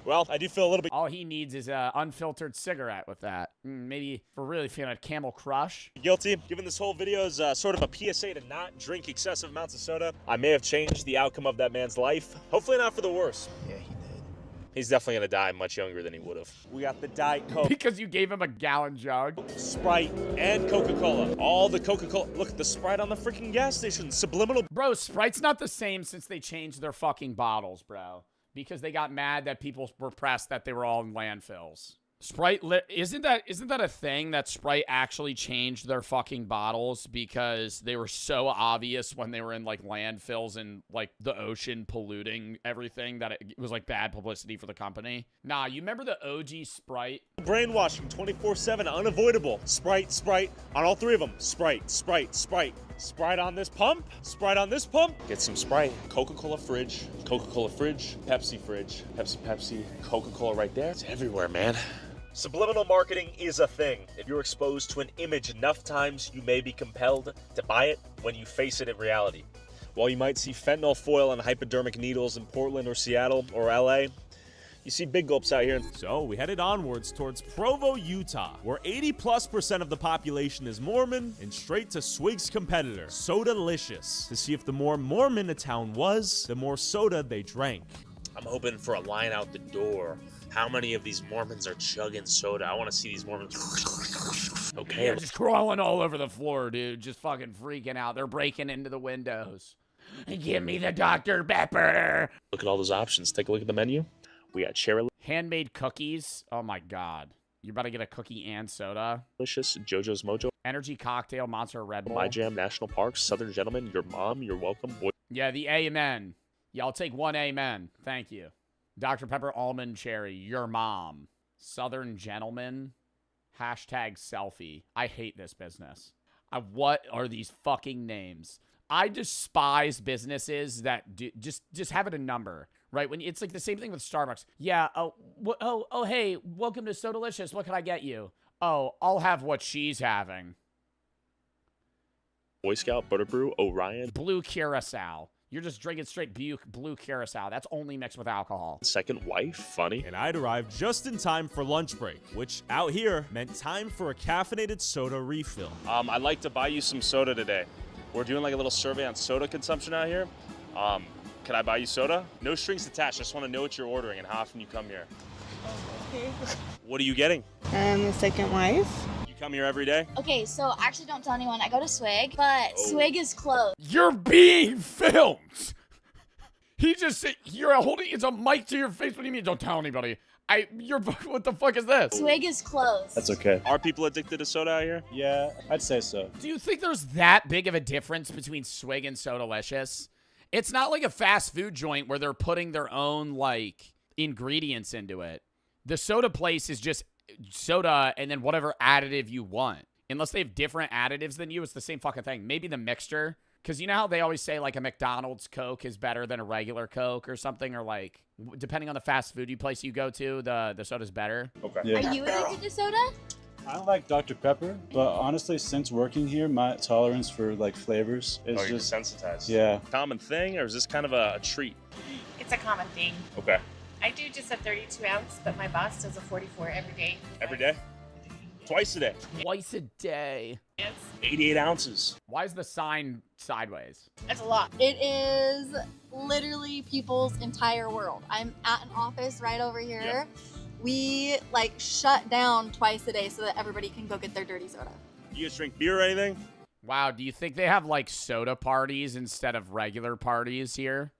Well, I do feel a little bit All he needs is an unfiltered cigarette with that. Maybe if we're really feeling a Camel Crush. guilty. Given this whole video is sort of a PSA to not drink excessive amounts of soda, I may have changed the outcome of that man's life. Hopefully not for the worse. Yeah, he did. He's definitely gonna die much younger than he would have. We got the Diet Coke, Because you gave him a gallon jug. Sprite, and Coca-Cola. All the Coca-Cola. Look, the Sprite on the freaking gas station. Subliminal. Bro, Sprite's not the same since they changed their fucking bottles, bro. Because they got mad that people were pressed that they were all in landfills. Sprite, isn't that a thing that Sprite actually changed their fucking bottles because they were so obvious when they were in like landfills and like the ocean polluting everything that it was like bad publicity for the company? Nah, you remember the OG Sprite? Brainwashing 24/7, unavoidable. Sprite, Sprite, on all three of them. Sprite, Sprite, Sprite. Sprite on this pump, Sprite on this pump. Get some Sprite. Coca-Cola fridge, Pepsi fridge, Pepsi, Coca-Cola right there. It's everywhere, man. Subliminal marketing is a thing. If you're exposed to an image enough times, you may be compelled to buy it when you face it in reality. While you might see fentanyl foil and hypodermic needles in Portland or Seattle or LA, you see big gulps out here. So we headed onwards towards Provo, Utah, where 80+% of the population is Mormon, and straight to Swig's competitor, Sodalicious, to see if the more Mormon a town was, the more soda they drank. I'm hoping for a line out the door. How many of these Mormons are chugging soda? I want to see these Mormons. Okay. They're just crawling all over the floor, dude. Just fucking freaking out. They're breaking into the windows. Give me the Dr. Pepper. Look at all those options. Take a look at the menu. We got cherry Handmade cookies. Oh my God. You're about to get a cookie and soda. delicious, JoJo's Mojo, Energy cocktail, Monster Red Bull. My Jam National Park, Southern Gentleman, Your Mom, You're Welcome. Yeah, the amen. Yeah, I'll take one amen. Thank you. Dr. Pepper Almond Cherry, Your Mom. Southern Gentleman. Hashtag selfie. I hate this business. What are these fucking names? I despise businesses that just have it a number, right? When it's like the same thing with Starbucks. Yeah. Oh, hey, welcome to Sodalicious. What can I get you? Oh, I'll have what she's having. Boy Scout, Butterbrew, Orion. Blue Curacao. You're just drinking straight blue Curacao. That's only mixed with alcohol. Second Wife, funny. And I'd arrived just in time for lunch break, which out here meant time for a caffeinated soda refill. I'd like to buy you some soda today. We're doing like a little survey on soda consumption out here. Can I buy you soda? No strings attached. Just want to know what you're ordering and how often you come here. Okay. What are you getting? The Second Wife. You come here every day? Okay, so actually don't tell anyone. I go to Swig, but Swig is closed. You're being filmed. He just said, you're holding, it's a mic to your face. What do you mean? Don't tell anybody. What the fuck is this? Swig is closed. That's okay. Are people addicted to soda out here? Yeah, I'd say so. Do you think there's that big of a difference between Swig and Sodalicious? It's not like a fast food joint where they're putting their own, like, ingredients into it. The soda place is just soda and then whatever additive you want. Unless they have different additives than you, it's the same fucking thing. Maybe the mixture. Because you know how they always say, like, a McDonald's Coke is better than a regular Coke or something? Or, like, depending on the fast food place you go to, the soda's better. Okay. Yeah. Are you addicted to soda? I like Dr. Pepper, but honestly, since working here, my tolerance for like flavors is You're just desensitized. Yeah. Common thing, or is this kind of a treat? It's a common thing. Okay. I do just a 32 ounce, but my boss does a 44 every day. Every day? Twice a day. Twice a day. Yes. 88 ounces. Why is the sign sideways? That's a lot. It is literally people's entire world. I'm at an office right over here. Yep. We like shut down twice a day so that everybody can go get their dirty soda. You guys drink beer or anything? Wow, do you think they have, like, soda parties instead of regular parties here?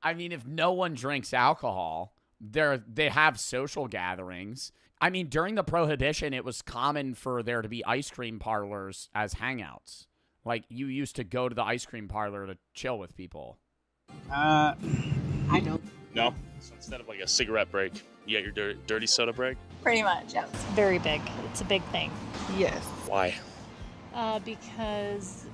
I mean, if no one drinks alcohol, they have social gatherings. I mean, during the Prohibition, it was common for there to be ice cream parlors as hangouts. Like, you used to go to the ice cream parlor to chill with people. I know. No? So instead of like a cigarette break, you got your dirty soda break? Pretty much, yeah. It's very big. It's a big thing. Yes. Why? Because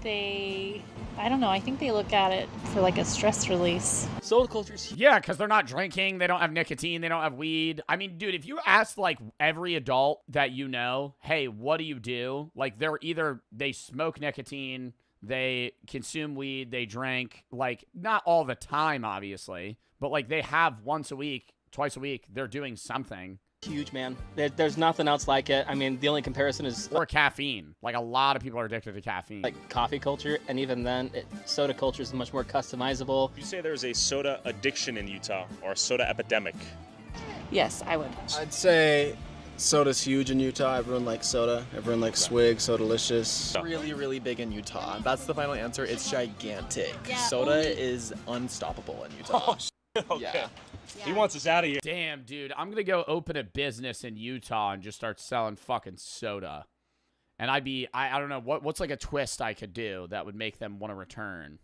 I don't know, I think they look at it for like a stress release. Soda culture's Yeah, because they're not drinking. They don't have nicotine. They don't have weed. I mean, dude, if you ask like every adult that you know, hey, what do you do? Like they smoke nicotine, they consume weed, they drink, like not all the time, obviously, but like they have once a week, twice a week, they're doing something. huge, man. There's nothing else like it. I mean, the only comparison is... Or caffeine. Like, a lot of people are addicted to caffeine. Like, coffee culture, and even then, soda culture is much more customizable. You say there's a soda addiction in Utah, or a soda epidemic? Yes, I would. I'd say soda's huge in Utah. Everyone likes soda. Everyone likes Swig, Sodalicious. Really, really big in Utah. That's the final answer. It's gigantic. Soda is unstoppable in Utah. Okay. Yeah. He wants us out of here. Damn, dude. I'm going to go open a business in Utah and just start selling fucking soda. And I don't know, what's like a twist I could do that would make them want to return?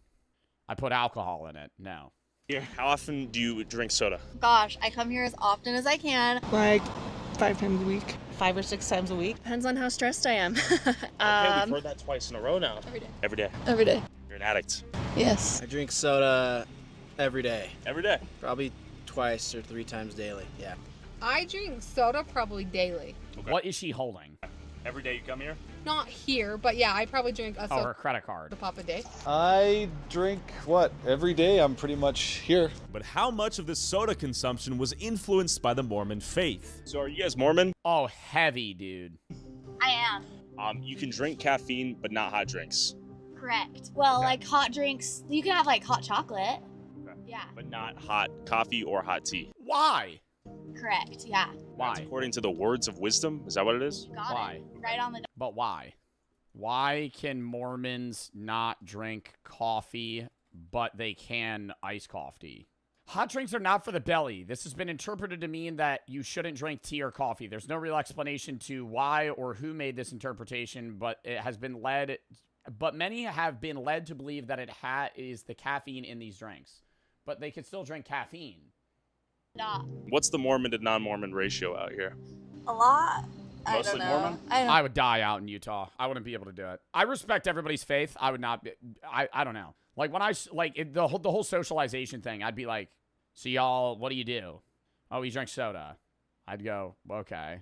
I put alcohol in it. No. Here, how often do you drink soda? Gosh, I come here as often as I can. Like 5 times a week. 5 or 6 times a week. Depends on how stressed I am. Okay, we've heard that twice in a row now. Every day. Every day. Every day. You're an addict. Yes. I drink soda every day. Every day? Probably twice or 3 times daily, yeah. I drink soda probably daily. Okay. What is she holding? Every day you come here? Not here, but yeah, I probably drink a soda. Her credit card. To pop a day. I drink, every day I'm pretty much here. But how much of this soda consumption was influenced by the Mormon faith? So are you guys Mormon? Oh, heavy, dude. I am. You can drink caffeine, but not hot drinks. Correct. Well, like hot drinks, you can have like hot chocolate. Okay. Yeah. But not hot coffee or hot tea. Why? Correct, yeah. Why? That's according to the words of wisdom? Is that what it is? You got Why? it. Right on the... But why? Why can Mormons not drink coffee, but they can iced coffee? Hot drinks are not for the belly. This has been interpreted to mean that you shouldn't drink tea or coffee. There's no real explanation to why or who made this interpretation, but it has been led... But many have been led to believe that it is the caffeine in these drinks. But they could still drink caffeine. Nah. What's the Mormon to non-Mormon ratio out here? A lot. Mostly Mormon? I would die out in Utah. I wouldn't be able to do it. I respect everybody's faith. I would not be... I don't know. Like, when the whole socialization thing, I'd be like, so y'all, what do you do? Oh, we drink soda. I'd go, okay.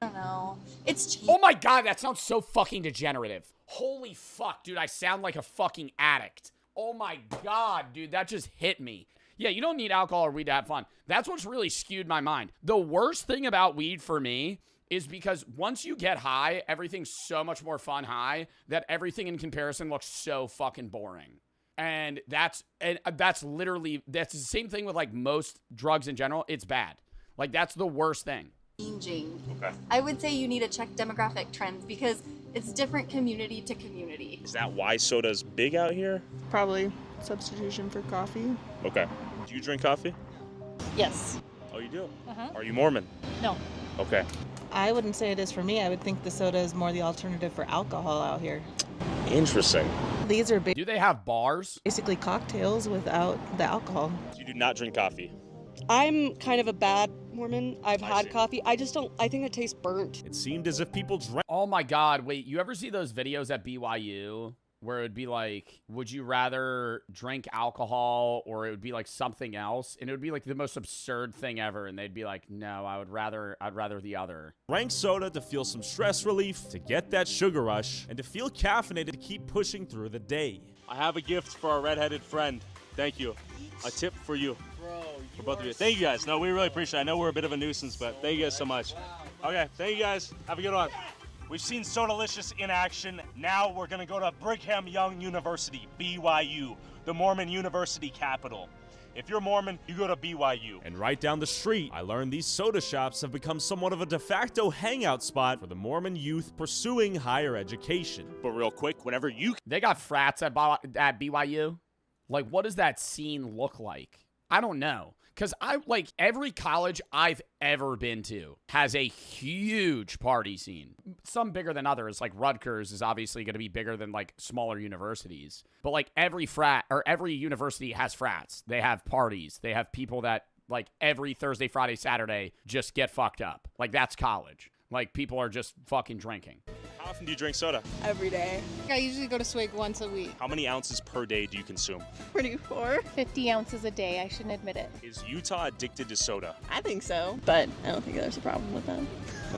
I don't know. It's cheap. Oh my god, that sounds so fucking degenerative. Holy fuck, dude, I sound like a fucking addict. Oh my god, dude, that just hit me. Yeah, you don't need alcohol or weed to have fun. That's what's really skewed my mind. The worst thing about weed for me is because once you get high, everything's so much more fun high that everything in comparison looks so fucking boring. And that's literally, that's the same thing with like most drugs in general. It's bad. Like, that's the worst thing. Changing. Okay. I would say you need to check demographic trends because it's different community to community. Is that why soda's big out here? Probably substitution for coffee. Okay. Do you drink coffee? Yes. Oh, you do? Uh-huh. Are you Mormon? No. Okay. I wouldn't say it is for me. I would think the soda is more the alternative for alcohol out here. Interesting. These are Do they have bars? basically cocktails without the alcohol. You do not drink coffee. I'm kind of a bad Mormon. I've had coffee. I think it tastes burnt. It seemed as if people drank. Oh my god, wait, you ever see those videos at BYU where it would be like, would you rather drink alcohol or it would be like something else? And it would be like the most absurd thing ever. And they'd be like, no, I'd rather the other. Drank soda to feel some stress relief, to get that sugar rush, and to feel caffeinated to keep pushing through the day. I have a gift for our redheaded friend. Thank you. A tip for you. For both of you. Thank you guys. No, we really appreciate it. I know we're a bit of a nuisance, but thank you guys so much. Okay, thank you guys. Have a good one. We've seen Sodalicious in action. Now we're going to go to Brigham Young University, BYU, the Mormon University capital. If you're Mormon, you go to BYU. And right down the street, I learned these soda shops have become somewhat of a de facto hangout spot for the Mormon youth pursuing higher education. But real quick, whenever you... They got frats at BYU? Like, what does that scene look like? I don't know. Because every college I've ever been to has a huge party scene. Some bigger than others. Like Rutgers is obviously going to be bigger than like smaller universities. But like every university has frats. They have parties. They have people that like every Thursday, Friday, Saturday just get fucked up. Like that's college. Like, people are just fucking drinking. How often do you drink soda? Every day. I usually go to Swig once a week. How many ounces per day do you consume? 24. 50 ounces a day. I shouldn't admit it. Is Utah addicted to soda? I think so, but I don't think there's a problem with that.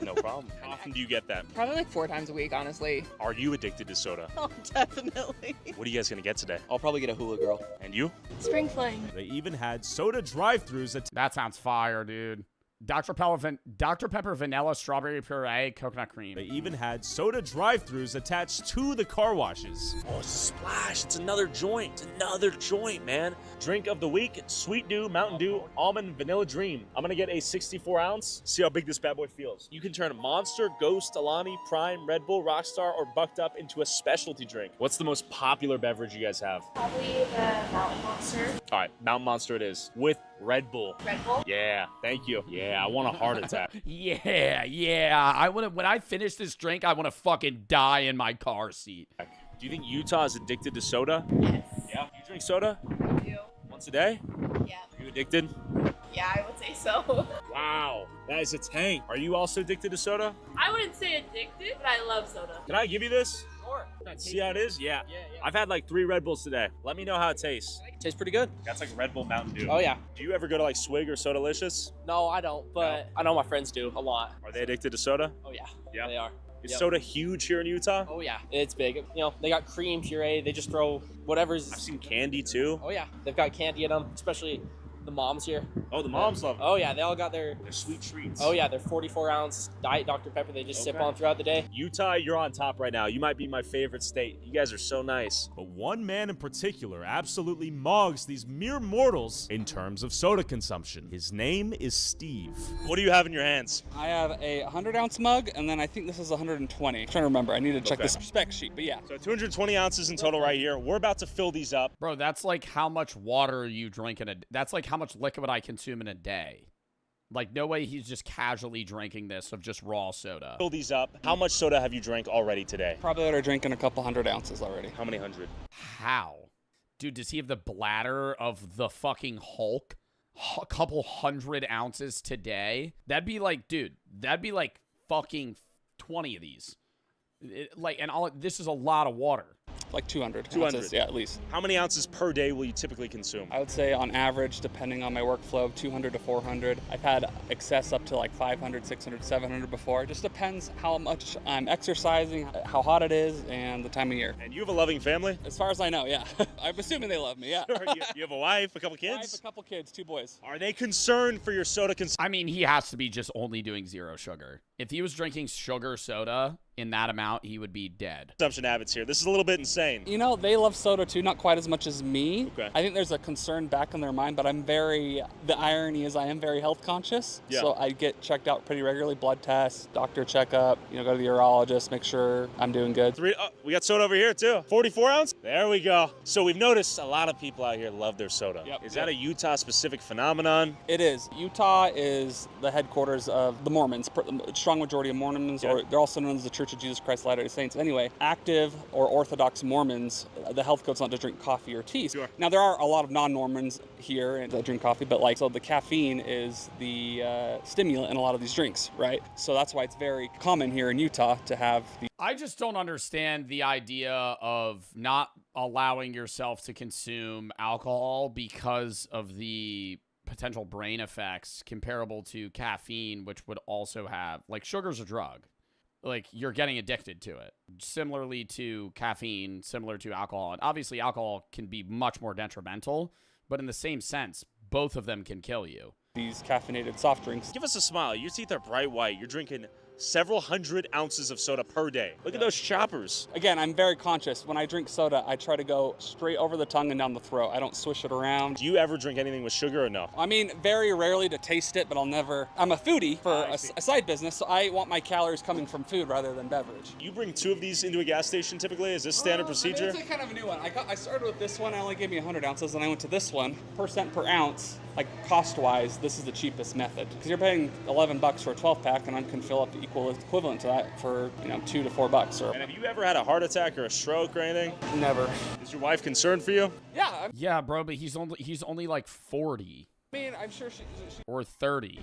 No problem. How often do you get that? Probably like 4 times a week, honestly. Are you addicted to soda? Oh, definitely. What are you guys gonna get today? I'll probably get a hula girl. And you? Spring fling. They even had soda drive-thrus at That sounds fire, dude. Dr. Pepper vanilla strawberry puree coconut cream. They even had soda drive-thrus attached to the car washes. Oh, it's a Splash. It's another joint. It's another joint, man. Drink of the week, Sweet Dew, Mountain Dew, Almond, Vanilla Dream. I'm gonna get a 64 ounce. See how big this bad boy feels. You can turn Monster, Ghost, Alani, Prime, Red Bull, Rockstar, or Bucked Up into a specialty drink. What's the most popular beverage you guys have? Probably the Mountain Monster. All right, Mountain Monster it is. With Red Bull. Red Bull? Yeah, thank you. Yeah, I want a heart attack. Yeah. When I finish this drink, I want to fucking die in my car seat. Do you think Utah is addicted to soda? Yes. Yeah. You drink soda? I do. Once a day? Yeah. Are you addicted? Yeah, I would say so. Wow, that is a tank. Are you also addicted to soda? I wouldn't say addicted, but I love soda. Can I give you this? Sure. See how it is? Yeah. I've had like 3 Red Bulls today. Let me know how it tastes. Tastes pretty good. That's like Red Bull Mountain Dew. Oh, yeah. Do you ever go to like Swig or Sodalicious? No, I don't, but I know my friends do a lot. Are they addicted to soda? Oh, yeah. Yeah. They are. Is soda huge here in Utah? Oh, yeah. It's big. You know, they got cream, puree. They just throw whatever's. I've seen candy too. Oh, yeah. They've got candy in them, especially the moms here. Oh, the moms love them. Oh, yeah. They all got their sweet treats. Oh, yeah. They're 44-ounce Diet Dr. Pepper. They just sip on throughout the day. Utah, you're on top right now. You might be my favorite state. You guys are so nice. But one man in particular absolutely mogs these mere mortals in terms of soda consumption. His name is Steve. What do you have in your hands? I have a 100-ounce mug, and then I think this is 120. I'm trying to remember. I need to check this spec sheet, but yeah. So 220 ounces in total right here. We're about to fill these up. Bro, that's like how much water you drink in a... That's like how much liquid I consume in a day. Like, no way he's just casually drinking this of just raw soda. Fill these up. How much soda have you drank already today? Probably ought to drinking a couple 100 ounces already. How many hundred? How? Dude, does he have the bladder of the fucking Hulk? A couple 100 ounces today? That'd be like, dude, that'd be like fucking 20 of these. This is a lot of water. Like 200. 200. Ounces, yeah, at least. How many ounces per day will you typically consume? I would say on average, depending on my workflow, 200 to 400. I've had excess up to like 500, 600, 700 before. It just depends how much I'm exercising, how hot it is, and the time of year. And you have a loving family? As far as I know, yeah. I'm assuming they love me, yeah. You have a wife, a couple kids? Wife, a couple kids, 2 boys. Are they concerned for your soda consumption? I mean, he has to be just only doing 0 sugar. If he was drinking sugar soda in that amount, he would be dead. Consumption habits here. This is a little bit insane. You know, they love soda too, not quite as much as me. Okay. I think there's a concern back in their mind, but the irony is I am very health conscious. Yeah. So I get checked out pretty regularly, blood tests, doctor checkup, go to the urologist, make sure I'm doing good. We got soda over here too. 44 ounce? There we go. So we've noticed a lot of people out here love their soda. Yep. Is that a Utah specific phenomenon? It is. Utah is the headquarters of the Mormons, a strong majority of Mormons, or they're also known as the Church of Jesus Christ Latter-day Saints. Anyway, active or Orthodox Mormons, the health code's not to drink coffee or tea. Sure. Now, there are a lot of non-Mormons here that drink coffee, but so the caffeine is the stimulant in a lot of these drinks, right? So that's why it's very common here in Utah to have the... I just don't understand the idea of not allowing yourself to consume alcohol because of the potential brain effects comparable to caffeine, which would also have, like, sugar's a drug. Like, you're getting addicted to it. Similarly to caffeine, similar to alcohol. And obviously, alcohol can be much more detrimental, but in the same sense, both of them can kill you. These caffeinated soft drinks. Give us a smile. Your teeth are bright white. You're drinking several 100 ounces of soda per day. Look at those choppers. Again, I'm very conscious. When I drink soda, I try to go straight over the tongue and down the throat. I don't swish it around. Do you ever drink anything with sugar or no? I mean, very rarely to taste it, but I'm a foodie for a side business, so I want my calories coming from food rather than beverage. You bring 2 of these into a gas station typically? Is this standard procedure? It's kind of a new one. I started with this one, it only gave me 100 ounces, and I went to this one, % per ounce. Like, cost-wise, this is the cheapest method. Because you're paying $11 for a 12-pack, and I can fill up the equivalent to that for, $2 to $4. And have you ever had a heart attack or a stroke or anything? Never. Is your wife concerned for you? Yeah. Yeah, bro, but he's only like 40. I mean, I'm sure she or 30.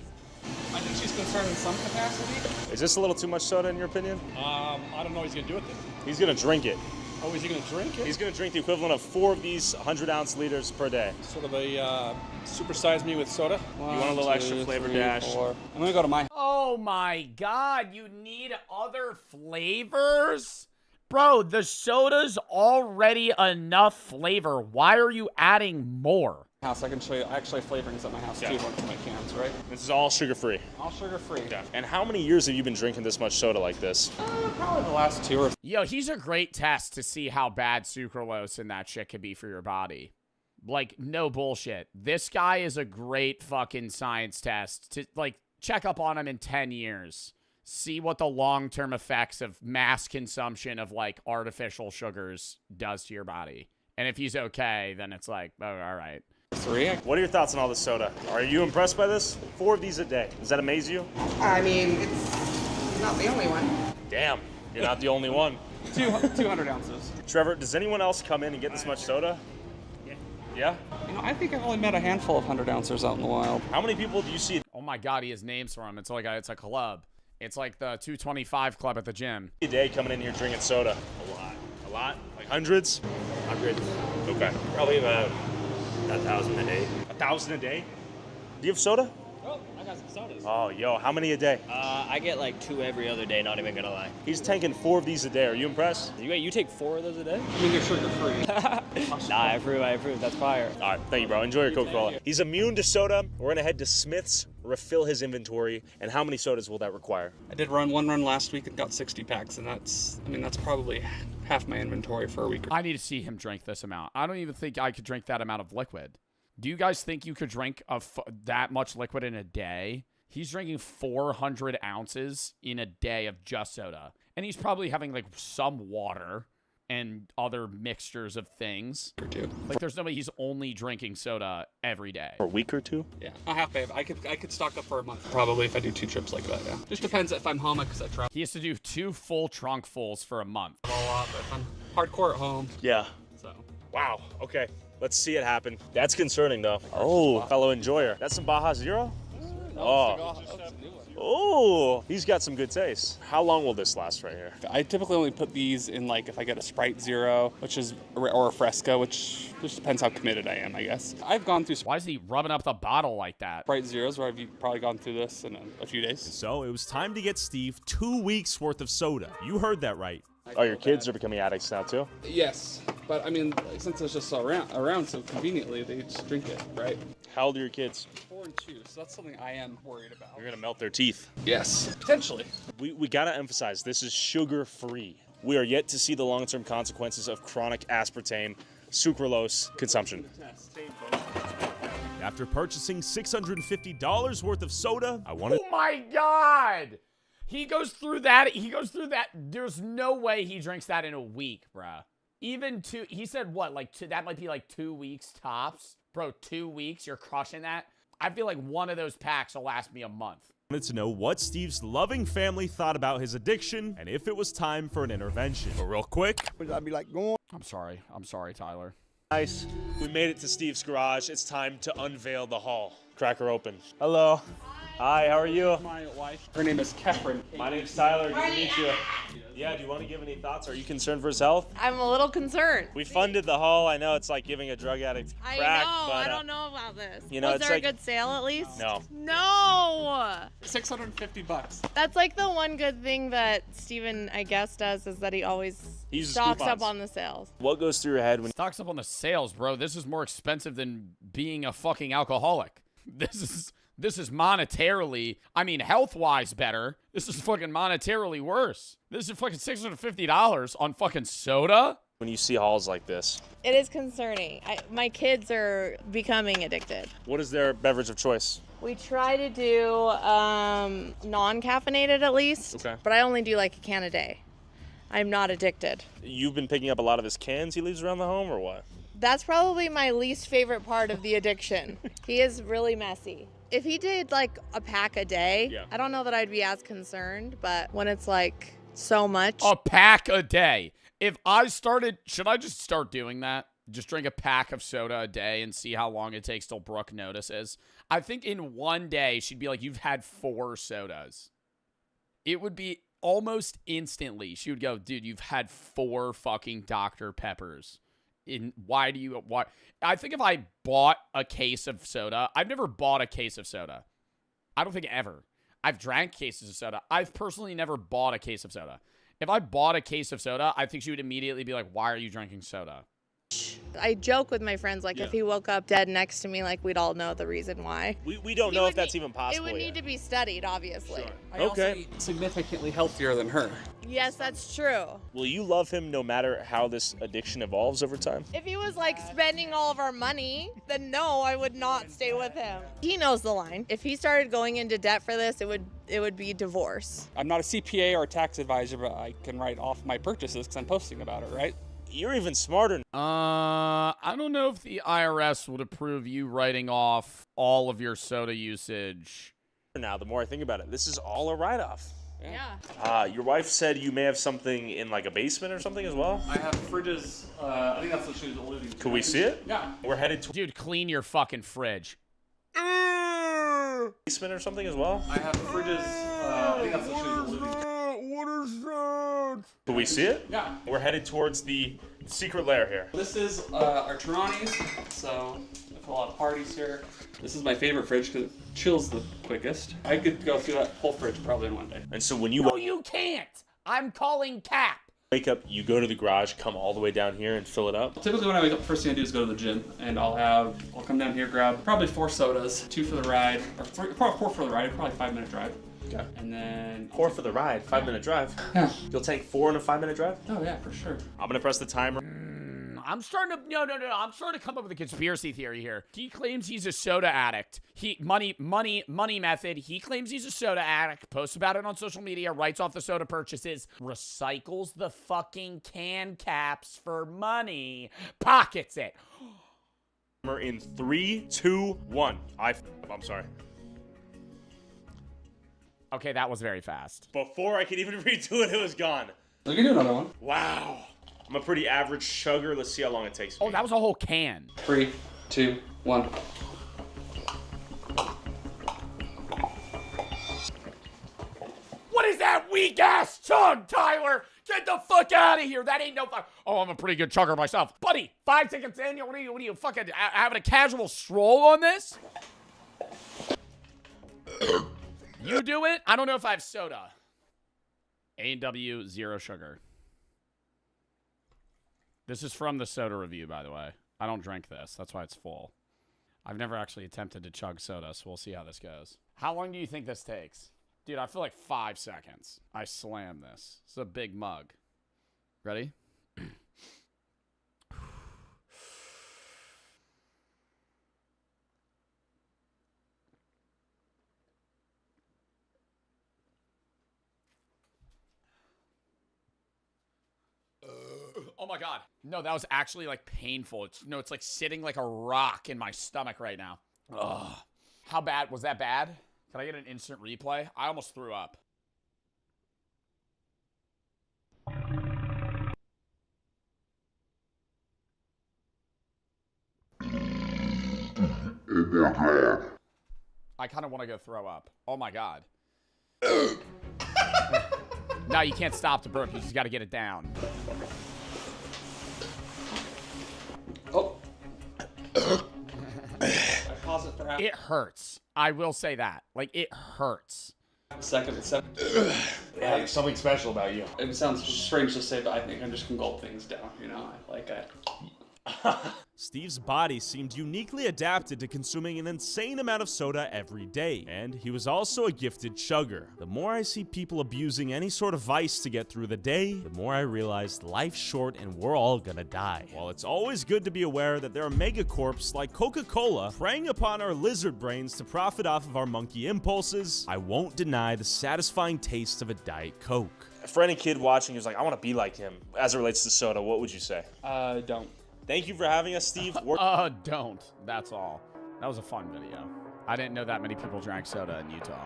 I think she's concerned in some capacity. Is this a little too much soda in your opinion? I don't know what he's gonna do with it. He's gonna drink it. Oh, is he gonna drink it? He's gonna drink the equivalent of 4 of these 100-ounce liters per day. Sort of a supersize me with soda. You want a little extra flavor dash? 4. I'm gonna go to my. Oh my God, you need other flavors? Bro, the soda's already enough flavor. Why are you adding more? House, I can show you actually flavorings at my house too, one of my cans, right? This is all sugar-free. All sugar-free. Yeah. And how many years have you been drinking this much soda like this? Probably the last 2 or. Yo, he's a great test to see how bad sucralose and that shit can be for your body. Like, no bullshit. This guy is a great fucking science test to, like, check up on him in 10 years. See what the long-term effects of mass consumption of, like, artificial sugars does to your body. And if he's okay, then it's like, oh, all right. 3. What are your thoughts on all this soda? Are you impressed by this? 4 of these a day. Does that amaze you? I mean, it's not the only one. Damn, you're not the only one. 200 ounces. Trevor, does anyone else come in and get this much soda? Yeah? You know, I think I've only met a handful of 100 ounces out in the wild. How many people do you see? Oh my God, he has names for him. It's like it's a club. It's like the 225 club at the gym. A day coming in here drinking soda? A lot. A lot? Like hundreds? Hundreds. Okay. Probably about 1,000 a day. 1,000 a day? Do you have soda? Oh, I got some sodas. Oh, yo, how many a day? I get like 2 every other day, not even gonna lie. He's tanking 4 of these a day. Are you impressed? You take 4 of those a day? I mean, they're sugar-free. Nah, I approve. That's fire. All right, thank you, bro. Enjoy your Coca-Cola. He's immune to soda. We're gonna head to Smith's, refill his inventory. And how many sodas will that require? I did one run last week and got 60 packs, and that's probably half my inventory for a week. I need to see him drink this amount. I don't even think I could drink that amount of liquid. Do you guys think you could drink that much liquid in a day? He's drinking 400 ounces in a day of just soda. And he's probably having, like, some water and other mixtures of things. Or 2. Like, there's no way he's only drinking soda every day. For a week or 2? Yeah, a half babe. I could stock up for a month probably if I do 2 trips like that. Yeah, just depends if I'm home because I travel. He has to do 2 full trunkfuls for a month. A lot, but if I'm hardcore at home. Yeah. So. Wow. Okay. Let's see it happen. That's concerning, though. Oh, fellow enjoyer. That's some Baja Zero? Oh, he's got some good taste. How long will this last right here? I typically only put these in, like, if I get a Sprite Zero, or a Fresca, which just depends how committed I am, I guess. I've gone through. Why is he rubbing up the bottle like that? Sprite Zeros, where I've probably gone through this in a few days. So it was time to get Steve 2 weeks worth of soda. You heard that right. Oh, your kids are becoming addicts now too? Yes, but I mean, since it's just around so conveniently, they just drink it, right? How old are your kids? 4 and 2, so that's something I am worried about. You're gonna melt their teeth. Yes, potentially. We gotta emphasize, this is sugar-free. We are yet to see the long-term consequences of chronic aspartame, sucralose consumption. After purchasing $650 worth of soda, I wanted... Oh my God! He goes through that. There's no way he drinks that in a week, bruh. Even 2, he said what, like that might be like 2 weeks tops. Bro, 2 weeks, you're crushing that? I feel like one of those packs will last me a month. Wanted to know what Steve's loving family thought about his addiction and if it was time for an intervention. But real quick, I'd be like, going. I'm sorry, Tyler. Nice. We made it to Steve's garage. It's time to unveil the haul. Crack her open. Hello. Hi, how are you? My wife. Her name is Catherine. My name's Tyler. Good to meet you. Yeah, do you want to give any thoughts? Are you concerned for his health? I'm a little concerned. We funded the haul. I know it's like giving a drug addict crack. I know. But, I don't know about this. You know, was there a good sale at least? No. No. $650. That's like the one good thing that Steven, I guess, does is that he always stocks up on the sales. What goes through your head when stocks up on the sales, bro? This is more expensive than being a fucking alcoholic. This is monetarily, I mean, health-wise better. This is fucking monetarily worse. This is fucking $650 on fucking soda? When you see hauls like this? It is concerning. My kids are becoming addicted. What is their beverage of choice? We try to do non-caffeinated at least, okay. But I only do like a can a day. I'm not addicted. You've been picking up a lot of his cans he leaves around the home, or what? That's probably my least favorite part of the addiction. He is really messy. If he did like a pack a day, I don't know that I'd be as concerned, but when it's like so much. A pack a day. If I started, should I just start doing that? Just drink a pack of soda a day and see how long it takes till Brooke notices. I think in one day, she'd be like, you've had 4 sodas. It would be almost instantly. She would go, dude, you've had 4 fucking Dr. Peppers. Why? I think if I bought a case of soda, I've never bought a case of soda. I don't think ever. I've drank cases of soda. I've personally never bought a case of soda. If I bought a case of soda, I think she would immediately be like, why are you drinking soda? I joke with my friends, like, if he woke up dead next to me, like, we'd all know the reason why. We don't know if that's even possible It would need to be studied, obviously. I also eat significantly healthier than her. Yes, that's true. Will you love him no matter how this addiction evolves over time? If he was, like, spending all of our money, then no, I would not stay with him. He knows the line. If he started going into debt for this, it would be divorce. I'm not a CPA or a tax advisor, but I can write off my purchases because I'm posting about it, right? You're even smarter. I don't know if the IRS would approve you writing off all of your soda usage. Now, the more I think about it, this is all a write-off. Yeah. Your wife said you may have something in like a basement or something as well? I have fridges. I think that's what she was alluding to. Could we see it? Yeah. We're headed to Dude, clean your fucking fridge. basement or something as well? I have fridges. I think that's what she was alluding to. What is that? Could we see it? Yeah. We're headed towards the secret lair here. This is our Toronni's, so I have a lot of parties here. This is my favorite fridge because it chills the quickest. I could go through that whole fridge probably in one day. And so when you No, you can't. I'm calling Cap. wake up, you go to the garage, come all the way down here and fill it up? Typically when I wake up, first thing I do is go to the gym, and I'll come down here, grab probably 4 sodas, 2 for the ride, or 3, probably 4 for the ride, probably 5-minute drive. Okay. And then 4 for the ride, 5-minute drive. Yeah. You'll take 4 in a 5-minute drive? Oh yeah, for sure. I'm gonna press the timer. I'm starting to I'm starting to come up with a conspiracy theory here. He claims he's a soda addict. Money method. He claims he's a soda addict, posts about it on social media, writes off the soda purchases, recycles the fucking can caps for money, pockets it. In 3, 2, 1. I'm sorry. Okay, that was very fast. Before I could even redo it, it was gone. We can do another one. Wow. I'm a pretty average chugger. Let's see how long it takes me. Oh, that was a whole can. 3, 2, 1. What is that weak ass chug, Tyler? Get the fuck out of here. That ain't no fuck. Oh, I'm a pretty good chugger myself. Buddy, 5 seconds in. What are you fucking having a casual stroll on this? You do it? I don't know if I have soda. A&W, 0 sugar. This is from the soda review, by the way. I don't drink this. That's why it's full. I've never actually attempted to chug soda, so we'll see how this goes. How long do you think this takes? Dude, I feel like 5 seconds. I slam this. It's a big mug. Ready? Oh my god. No, that was actually like painful. It's like sitting like a rock in my stomach right now. Ugh. How bad? Was that bad? Can I get an instant replay? I almost threw up. I kind of want to go throw up. Oh my god. No, you can't stop the burp. You just got to get it down. Oh. I pause it for half. It hurts. I will say that. Like, it hurts. Second. Yeah, there's something special about you. It sounds strange to say, but I think I just can gulp things down, you know? Steve's body seemed uniquely adapted to consuming an insane amount of soda every day, and he was also a gifted chugger. The more I see people abusing any sort of vice to get through the day, the more I realize life's short and we're all gonna die. While it's always good to be aware that there are megacorps like Coca-Cola preying upon our lizard brains to profit off of our monkey impulses, I won't deny the satisfying taste of a Diet Coke. For any kid watching who's like, I want to be like him, as it relates to soda, what would you say? Don't. Thank you for having us, Steve. Don't. That's all. That was a fun video. I didn't know that many people drank soda in Utah.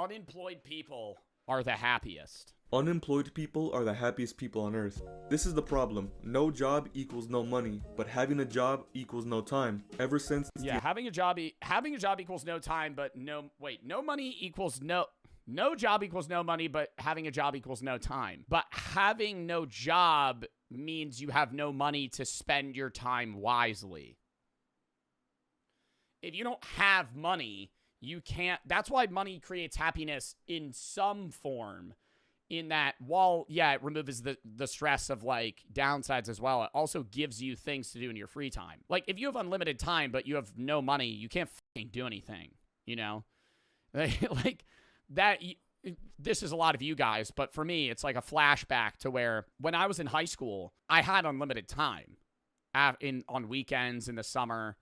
unemployed people are the happiest. Unemployed people are the happiest people on earth. This is the problem. No job equals no money, but having a job equals no time. Ever since having a job equals no time, but no money equals no job equals no money, but having a job equals no time. But having no job means you have no money to spend your time wisely. If you don't have money, you can't. That's why money creates happiness in some form. In that, while, yeah, it removes the stress of, like, downsides as well, it also gives you things to do in your free time. Like, if you have unlimited time, but you have no money, you can't fucking do anything, you know? Like, that, this is a lot of you guys, but for me, it's like a flashback to where, when I was in high school, I had unlimited time. On weekends, in the summer,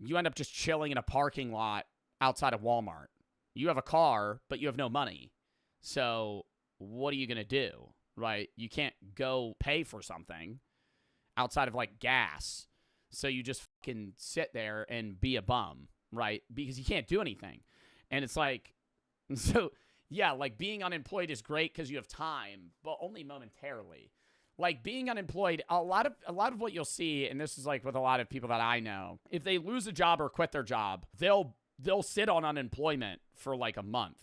you end up just chilling in a parking lot outside of Walmart. You have a car, but you have no money. So what are you going to do, right? You can't go pay for something outside of, like, gas. So you just fucking sit there and be a bum, right? Because you can't do anything. And it's like, so, yeah, like, being unemployed is great because you have time, but only momentarily. Like, being unemployed, a lot of what you'll see, and this is, like, with a lot of people that I know, if they lose a job or quit their job, they'll sit on unemployment for, like, a month.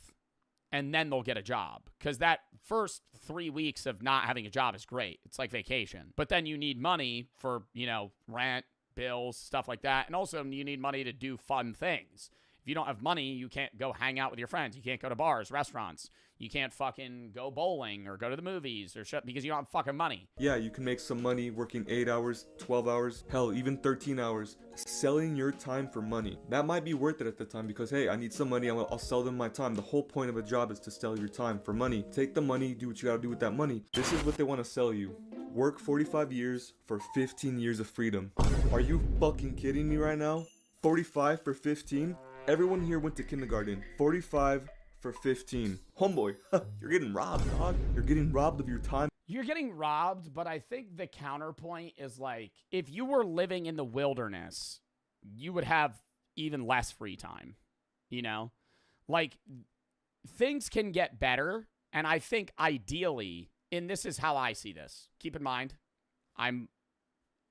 And then they'll get a job. Because that first 3 weeks of not having a job is great. It's like vacation. But then you need money for, you know, rent, bills, stuff like that. And also you need money to do fun things. If you don't have money, you can't go hang out with your friends. You can't go to bars, restaurants. You can't fucking go bowling or go to the movies or shit because you don't have fucking money. Yeah, you can make some money working 8 hours, 12 hours, hell, even 13 hours. Selling your time for money. That might be worth it at the time because, hey, I need some money, I'll sell them my time. The whole point of a job is to sell your time for money. Take the money, do what you gotta do with that money. This is what they want to sell you. Work 45 years for 15 years of freedom. Are you fucking kidding me right now? 45 for 15? Everyone here went to kindergarten. 45 for 15. Homeboy, you're getting robbed, dog. You're getting robbed of your time. You're getting robbed, but I think the counterpoint is, like, if you were living in the wilderness, you would have even less free time, you know? Like, things can get better, and I think ideally, and this is how I see this. Keep in mind, I'm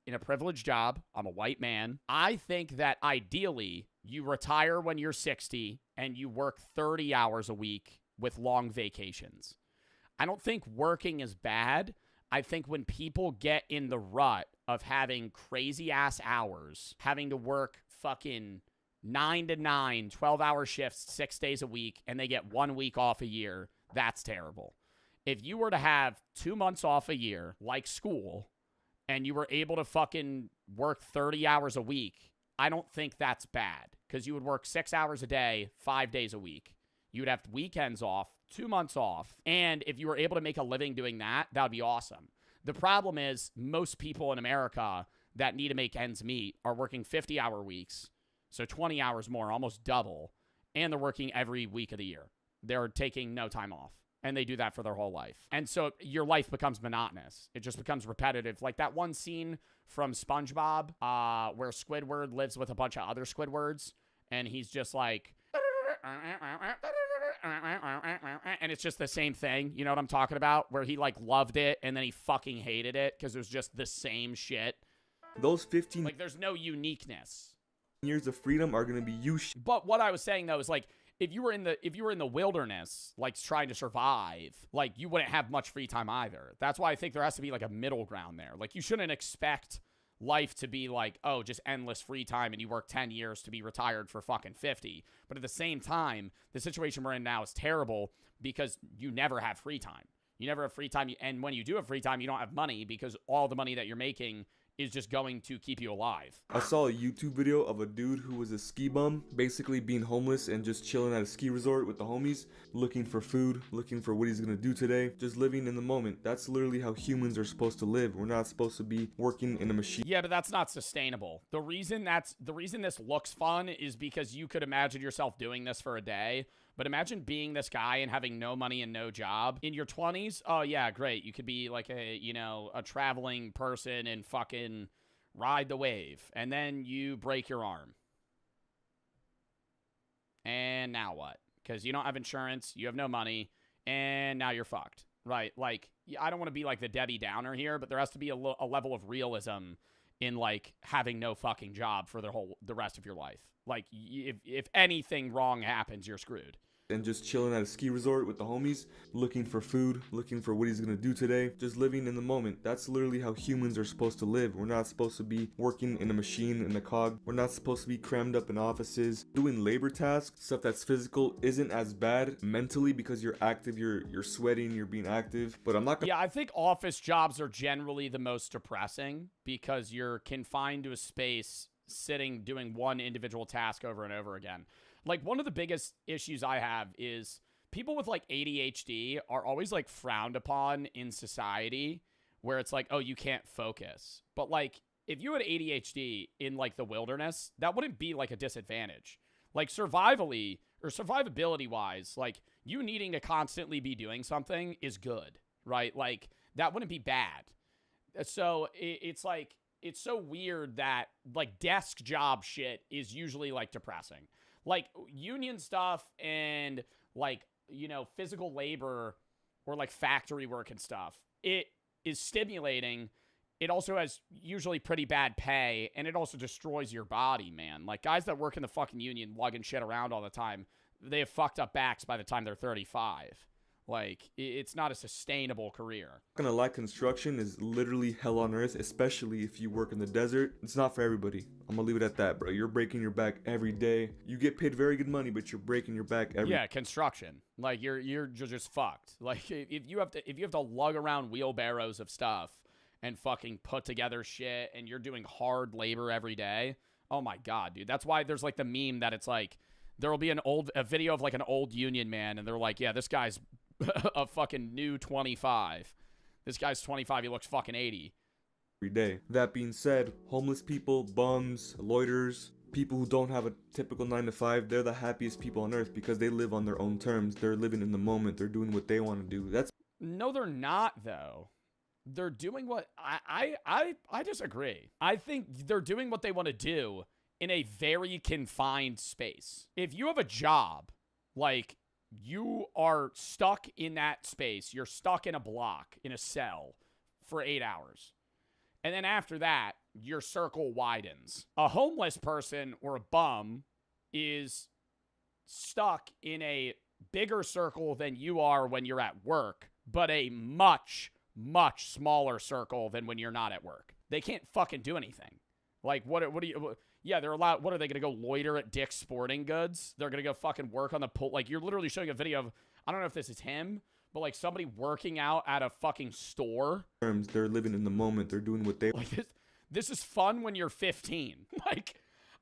in a privileged job. I'm a white man. I think that ideally, you retire when you're 60 and you work 30 hours a week with long vacations. I don't think working is bad. I think when people get in the rut of having crazy ass hours, having to work fucking 9 to 9, 12-hour shifts 6 days a week, and they get 1 week off a year, that's terrible. If you were to have 2 months off a year, like school, and you were able to fucking work 30 hours a week, I don't think that's bad because you would work 6 hours a day, 5 days a week. You would have weekends off, 2 months off. And if you were able to make a living doing that, that would be awesome. The problem is most people in America that need to make ends meet are working 50-hour weeks. So 20 hours more, almost double. And they're working every week of the year. They're taking no time off. And they do that for their whole life. And so your life becomes monotonous. It just becomes repetitive. Like that one scene from SpongeBob where Squidward lives with a bunch of other Squidwards. And he's just like... And it's just the same thing. You know what I'm talking about? Where he like loved it and then he fucking hated it because it was just the same shit. Those 15... Like there's no uniqueness. Years of freedom are going to be you. But what I was saying though is like... If you were in the wilderness, like trying to survive, like you wouldn't have much free time either. That's why I think there has to be like a middle ground there. Like you shouldn't expect life to be like, oh, just endless free time and you work 10 years to be retired for fucking 50. But at the same time, the situation we're in now is terrible because you never have free time. You never have free time. And when you do have free time, you don't have money because all the money that you're making is just going to keep you alive. I saw a YouTube video of a dude who was a ski bum, basically being homeless and just chilling at a ski resort with the homies, looking for food, looking for what he's gonna do today, just living in the moment. That's literally how humans are supposed to live. We're not supposed to be working in a machine. Yeah, but that's not sustainable. The reason this looks fun is because you could imagine yourself doing this for a day. But imagine being this guy and having no money and no job in your 20s. Oh, yeah, great. You could be like a traveling person and fucking ride the wave. And then you break your arm. And now what? because you don't have insurance, you have no money, and now you're fucked, right? Like, I don't want to be like the Debbie Downer here, but there has to be a level of realism in like having no fucking job for the rest of your life. Like, if anything wrong happens, you're screwed. And just chilling at a ski resort with the homies, looking for food, looking for what he's gonna do today, just living in the moment. That's literally how humans are supposed to live. We're not supposed to be working in a machine, in a cog. We're not supposed to be crammed up in offices. Doing labor tasks, stuff that's physical, isn't as bad mentally because you're active, you're sweating, you're being active. But I'm not gonna— Yeah, I think office jobs are generally the most depressing because you're confined to a space, sitting, doing one individual task over and over again. Like, one of the biggest issues I have is people with, like, ADHD are always, like, frowned upon in society, where it's like, oh, you can't focus. But, like, if you had ADHD in, like, the wilderness, that wouldn't be, like, a disadvantage. Like, survivability-wise, like, you needing to constantly be doing something is good, right? Like, that wouldn't be bad. So, it's, like, it's so weird that, like, desk job shit is usually, like, depressing. Like, union stuff and, like, you know, physical labor or, like, factory work and stuff, it is stimulating. It also has usually pretty bad pay, and it also destroys your body, man. Like, guys that work in the fucking union lugging shit around all the time, they have fucked up backs by the time they're 35. Like, it's not a sustainable career. Not gonna lie, construction is literally hell on earth, especially if you work in the desert. It's not for everybody. I'm gonna leave it at that, bro. You're breaking your back every day. You get paid very good money, but you're breaking your back every— Yeah, construction. Like, you're just fucked. Like, if you have to lug around wheelbarrows of stuff and fucking put together shit, and you're doing hard labor every day, oh my god, dude. That's why there's like the meme that it's like there will be a video of like an old union man, and they're like, yeah, this guy's a fucking new 25. This guy's 25, he looks fucking 80. Every day. That being said, homeless people, bums, loiterers, people who don't have a typical 9 to 5, they're the happiest people on earth because they live on their own terms. They're living in the moment. They're doing what they want to do. No, they're not, though. They're doing what I disagree. I think they're doing what they want to do in a very confined space. If you have a job, like, you are stuck in that space. You're stuck in a block, in a cell, for 8 hours. And then after that, your circle widens. A homeless person or a bum is stuck in a bigger circle than you are when you're at work, but a much, much smaller circle than when you're not at work. They can't fucking do anything. Like, what do you... Yeah, they're allowed. What are they going to go loiter at Dick's Sporting Goods? They're going to go fucking work on the pool. Like, you're literally showing a video of, I don't know if this is him, but like somebody working out at a fucking store. They're living in the moment. They're doing what they— like, this is fun when you're 15. Like,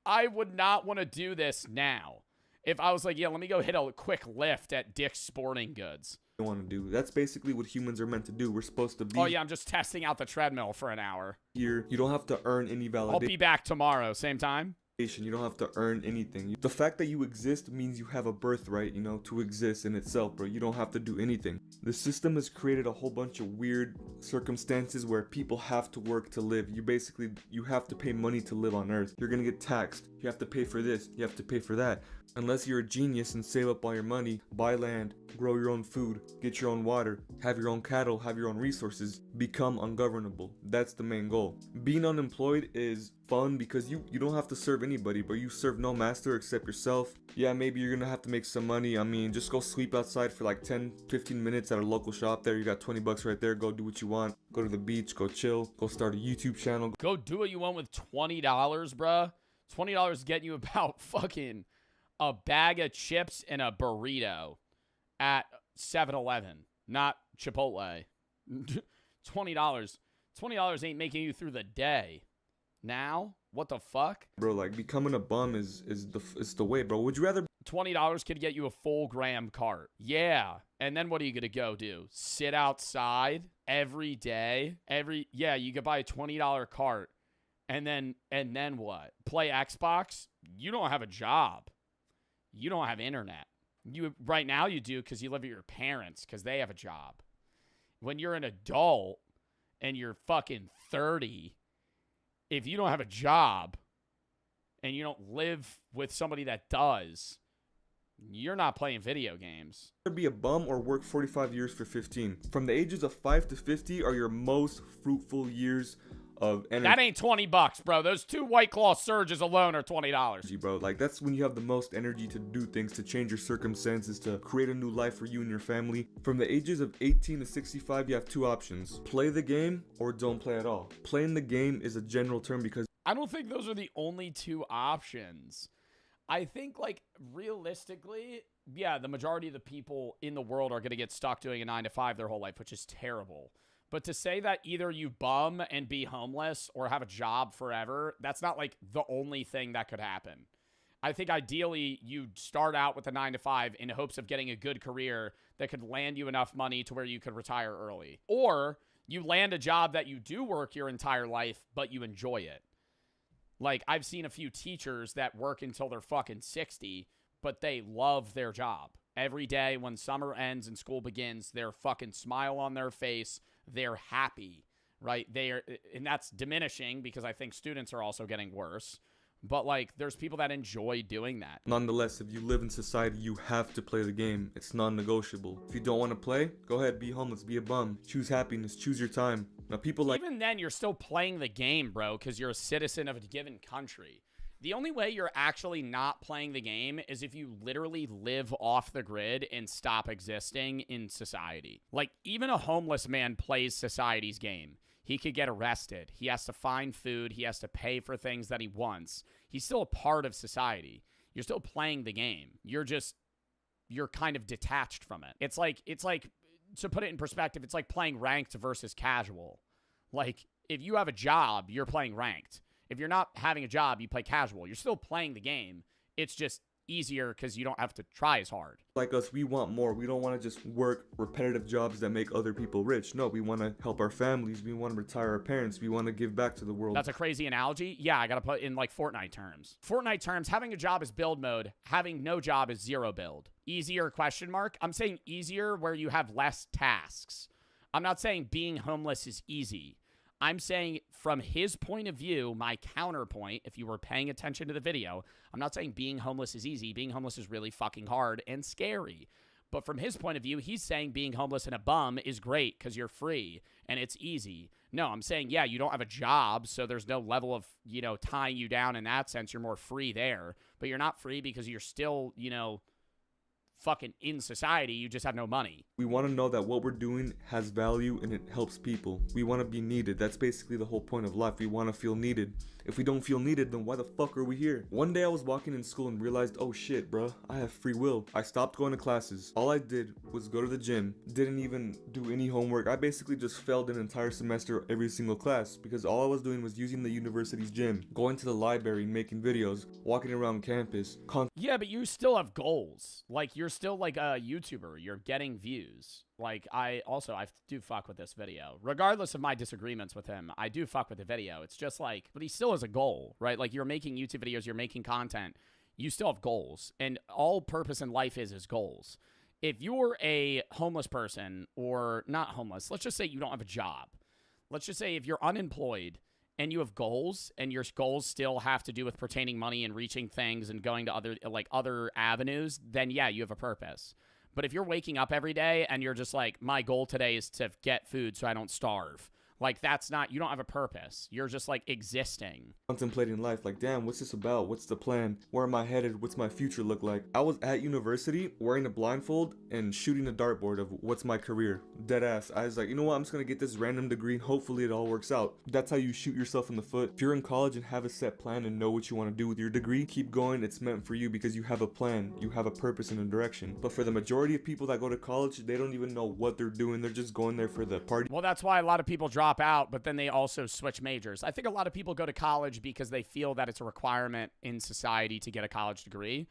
I would not want to do this now. If I was like, yeah, let me go hit a quick lift at Dick's Sporting Goods. Want to do. That's basically what humans are meant to do. We're supposed to be— oh yeah, I'm just testing out the treadmill for an hour. Here, you don't have to earn any validation. I'll be back tomorrow, same time. You don't have to earn anything. The fact that you exist means you have a birthright, you know, to exist in itself, bro. You don't have to do anything. The system has created a whole bunch of weird circumstances where people have to work to live. You have to pay money to live on Earth. You're gonna get taxed. You have to pay for this. You have to pay for that. Unless you're a genius and save up all your money, buy land, grow your own food, get your own water, have your own cattle, have your own resources, become ungovernable. That's the main goal. Being unemployed is fun because you don't have to serve anybody, but you serve no master except yourself. Yeah, maybe you're gonna have to make some money. I mean, just go sweep outside for like 10-15 minutes at a local shop there. You got 20 bucks right there. Go do what you want. Go to the beach, go chill, go start a YouTube channel. Go do what you want with $20, bruh. $20 getting you about fucking a bag of chips and a burrito at 7-Eleven, not Chipotle. $20 ain't making you through the day. Now, what the fuck, bro? Like, becoming a bum is the way, bro. Would you rather $20 could get you a full graham cart? Yeah. And then what are you gonna go do? Sit outside every day? Yeah, you could buy a $20 cart. And then what? Play Xbox? You don't have a job. You don't have internet. Right now you do because you live with your parents because they have a job. When you're an adult and you're fucking 30, if you don't have a job and you don't live with somebody that does, You're not playing video games. Be a bum or work 45 years for 15. From the ages of 5 to 50 are your most fruitful years of energy. That ain't $20, bro. Those 2 White Claw surges alone are $20. Bro, like that's when you have the most energy to do things, to change your circumstances, to create a new life for you and your family. From the ages of 18 to 65, you have 2 options. Play the game or don't play at all. Playing the game is a general term because I don't think those are the only 2 options. I think, like, realistically, yeah, the majority of the people in the world are going to get stuck doing a 9 to 5 their whole life, which is terrible. But to say that either you bum and be homeless or have a job forever, that's not, like, the only thing that could happen. I think ideally you start out with a 9 to 5 in hopes of getting a good career that could land you enough money to where you could retire early. Or you land a job that you do work your entire life, but you enjoy it. Like, I've seen a few teachers that work until they're fucking 60, but they love their job. Every day when summer ends and school begins, they're fucking smile on their face. They're happy, right? And that's diminishing because I think students are also getting worse. But, like, there's people that enjoy doing that. Nonetheless, if you live in society, you have to play the game. It's non-negotiable. If you don't want to play, go ahead, be homeless, be a bum. Choose happiness, choose your time. Now, people like... Even then, you're still playing the game, bro, because you're a citizen of a given country. The only way you're actually not playing the game is if you literally live off the grid and stop existing in society. Like, even a homeless man plays society's game. He could get arrested. He has to find food. He has to pay for things that he wants. He's still a part of society. You're still playing the game. You're kind of detached from it. It's like, to put it in perspective, it's like playing ranked versus casual. Like, if you have a job, you're playing ranked. If you're not having a job, you play casual. You're still playing the game. It's just easier because you don't have to try as hard. Like us, we want more. We don't want to just work repetitive jobs that make other people rich. No, we want to help our families. We want to retire our parents. We want to give back to the world. That's a crazy analogy. Yeah, I got to put in like Fortnite terms. Fortnite terms, having a job is build mode. Having no job is zero build. Easier question mark? I'm saying easier where you have less tasks. I'm not saying being homeless is easy. I'm saying from his point of view, my counterpoint, if you were paying attention to the video, I'm not saying being homeless is easy. Being homeless is really fucking hard and scary. But from his point of view, he's saying being homeless and a bum is great because you're free and it's easy. No, I'm saying, yeah, you don't have a job, so there's no level of, tying you down in that sense. You're more free there. But you're not free because you're still, fucking in society. You just have no money. We want to know that what we're doing has value and it helps people. We want to be needed. That's basically the whole point of life. We want to feel needed. If we don't feel needed, then why the fuck are we here? One day I was walking in school and realized, oh shit, bro, I have free will. I stopped going to classes. All I did was go to the gym. Didn't even do any homework. I basically just failed an entire semester every single class because all I was doing was using the university's gym, going to the library and making videos, walking around campus. Yeah, but you still have goals. Like, you're still like a YouTuber. You're getting views. Like, I do fuck with this video. Regardless of my disagreements with him, I do fuck with the video. It's just like, but he still has a goal, right? Like, you're making YouTube videos, you're making content. You still have goals. And all purpose in life is goals. If you're a homeless person, or not homeless, let's just say you don't have a job. Let's just say if you're unemployed and you have goals, and your goals still have to do with pertaining money and reaching things and going to other avenues, then yeah, you have a purpose. But if you're waking up every day and you're just like, my goal today is to get food so I don't starve, like, that's not, you don't have a purpose. You're just like existing. Contemplating life, like, damn, what's this about? What's the plan? Where am I headed? What's my future look like? I was at university wearing a blindfold and shooting a dartboard of what's my career. Dead ass. I was like, you know what? I'm just gonna get this random degree and hopefully it all works out. That's how you shoot yourself in the foot. If you're in college and have a set plan and know what you want to do with your degree, keep going. It's meant for you because you have a plan. You have a purpose and a direction. But for the majority of people that go to college, they don't even know what they're doing. They're just going there for the party. Well, that's why a lot of people drop out, but then they also switch majors. I think a lot of people go to college because they feel that it's a requirement in society to get a college degree.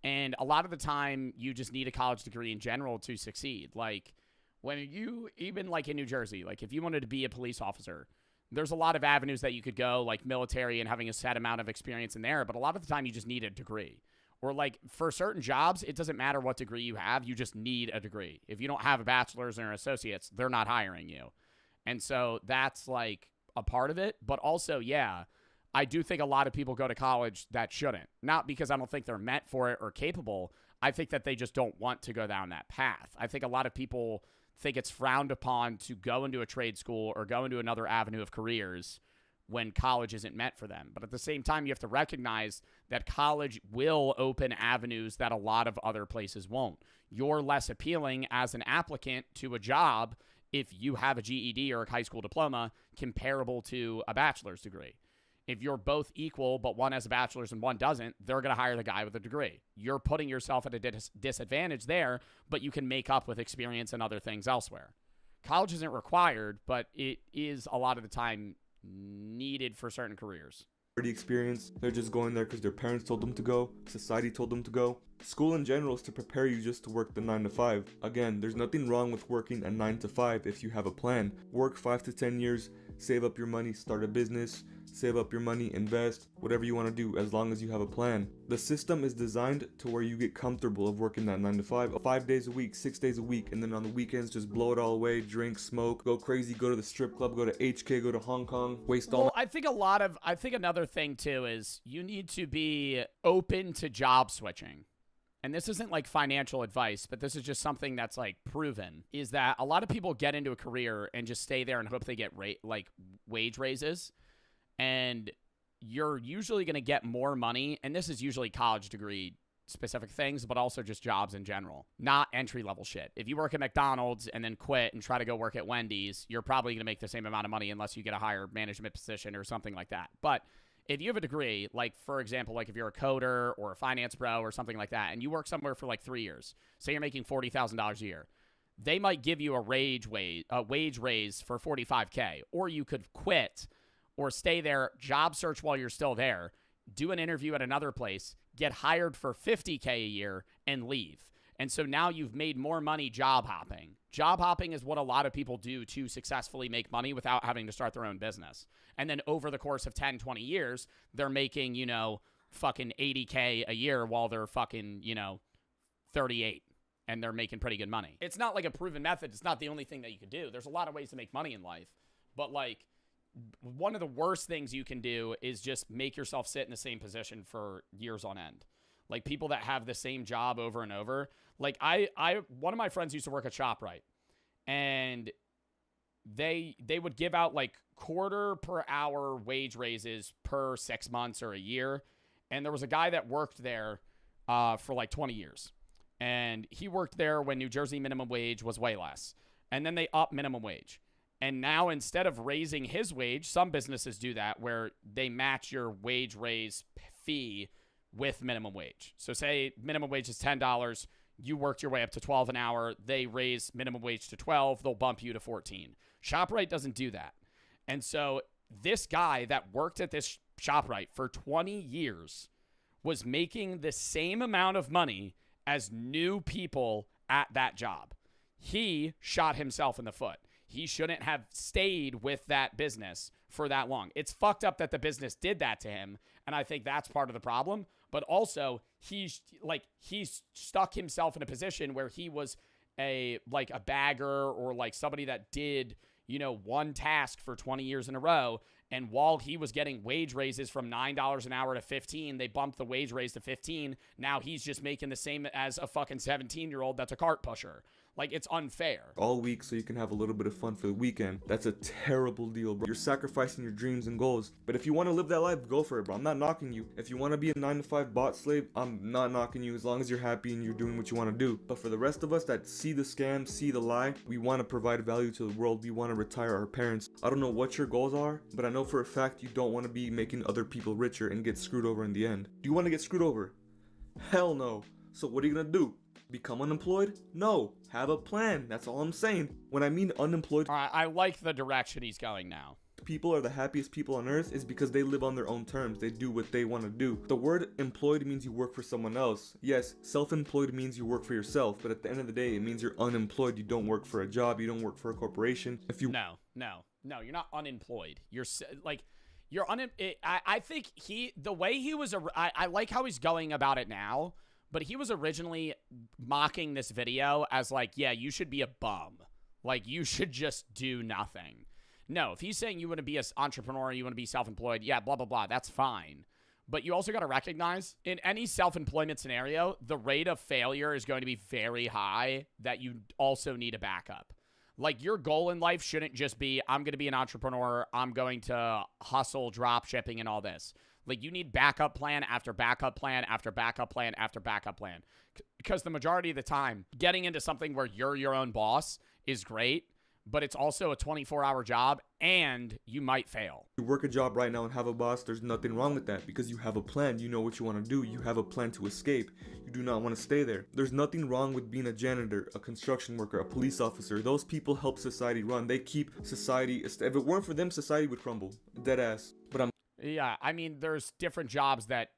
And a lot of the time, you just need a college degree in general to succeed. Like, when you, even like in New Jersey, like if you wanted to be a police officer, there's a lot of avenues that you could go, like military and having a set amount of experience in there. But a lot of the time, you just need a degree. Or like for certain jobs, it doesn't matter what degree you have. You just need a degree. If you don't have a bachelor's or associates, they're not hiring you. And so that's like a part of it. But also, yeah, I do think a lot of people go to college that shouldn't. Not because I don't think they're meant for it or capable. I think that they just don't want to go down that path. I think a lot of people think it's frowned upon to go into a trade school or go into another avenue of careers when college isn't meant for them. But at the same time, you have to recognize that college will open avenues that a lot of other places won't. You're less appealing as an applicant to a job if you have a GED or a high school diploma comparable to a bachelor's degree. If you're both equal, but one has a bachelor's and one doesn't, they're going to hire the guy with a degree. You're putting yourself at a disadvantage there, but you can make up with experience and other things elsewhere. College isn't required, but it is a lot of the time needed for certain careers. Experience, they're just going there because their parents told them to go, society told them to go. School in general is to prepare you just to work the 9 to 5. Again, there's nothing wrong with working a 9 to 5 if you have a plan. Work 5 to 10 years, save up your money, start a business, save up your money, invest, whatever you want to do, as long as you have a plan. The system is designed to where you get comfortable of working that 9 to 5, 5 days a week, 6 days a week, and then on the weekends just blow it all away, drink, smoke, go crazy, go to the strip club, go to HK, go to Hong Kong, waste all. Well, I think another thing too is you need to be open to job switching. And this isn't like financial advice, but this is just something that's like proven, is that a lot of people get into a career and just stay there and hope they get wage raises. And you're usually going to get more money, and this is usually college degree specific things, but also just jobs in general, not entry-level shit. If you work at McDonald's and then quit and try to go work at Wendy's, you're probably going to make the same amount of money unless you get a higher management position or something like that. But if you have a degree, like, for example, like if you're a coder or a finance bro or something like that, and you work somewhere for like 3 years, say you're making $40,000 a year, they might give you a wage raise for $45K, or you could quit or stay there, job search while you're still there, do an interview at another place, get hired for $50K a year, and leave. And so now you've made more money job hopping. Job hopping is what a lot of people do to successfully make money without having to start their own business. And then over the course of 10, 20 years, they're making, fucking $80K a year while they're fucking, 38. And they're making pretty good money. It's not like a proven method. It's not the only thing that you could do. There's a lot of ways to make money in life. But like, one of the worst things you can do is just make yourself sit in the same position for years on end. Like people that have the same job over and over. Like one of my friends used to work at ShopRite, and they would give out like quarter per hour wage raises per 6 months or a year. And there was a guy that worked there for like 20 years. And he worked there when New Jersey minimum wage was way less. And then they upped minimum wage. And now instead of raising his wage, some businesses do that where they match your wage raise fee with minimum wage. So say minimum wage is $10, you worked your way up to $12 an hour, they raise minimum wage to $12, they'll bump you to $14. ShopRite doesn't do that. And so this guy that worked at this ShopRite for 20 years was making the same amount of money as new people at that job. He shot himself in the foot. He shouldn't have stayed with that business for that long. It's fucked up that the business did that to him, and I think that's part of the problem. But also, he's stuck himself in a position where he was a bagger or like somebody that did, one task for 20 years in a row. And while he was getting wage raises from $9 an hour to $15, they bumped the wage raise to $15. Now he's just making the same as a fucking 17-year-old that's a cart pusher. Like, it's unfair. All week so you can have a little bit of fun for the weekend. That's a terrible deal, bro. You're sacrificing your dreams and goals. But if you want to live that life, go for it, bro. I'm not knocking you. If you want to be a 9 to 5 bot slave, I'm not knocking you as long as you're happy and you're doing what you want to do. But for the rest of us that see the scam, see the lie, we want to provide value to the world. We want to retire our parents. I don't know what your goals are, but I know for a fact you don't want to be making other people richer and get screwed over in the end. Do you want to get screwed over? Hell no. So what are you gonna do? Become unemployed? No. Have a plan. That's all I'm saying. When I mean unemployed, all right, I like the direction he's going now. People are the happiest people on earth is because they live on their own terms. They do what they want to do. The word employed means you work for someone else. Yes, self-employed means you work for yourself, but at the end of the day, it means you're unemployed. You don't work for a job. You don't work for a corporation. If you No, you're not unemployed. You're like, you're I think the way he was, I like how he's going about it now, but he was originally mocking this video as like, yeah, you should be a bum. Like, you should just do nothing. No, if he's saying you want to be an entrepreneur, you want to be self-employed, yeah, blah, blah, blah, that's fine. But you also got to recognize in any self-employment scenario, the rate of failure is going to be very high that you also need a backup. Like, your goal in life shouldn't just be, I'm going to be an entrepreneur, I'm going to hustle drop shipping and all this. Like, you need backup plan after backup plan after backup plan after backup plan. Because the majority of the time, getting into something where you're your own boss is great, but it's also a 24-hour job, and you might fail. You work a job right now and have a boss, there's nothing wrong with that because you have a plan, you know what you want to do, you have a plan to escape, you do not want to stay there. There's nothing wrong with being a janitor, a construction worker, a police officer. Those people help society run. They keep society, if it weren't for them, society would crumble. Dead ass. But Yeah, I mean, there's different jobs that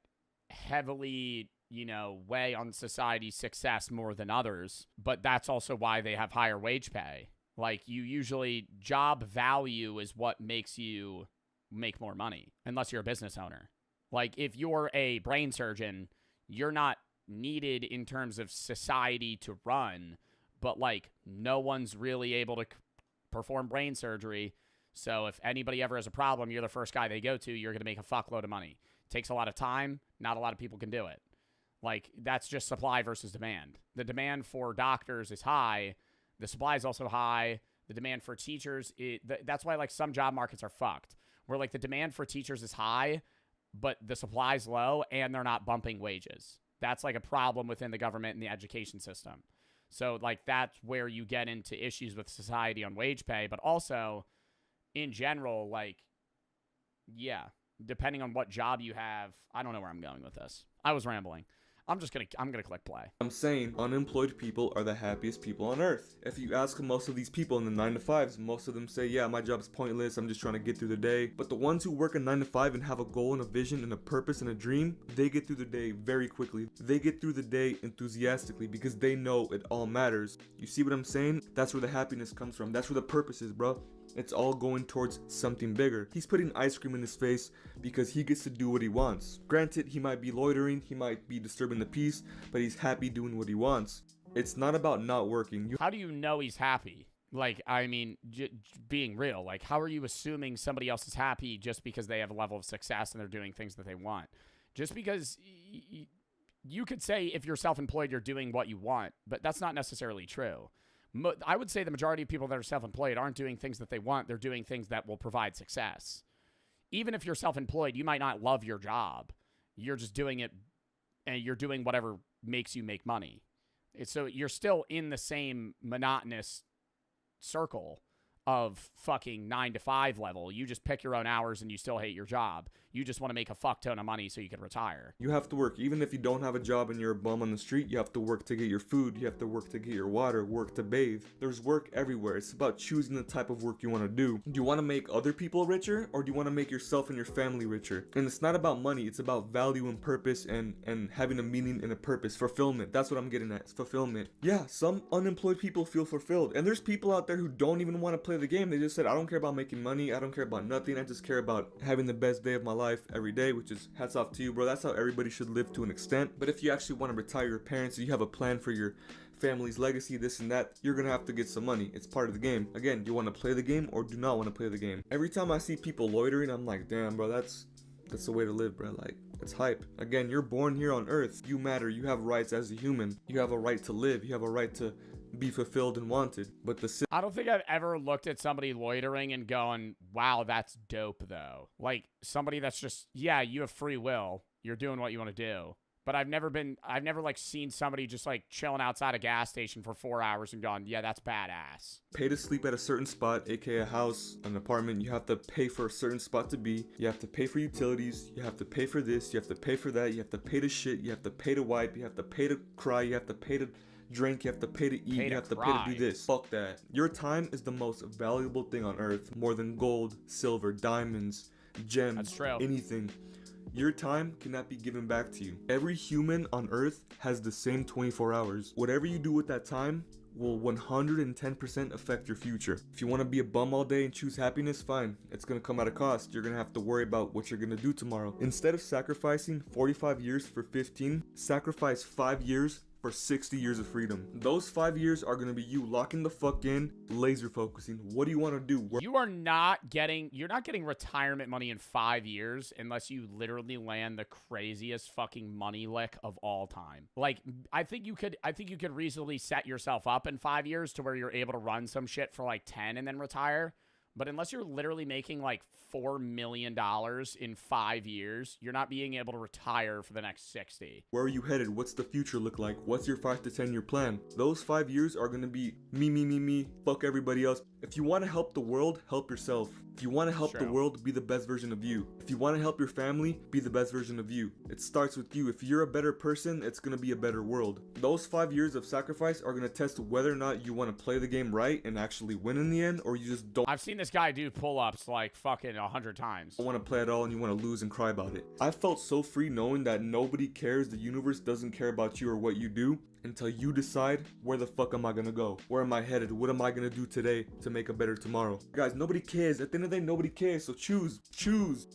heavily, you know, weigh on society's success more than others, but that's also why they have higher wage pay. Like, you usually, job value is what makes you make more money, unless you're a business owner. Like, if you're a brain surgeon, you're not needed in terms of society to run, but, like, no one's really able to perform brain surgery. So if anybody ever has a problem, you're the first guy they go to, you're going to make a fuckload of money. It takes a lot of time. Not a lot of people can do it. Like, that's just supply versus demand. The demand for doctors is high. The supply is also high. The demand for teachers, that's why, like, some job markets are fucked. Where, like, the demand for teachers is high, but the supply's low, and they're not bumping wages. That's, like, a problem within the government and the education system. So, like, that's where you get into issues with society on wage pay. But also, in general, like, yeah, depending on what job you have, I don't know where I'm going with this. I was rambling. I'm gonna click play. I'm saying unemployed people are the happiest people on earth. If you ask most of these people in the 9 to 5s, most of them say, yeah, my job is pointless, I'm just trying to get through the day. But the ones who work a 9 to 5 and have a goal and a vision and a purpose and a dream, they get through the day very quickly. They get through the day enthusiastically because they know it all matters. You see what I'm saying? That's where the happiness comes from. That's where the purpose is, bro. It's all going towards something bigger. He's putting ice cream in his face because he gets to do what he wants. Granted, he might be loitering, he might be disturbing the peace, but he's happy doing what he wants. It's not about not working. How do you know he's happy? Like, I mean, being real, like, how are you assuming somebody else is happy just because they have a level of success and they're doing things that they want? Just because you could say if you're self-employed, you're doing what you want, but that's not necessarily true. I would say the majority of people that are self-employed aren't doing things that they want. They're doing things that will provide success. Even if you're self-employed, you might not love your job. You're just doing it, and you're doing whatever makes you make money. So you're still in the same monotonous circle of fucking 9 to 5 level. You just pick your own hours and you still hate your job. You just want to make a fuck ton of money so you can retire. You have to work. Even if you don't have a job and you're a bum on the street, you have to work to get your food. You have to work to get your water, work to bathe. There's work everywhere. It's about choosing the type of work you want to do. Do you want to make other people richer, or do you want to make yourself and your family richer? And it's not about money. It's about value and purpose and having a meaning and a purpose. Fulfillment. That's what I'm getting at. It's fulfillment. Yeah, some unemployed people feel fulfilled. And there's people out there who don't even want to play the game. They just said, I don't care about making money. I don't care about nothing. I just care about having the best day of my life every day, which is hats off to you, bro. That's how everybody should live to an extent. But if you actually want to retire your parents, you have a plan for your family's legacy, this and that, you're gonna have to get some money. It's part of the game. Again, do you want to play the game or do not want to play the game? Every time I see people loitering, I'm like, damn, bro, that's the way to live, bro. Like, it's hype. Again, you're born here on earth. You matter. You have rights as a human. You have a right to live. You have a right to be fulfilled and wanted. But I don't think I've ever looked at somebody loitering and going, wow, that's dope though. Like, somebody that's just, yeah, you have free will. You're doing what you want to do. But I've never like seen somebody just like chilling outside a gas station for 4 hours and gone, yeah, that's badass. Pay to sleep at a certain spot, aka a house, an apartment. You have to pay for a certain spot to be. You have to pay for utilities. You have to pay for this. You have to pay for that. You have to pay to shit. You have to pay to wipe. You have to pay to cry. You have to pay to drink, you have to pay to eat, you have to pay to do this. Fuck that. Your time is the most valuable thing on earth, more than gold, silver, diamonds, gems, that's true. Anything. Your time cannot be given back to you. Every human on earth has the same 24 hours. Whatever you do with that time will 110% affect your future. If you want to be a bum all day and choose happiness, fine. It's going to come at a cost. You're going to have to worry about what you're going to do tomorrow. Instead of sacrificing 45 years for 15, sacrifice 5 years for 60 years of freedom. Those 5 years are gonna be you locking the fuck in, laser focusing. What do you want to do? You're not getting retirement money in 5 years unless you literally land the craziest fucking money lick of all time. Like, I think you could reasonably set yourself up in 5 years to where you're able to run some shit for like 10 and then retire. But unless you're literally making like $4 million in 5 years, you're not being able to retire for the next 60. Where are you headed? What's the future look like? What's your 5 to 10 year plan? Those 5 years are gonna be me, fuck everybody else. If you want to help the world, help yourself. If you want to help the world, be the best version of you. If you want to help your family, be the best version of you. It starts with you. If you're a better person, it's gonna be a better world. Those 5 years of sacrifice are gonna test whether or not you want to play the game right and actually win in the end, or you just don't. I've seen this guy do pull-ups like fucking 100 times. Want to play at all and you want to lose and cry about it. I felt so free knowing that nobody cares, the universe doesn't care about you or what you do until you decide, where the fuck am I gonna go? Where am I headed? What am I gonna do today to make a better tomorrow? Guys, nobody cares. At the end of the day, nobody cares. So choose.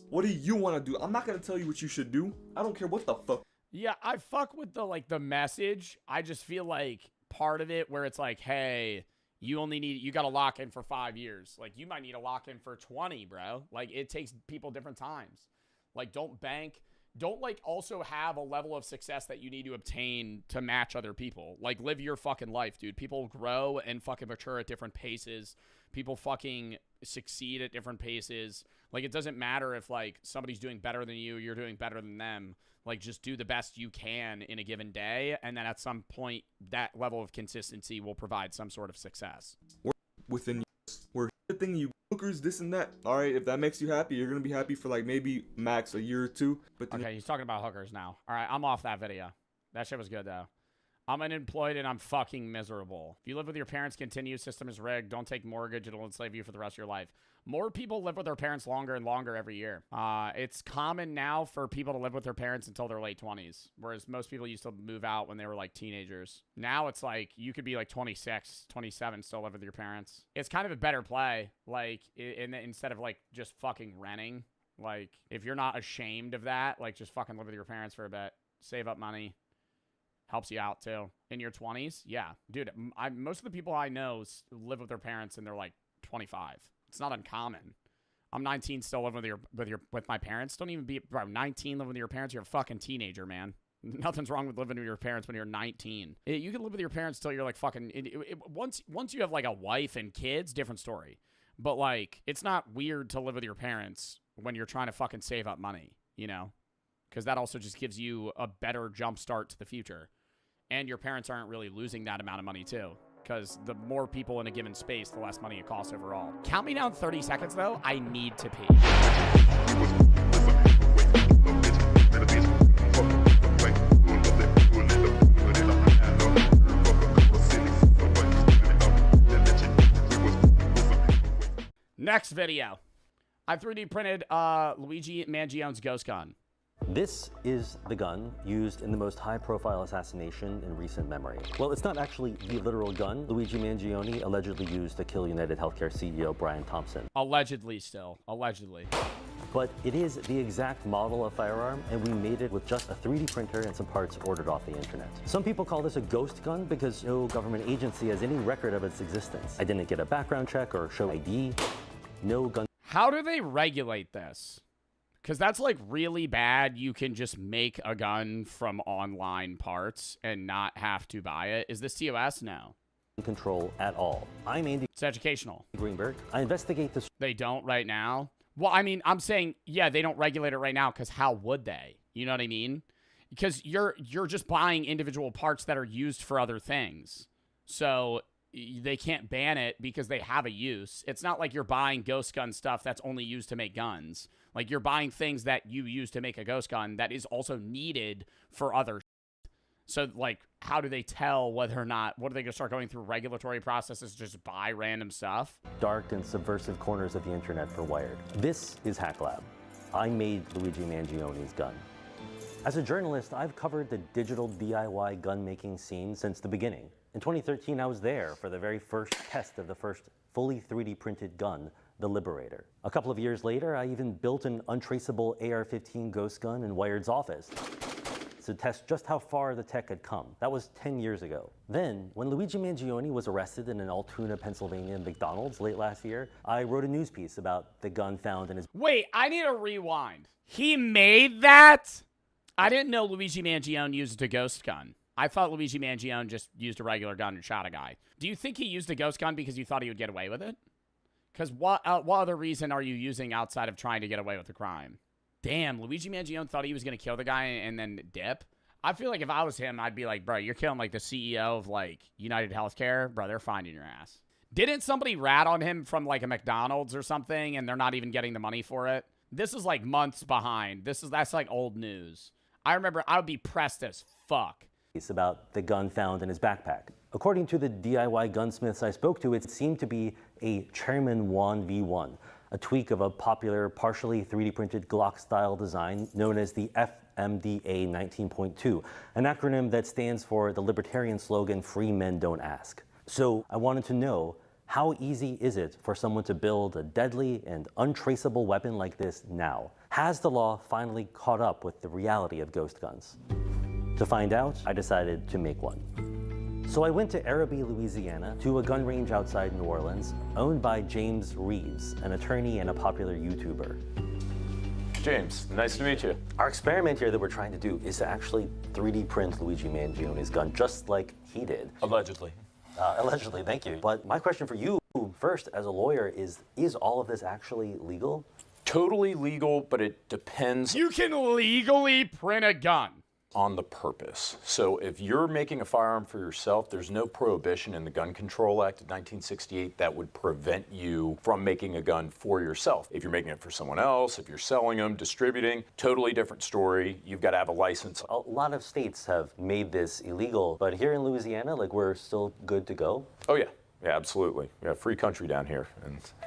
What do you want to do? I'm not gonna tell you what you should do. I don't care what the fuck. Yeah, I fuck with the message. I just feel like part of it where it's like, hey, you got to lock in for 5 years. Like, you might need to lock in for 20, bro. Like, it takes people different times. Like, don't bank. Don't, like, also have a level of success that you need to obtain to match other people. Like, live your fucking life, dude. People grow and fucking mature at different paces. People fucking succeed at different paces. Like, it doesn't matter if, like, somebody's doing better than you, you're doing better than them. Like, just do the best you can in a given day, and then at some point, that level of consistency will provide some sort of success. Within we're hitting you hookers, this and that. All right, if that makes you happy, you're gonna be happy for like maybe max a year or two. But okay, he's talking about hookers now. All right, I'm off that video. That shit was good though. I'm unemployed and I'm fucking miserable. If you live with your parents, continue. System is rigged. Don't take mortgage. It'll enslave you for the rest of your life. More people live with their parents longer and longer every year. It's common now for people to live with their parents until their late 20s, whereas most people used to move out when they were like teenagers. Now it's like you could be like 26, 27, still live with your parents. It's kind of a better play, like instead of like just fucking renting. Like, if you're not ashamed of that, like, just fucking live with your parents for a bit. Save up money. Helps you out too. In your 20s, yeah, dude. Most of the people I know live with their parents and they're like 25. It's not uncommon. I'm 19, still living with my parents. Don't even be, bro. 19, living with your parents. You're a fucking teenager, man. Nothing's wrong with living with your parents when you're 19. You can live with your parents till you're like fucking. Once you have like a wife and kids, different story. But like, it's not weird to live with your parents when you're trying to fucking save up money, you know, because that also just gives you a better jump start to the future. And your parents aren't really losing that amount of money too, because the more people in a given space, the less money it costs overall. Count me down 30 seconds though. I need to pee. Next video. I 3D printed Luigi Mangione's ghost gun. This is the gun used in the most high-profile assassination in recent memory. Well, it's not actually the literal gun Luigi Mangione allegedly used to kill United Healthcare CEO Brian Thompson. Allegedly still. Allegedly. But it is the exact model of firearm, and we made it with just a 3D printer and some parts ordered off the internet. Some people call this a ghost gun because no government agency has any record of its existence. I didn't get a background check or show ID. No gun. How do they regulate this? Because that's like really bad. You can just make a gun from online parts and not have to buy it. Is this TOS? No. Control at all. I'm Andy. It's educational. Greenberg. I investigate this. They don't right now. Well, I mean, I'm saying, yeah, they don't regulate it right now because how would they? You know what I mean? Because you're just buying individual parts that are used for other things. So they can't ban it because they have a use. It's not like you're buying ghost gun stuff that's only used to make guns. Like, you're buying things that you use to make a ghost gun that is also needed for other. So, like, how do they tell whether or not, what are they going to start going through regulatory processes to just buy random stuff? Dark and subversive corners of the internet for Wired. This is Hack Lab. I made Luigi Mangione's gun. As a journalist, I've covered the digital DIY gun-making scene since the beginning. In 2013, I was there for the very first test of the first fully 3D printed gun, the Liberator. A couple of years later, I even built an untraceable AR-15 ghost gun in Wired's office. to test just how far the tech had come. That was 10 years ago. Then, when Luigi Mangione was arrested in an Altoona, Pennsylvania McDonald's late last year, I wrote a news piece about the gun found in his... Wait, I need a rewind. He made that? I didn't know Luigi Mangione used a ghost gun. I thought Luigi Mangione just used a regular gun and shot a guy. Do you think he used a ghost gun because you thought he would get away with it? Because what other reason are you using outside of trying to get away with the crime? Damn, Luigi Mangione thought he was going to kill the guy and then dip? I feel like if I was him, I'd be like, bro, you're killing like the CEO of like United Healthcare. Bro, they're finding your ass. Didn't somebody rat on him from like a McDonald's or something and they're not even getting the money for it? This is like months behind. That's like old news. I remember I would be pressed as fuck. About the gun found in his backpack. According to the DIY gunsmiths I spoke to, it seemed to be a Chairman Juan V1, a tweak of a popular partially 3D printed Glock-style design known as the FMDA 19.2, an acronym that stands for the libertarian slogan, "Free Men Don't Ask." So I wanted to know, how easy is it for someone to build a deadly and untraceable weapon like this now? Has the law finally caught up with the reality of ghost guns? To find out, I decided to make one. So I went to Araby, Louisiana, to a gun range outside New Orleans, owned by James Reeves, an attorney and a popular YouTuber. James, nice to meet you. Our experiment here that we're trying to do is to actually 3D print Luigi Mangione's gun, just like he did. Allegedly. Allegedly, thank you. But my question for you, first, as a lawyer, is all of this actually legal? Totally legal, but it depends. You can legally print a gun. On the purpose. So if you're making a firearm for yourself, there's no prohibition in the Gun Control Act of 1968 that would prevent you from making a gun for yourself. If you're making it for someone else, if you're selling them, distributing, totally different story. You've got to have a license. A lot of states have made this illegal, but here in Louisiana, like, we're still good to go? Oh yeah, yeah, absolutely. We have free country down here,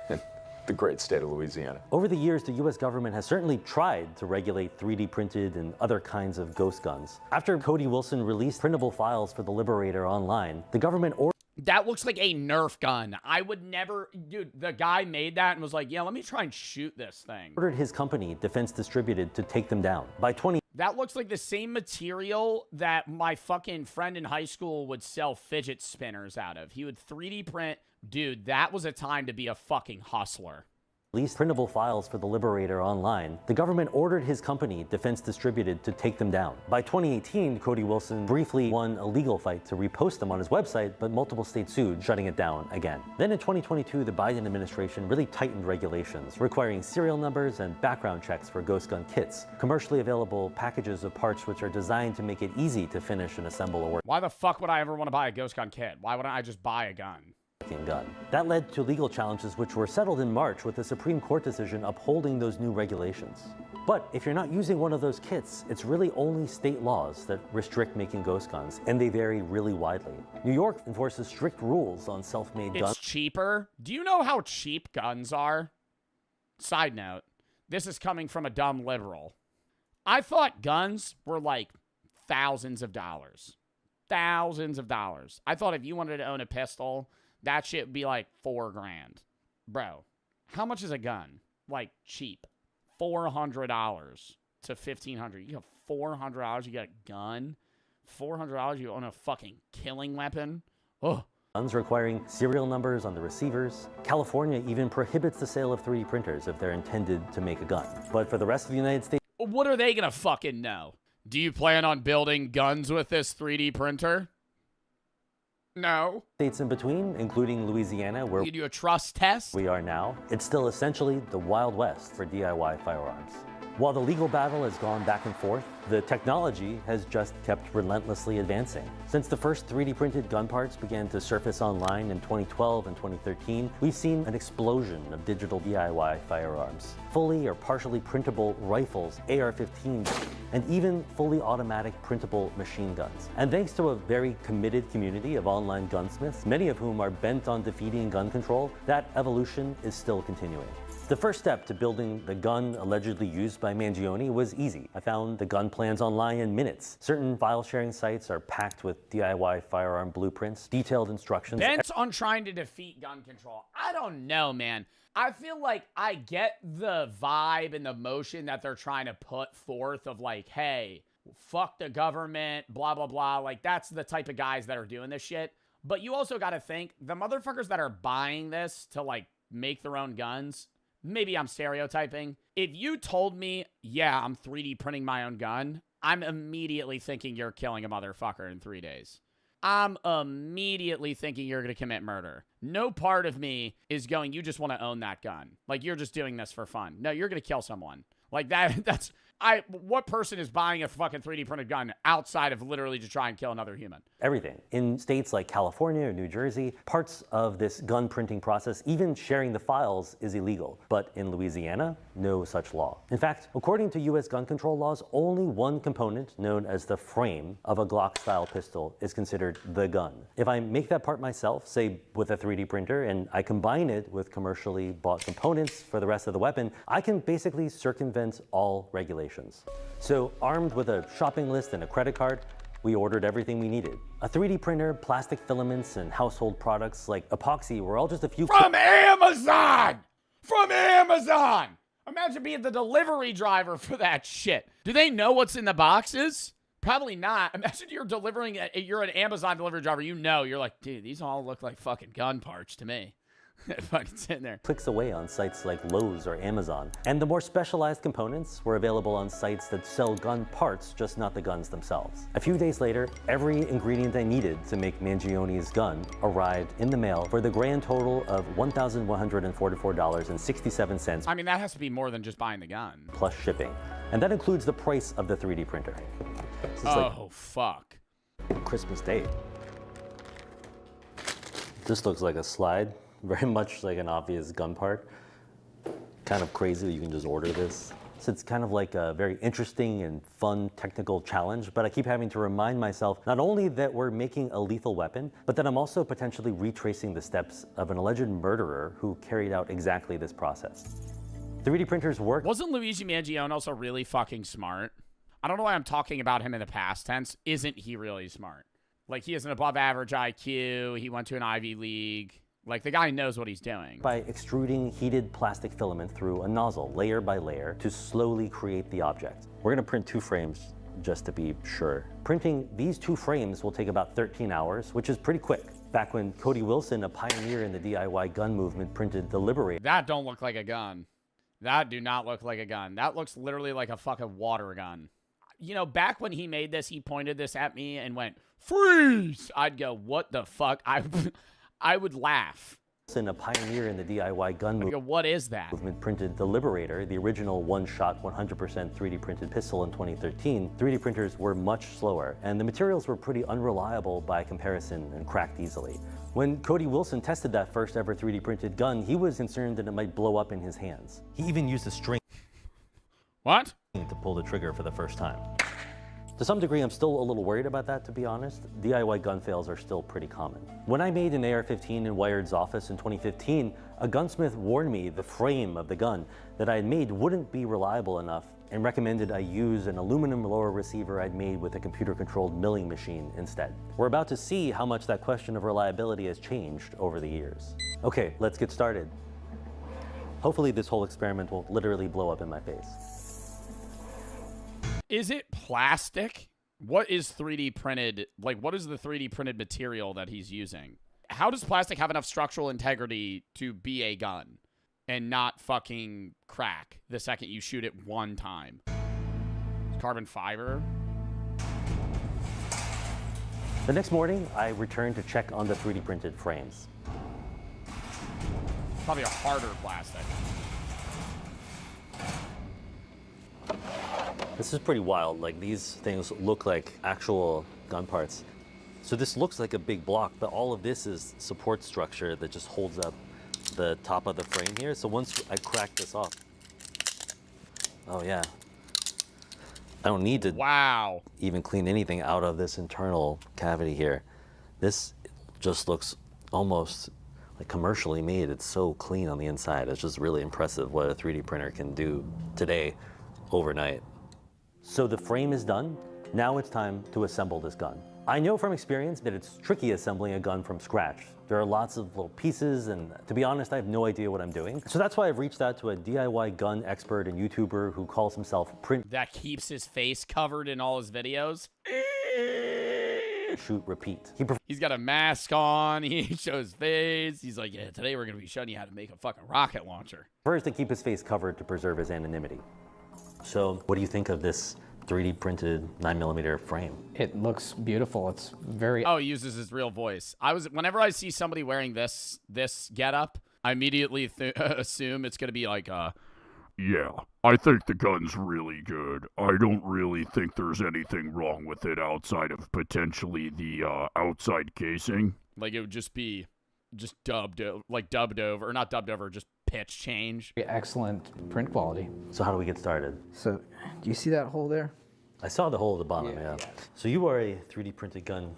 and the great state of Louisiana. Over the years, the U.S. government has certainly tried to regulate 3D printed and other kinds of ghost guns. After Cody Wilson released printable files for the Liberator online, the government ordered... That looks like a Nerf gun. I would never... Dude, the guy made that and was like, yeah, let me try and shoot this thing. Ordered his company, Defense Distributed, to take them down. By 20... That looks like the same material that my fucking friend in high school would sell fidget spinners out of. He would 3D print... Dude, that was a time to be a fucking hustler. Released printable files for the Liberator online, the government ordered his company, Defense Distributed, to take them down. By 2018, Cody Wilson briefly won a legal fight to repost them on his website, but multiple states sued, shutting it down again. Then in 2022, the Biden administration really tightened regulations, requiring serial numbers and background checks for ghost gun kits, commercially available packages of parts which are designed to make it easy to finish and assemble a work. Why the fuck would I ever want to buy a ghost gun kit? Why wouldn't I just buy a gun? Gun. That led to legal challenges which were settled in March with the Supreme Court decision upholding those new regulations. But if you're not using one of those kits, it's really only state laws that restrict making ghost guns, and they vary really widely. New York enforces strict rules on self-made guns. It's cheaper. Do you know how cheap guns are? Side note, this is coming from a dumb liberal. I thought guns were like thousands of dollars. Thousands of dollars. I thought if you wanted to own a pistol, that shit would be like $4 grand. Bro, how much is a gun? Like, cheap. $400 to $1,500. You have $400, you get a gun? $400, you own a fucking killing weapon? Ugh. Guns requiring serial numbers on the receivers. California even prohibits the sale of 3D printers if they're intended to make a gun. But for the rest of the United States... What are they gonna fucking know? Do you plan on building guns with this 3D printer? No. States in between, including Louisiana, where you do a trust test? We are now. It's still essentially the Wild West for DIY firearms. While the legal battle has gone back and forth, the technology has just kept relentlessly advancing. Since the first 3D printed gun parts began to surface online in 2012 and 2013, we've seen an explosion of digital DIY firearms. Fully or partially printable rifles, AR-15s, and even fully automatic printable machine guns. And thanks to a very committed community of online gunsmiths, many of whom are bent on defeating gun control, that evolution is still continuing. The first step to building the gun allegedly used by Mangione was easy. I found the gun plans online in minutes. Certain file sharing sites are packed with DIY firearm blueprints, detailed instructions. Bent on trying to defeat gun control. I don't know, man. I feel like I get the vibe and the motion that they're trying to put forth of like, hey, fuck the government, blah, blah, blah. Like, that's the type of guys that are doing this shit. But you also got to think, the motherfuckers that are buying this to, like, make their own guns, maybe I'm stereotyping. If you told me, yeah, I'm 3D printing my own gun, I'm immediately thinking you're killing a motherfucker in 3 days. I'm immediately thinking you're going to commit murder. No part of me is going, you just want to own that gun. Like, you're just doing this for fun. No, you're going to kill someone. Like, what person is buying a fucking 3D printed gun outside of literally to try and kill another human? Everything. In states like California or New Jersey, parts of this gun printing process, even sharing the files, is illegal. But in Louisiana, no such law. In fact, according to US gun control laws, only one component, known as the frame of a Glock-style pistol, is considered the gun. If I make that part myself, say with a 3D printer, and I combine it with commercially bought components for the rest of the weapon, I can basically circumvent all regulations. So, armed with a shopping list and a credit card, we ordered everything we needed. A 3D printer, plastic filaments, and household products like epoxy were all just a few— From Amazon! From Amazon! Imagine being the delivery driver for that shit. Do they know what's in the boxes? Probably not. Imagine you're an Amazon delivery driver. You know, you're like, dude, these all look like fucking gun parts to me. Fucking sitting there. Clicks away on sites like Lowe's or Amazon. And the more specialized components were available on sites that sell gun parts, just not the guns themselves. A few days later, every ingredient I needed to make Mangione's gun arrived in the mail for the grand total of $1,144.67. I mean, that has to be more than just buying the gun. Plus shipping. And that includes the price of the 3D printer. Oh, fuck. Christmas Day. This looks like a slide. Very much like an obvious gun part. Kind of crazy that you can just order this. So it's kind of like a very interesting and fun technical challenge, but I keep having to remind myself not only that we're making a lethal weapon, but that I'm also potentially retracing the steps of an alleged murderer who carried out exactly this process. 3D printers work. Wasn't Luigi Mangione also really fucking smart? I don't know why I'm talking about him in the past tense. Isn't he really smart? Like, he has an above average IQ. He went to an Ivy League. Like, the guy knows what he's doing. By extruding heated plastic filament through a nozzle, layer by layer, to slowly create the object. We're gonna print 2 frames, just to be sure. Printing these 2 frames will take about 13 hours, which is pretty quick. Back when Cody Wilson, a pioneer in the DIY gun movement, printed the Liberator. That don't look like a gun. That do not look like a gun. That looks literally like a fucking water gun. You know, back when he made this, he pointed this at me and went, freeze! I'd go, what the fuck? I would laugh. A pioneer in the DIY gun movement. What is that? Movement printed the Liberator, the original one-shot 100% 3D printed pistol in 2013. 3D printers were much slower, and the materials were pretty unreliable by comparison and cracked easily. When Cody Wilson tested that first ever 3D printed gun, he was concerned that it might blow up in his hands. He even used a string. What? To pull the trigger for the first time. To some degree, I'm still a little worried about that, to be honest. DIY gun fails are still pretty common. When I made an AR-15 in Wired's office in 2015, a gunsmith warned me the frame of the gun that I had made wouldn't be reliable enough and recommended I use an aluminum lower receiver I'd made with a computer-controlled milling machine instead. We're about to see how much that question of reliability has changed over the years. Okay, let's get started. Hopefully this whole experiment won't literally blow up in my face. Is it plastic? What is 3D printed? Like, what is the 3D printed material that he's using? How does plastic have enough structural integrity to be a gun and not fucking crack the second you shoot it one time? Carbon fiber? The next morning, I returned to check on the 3D printed frames. Probably a harder plastic. This is pretty wild. Like, these things look like actual gun parts. So this looks like a big block, but all of this is support structure that just holds up the top of the frame here. So once I crack this off, oh yeah, I don't need to even clean anything out of this internal cavity here. This just looks almost like commercially made. It's so clean on the inside. It's just really impressive what a 3D printer can do today, overnight. So the frame is done. Now it's time to assemble this gun. I know from experience that it's tricky assembling a gun from scratch. There are lots of little pieces, and to be honest, I have no idea what I'm doing. So that's why I've reached out to a DIY gun expert and YouTuber who calls himself Print That keeps his face covered in all his videos. Shoot Repeat. He's got a mask on. He shows his face. He's like, yeah, today we're going to be showing you how to make a fucking rocket launcher. Prefers to keep his face covered to preserve his anonymity. So what do you think of this 3D printed 9mm frame? It looks beautiful. It's very... Oh, he uses his real voice. Whenever I see somebody wearing this getup, I immediately assume it's going to be like, yeah, I think the gun's really good. I don't really think there's anything wrong with it outside of potentially the outside casing. Like it would just be dubbed over, or not dubbed over, just pitch change. Excellent print quality. So how do we get started? So, do you see that hole there? I saw the hole at the bottom, yeah. So you are a 3D printed gun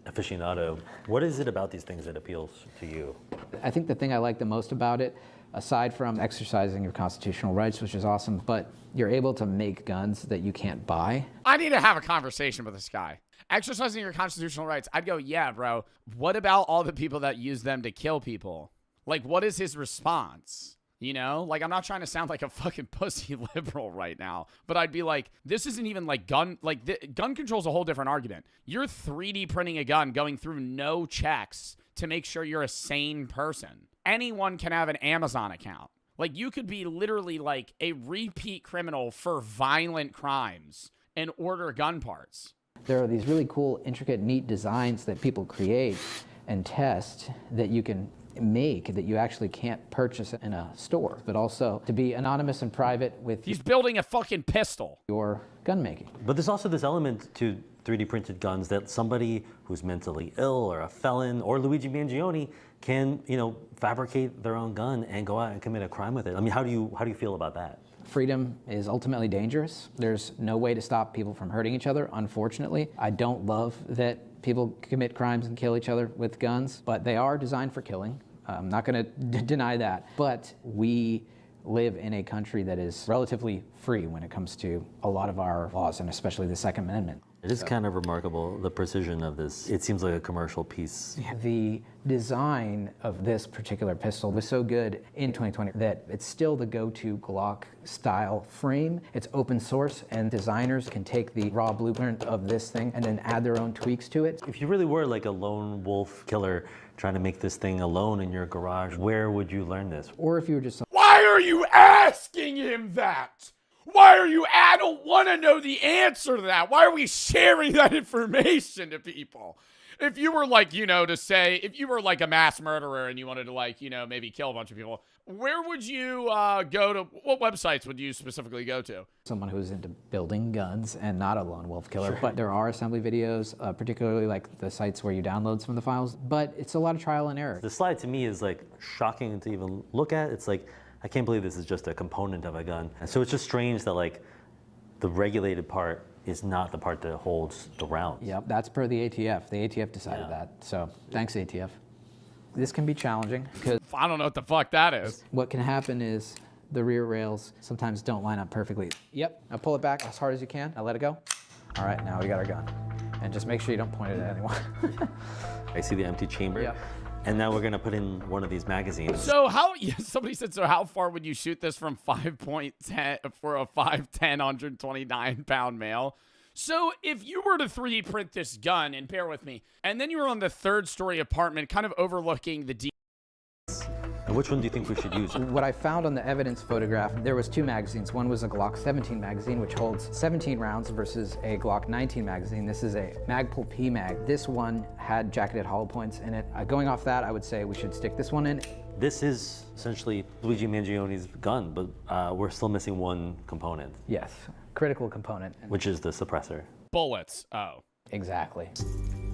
aficionado. What is it about these things that appeals to you? I think the thing I like the most about it, aside from exercising your constitutional rights, which is awesome, but you're able to make guns that you can't buy. I need to have a conversation with this guy. Exercising your constitutional rights. I'd go, yeah, bro. What about all the people that use them to kill people? Like, what is his response? You know? Like, I'm not trying to sound like a fucking pussy liberal right now, but I'd be like, this isn't even like gun control's a whole different argument. You're 3D printing a gun going through no checks to make sure you're a sane person. Anyone can have an Amazon account. Like, you could be literally like a repeat criminal for violent crimes and order gun parts. There are these really cool, intricate, neat designs that people create and test that you can make that you actually can't purchase in a store, but also to be anonymous and private with... He's building a fucking pistol. ...your gun making. But there's also this element to 3D printed guns that somebody who's mentally ill or a felon or Luigi Mangione can, fabricate their own gun and go out and commit a crime with it. I mean, how do you feel about that? Freedom is ultimately dangerous. There's no way to stop people from hurting each other, unfortunately. I don't love that people commit crimes and kill each other with guns, but they are designed for killing. I'm not going to deny that. But we live in a country that is relatively free when it comes to a lot of our laws, and especially the Second Amendment. It is kind of remarkable, the precision of this. It seems like a commercial piece. The design of this particular pistol was so good in 2020 that it's still the go-to Glock style frame. It's open source, and designers can take the raw blueprint of this thing and then add their own tweaks to it. If you really were like a lone wolf killer trying to make this thing alone in your garage, where would you learn this? Or if you were just... Why are you asking him that? Why are you? I don't want to know the answer to that. Why are we sharing that information to people? If you were like, if you were like a mass murderer and you wanted to maybe kill a bunch of people, where would you go to? What websites would you specifically go to? Someone who's into building guns and not a lone wolf killer. Sure. But there are assembly videos, particularly like the sites where you download some of the files, but it's a lot of trial and error. The slide to me is like shocking to even look at. It's like, I can't believe this is just a component of a gun. And so it's just strange that like the regulated part is not the part that holds the rounds. Yep, that's per the ATF. The ATF decided that. So thanks, ATF. This can be challenging because I don't know what the fuck that is. What can happen is the rear rails sometimes don't line up perfectly. Yep, now pull it back as hard as you can. Now let it go. All right, now we got our gun. And just make sure you don't point it at anyone. I see the empty chamber. Yep. And now we're gonna put in one of these magazines. So somebody said, so how far would you shoot this from 5.10 for a 5'10", 129-pound male? So if you were to 3D print this gun, and bear with me, and then you were on the third-story apartment kind of overlooking the And which one do you think we should use? What I found on the evidence photograph, there was two magazines. One was a Glock 17 magazine, which holds 17 rounds versus a Glock 19 magazine. This is a Magpul P-Mag. This one had jacketed hollow points in it. Going off that, I would say we should stick this one in. This is essentially Luigi Mangione's gun, but we're still missing one component. Yes, critical component. Which is the suppressor. Bullets, oh. Exactly.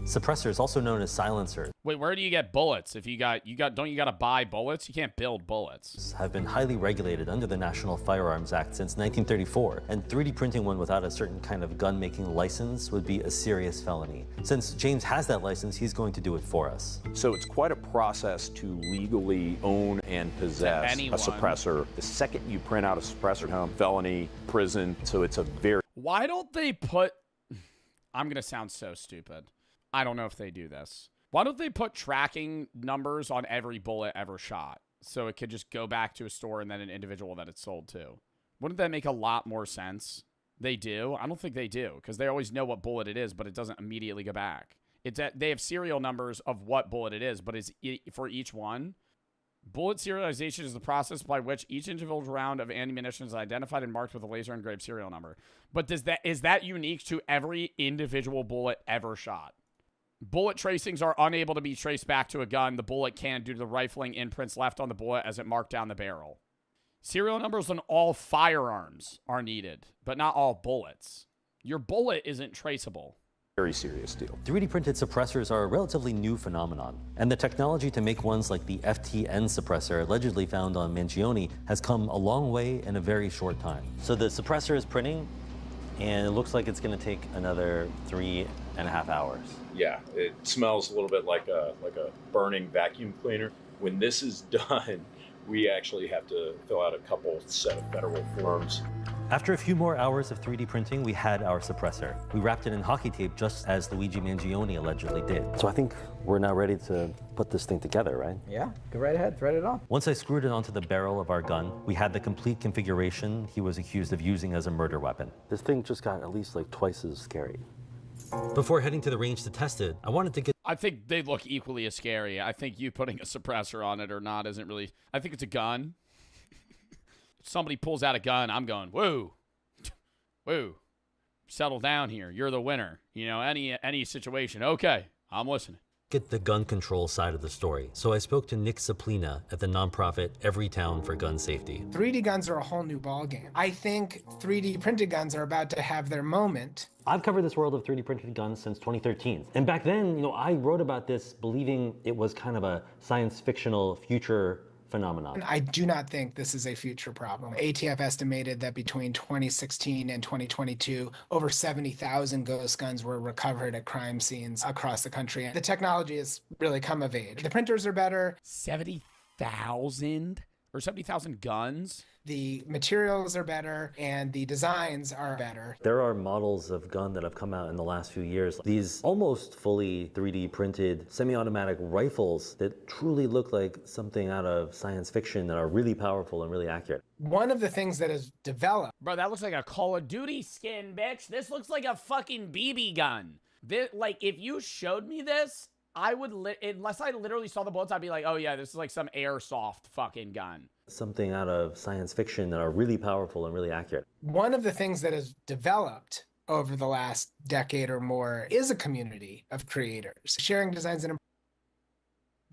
Suppressors, also known as silencers. Wait, where do you get bullets? If you gotta buy bullets? You can't build bullets. Have been highly regulated under the National Firearms Act since 1934, and 3D printing one without a certain kind of gun-making license would be a serious felony. Since James has that license, he's going to do it for us. So it's quite a process to legally own and possess a suppressor. The second you print out a suppressor, felony, prison, so it's a very... Why don't they put... I'm gonna sound so stupid. I don't know if they do this. Why don't they put tracking numbers on every bullet ever shot? So it could just go back to a store and then an individual that it's sold to. Wouldn't that make a lot more sense? They do? I don't think they do, because they always know what bullet it is, but it doesn't immediately go back. They have serial numbers of what bullet it is, but for each one. Bullet serialization is the process by which each individual round of ammunition is identified and marked with a laser engraved serial number. But is that unique to every individual bullet ever shot? Bullet tracings are unable to be traced back to a gun. The bullet can due to the rifling imprints left on the bullet as it marked down the barrel. Serial numbers on all firearms are needed, but not all bullets. Your bullet isn't traceable. Very serious deal. 3D printed suppressors are a relatively new phenomenon, and the technology to make ones like the FTN suppressor allegedly found on Mangione has come a long way in a very short time. So the suppressor is printing, and it looks like it's going to take another 3.5 hours. Yeah, it smells a little bit like a burning vacuum cleaner. When this is done, we actually have to fill out a couple set of federal forms. After a few more hours of 3D printing, we had our suppressor. We wrapped it in hockey tape just as Luigi Mangione allegedly did. So I think we're now ready to put this thing together, right? Yeah, go right ahead, thread it on. Once I screwed it onto the barrel of our gun, we had the complete configuration he was accused of using as a murder weapon. This thing just got at least like twice as scary. Before heading to the range to test it, I wanted to get... I think they look equally as scary. I think you putting a suppressor on it or not isn't really... I think it's a gun. If somebody pulls out a gun, I'm going, whoa. Whoa. Settle down here. You're the winner. You know, any situation. Okay, I'm listening. Get the gun control side of the story. So I spoke to Nick Saplina at the nonprofit Every Town for Gun Safety. 3D guns are a whole new ballgame. I think 3D printed guns are about to have their moment. I've covered this world of 3D printed guns since 2013. And back then, I wrote about this believing it was kind of a science fictional future phenomenon. I do not think this is a future problem. ATF estimated that between 2016 and 2022, over 70,000 ghost guns were recovered at crime scenes across the country. The technology has really come of age. The printers are better. 70,000 or 70,000 guns? The materials are better and the designs are better. There are models of gun that have come out in the last few years. These almost fully 3D printed semi-automatic rifles that truly look like something out of science fiction that are really powerful and really accurate. One of the things that is developed... Bro, that looks like a Call of Duty skin, bitch. This looks like a fucking BB gun. If you showed me this, I would, unless I literally saw the bullets, I'd be like, oh yeah, this is like some airsoft fucking gun. Something out of science fiction that are really powerful and really accurate. One of the things that has developed over the last decade or more is a community of creators sharing designs and...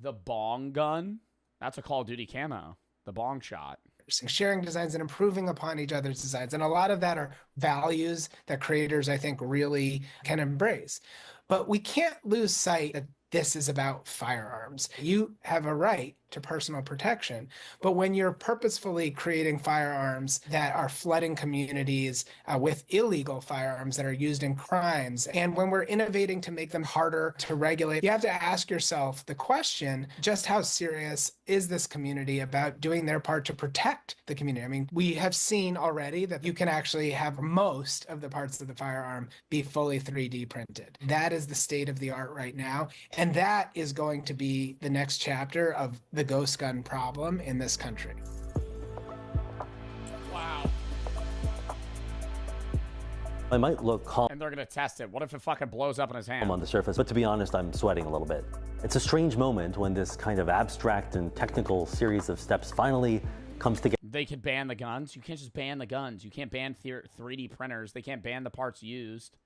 The bong gun? That's a Call of Duty camo. The bong shot. Sharing designs and improving upon each other's designs. And a lot of that are values that creators, I think, really can embrace. But we can't lose sight that this is about firearms. You have a right to personal protection, but when you're purposefully creating firearms that are flooding communities with illegal firearms that are used in crimes, and when we're innovating to make them harder to regulate, you have to ask yourself the question, just how serious is this community about doing their part to protect the community? I mean, we have seen already that you can actually have most of the parts of the firearm be fully 3D printed. That is the state of the art right now, and that is going to be the next chapter of the ghost gun problem in this country. Wow. I might look calm. And they're gonna test it. What if it fucking blows up in his hand? On the surface, but to be honest, I'm sweating a little bit. It's a strange moment when this kind of abstract and technical series of steps finally comes together. They could ban the guns. You can't just ban the guns. You can't ban 3D printers. They can't ban the parts used.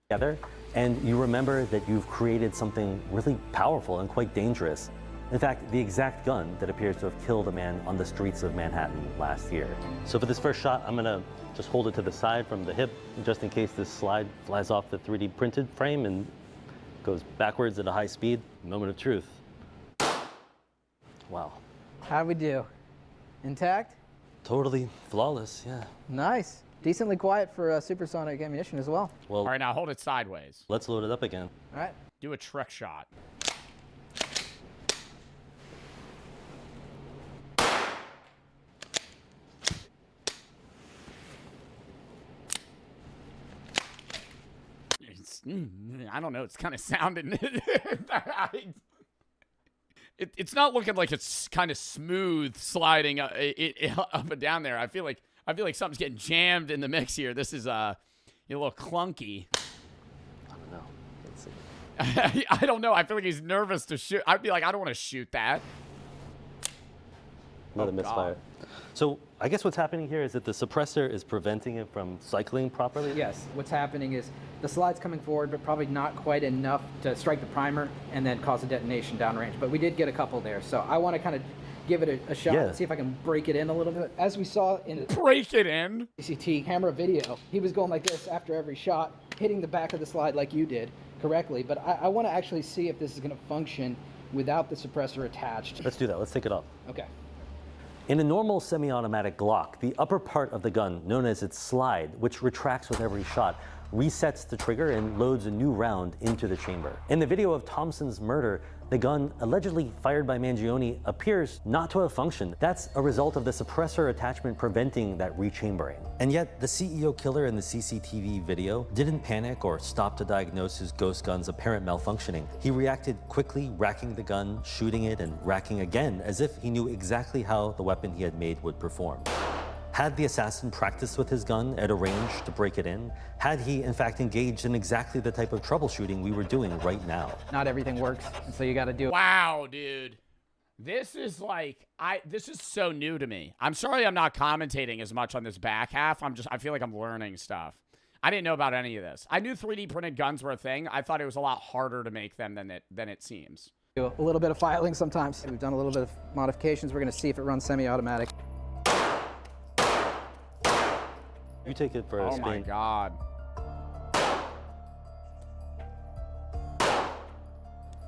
And you remember that you've created something really powerful and quite dangerous. In fact, the exact gun that appears to have killed a man on the streets of Manhattan last year. So for this first shot, I'm gonna just hold it to the side from the hip, just in case this slide flies off the 3D printed frame and goes backwards at a high speed. Moment of truth. Wow. How'd we do? Intact? Totally flawless, yeah. Nice. Decently quiet for supersonic ammunition as well. Well, all right, now hold it sideways. Let's load it up again. All right. Do a trick shot. I don't know. It's kind of sounding. It's not looking like it's kind of smooth sliding up and down there. I feel like something's getting jammed in the mix here. This is a little clunky. I don't know. Let's see. I don't know. I feel like he's nervous to shoot. I'd be like, I don't want to shoot that. Another misfire. So I guess what's happening here is that the suppressor is preventing it from cycling properly? Yes, what's happening is the slide's coming forward, but probably not quite enough to strike the primer and then cause a detonation downrange. But we did get a couple there, so I want to kind of give it a shot and see if I can break it in a little bit. As we saw in the break it in CCT camera video, he was going like this after every shot, hitting the back of the slide like you did correctly. But I want to actually see if this is going to function without the suppressor attached. Let's do that. Let's take it off. Okay. In a normal semi-automatic Glock, the upper part of the gun, known as its slide, which retracts with every shot, resets the trigger and loads a new round into the chamber. In the video of Thompson's murder, the gun allegedly fired by Mangione appears not to have functioned. That's a result of the suppressor attachment preventing that rechambering. And yet, the CEO killer in the CCTV video didn't panic or stop to diagnose his ghost gun's apparent malfunctioning. He reacted quickly, racking the gun, shooting it, and racking again, as if he knew exactly how the weapon he had made would perform. Had the assassin practiced with his gun at a range to break it in? Had he, in fact, engaged in exactly the type of troubleshooting we were doing right now? Not everything works, and so you got to do it. Wow, dude. This is like, this is so new to me. I'm sorry I'm not commentating as much on this back half. I feel like I'm learning stuff. I didn't know about any of this. I knew 3D printed guns were a thing. I thought it was a lot harder to make them than it seems. Do a little bit of filing sometimes. We've done a little bit of modifications. We're going to see if it runs semi-automatic. You take it first. Oh my God.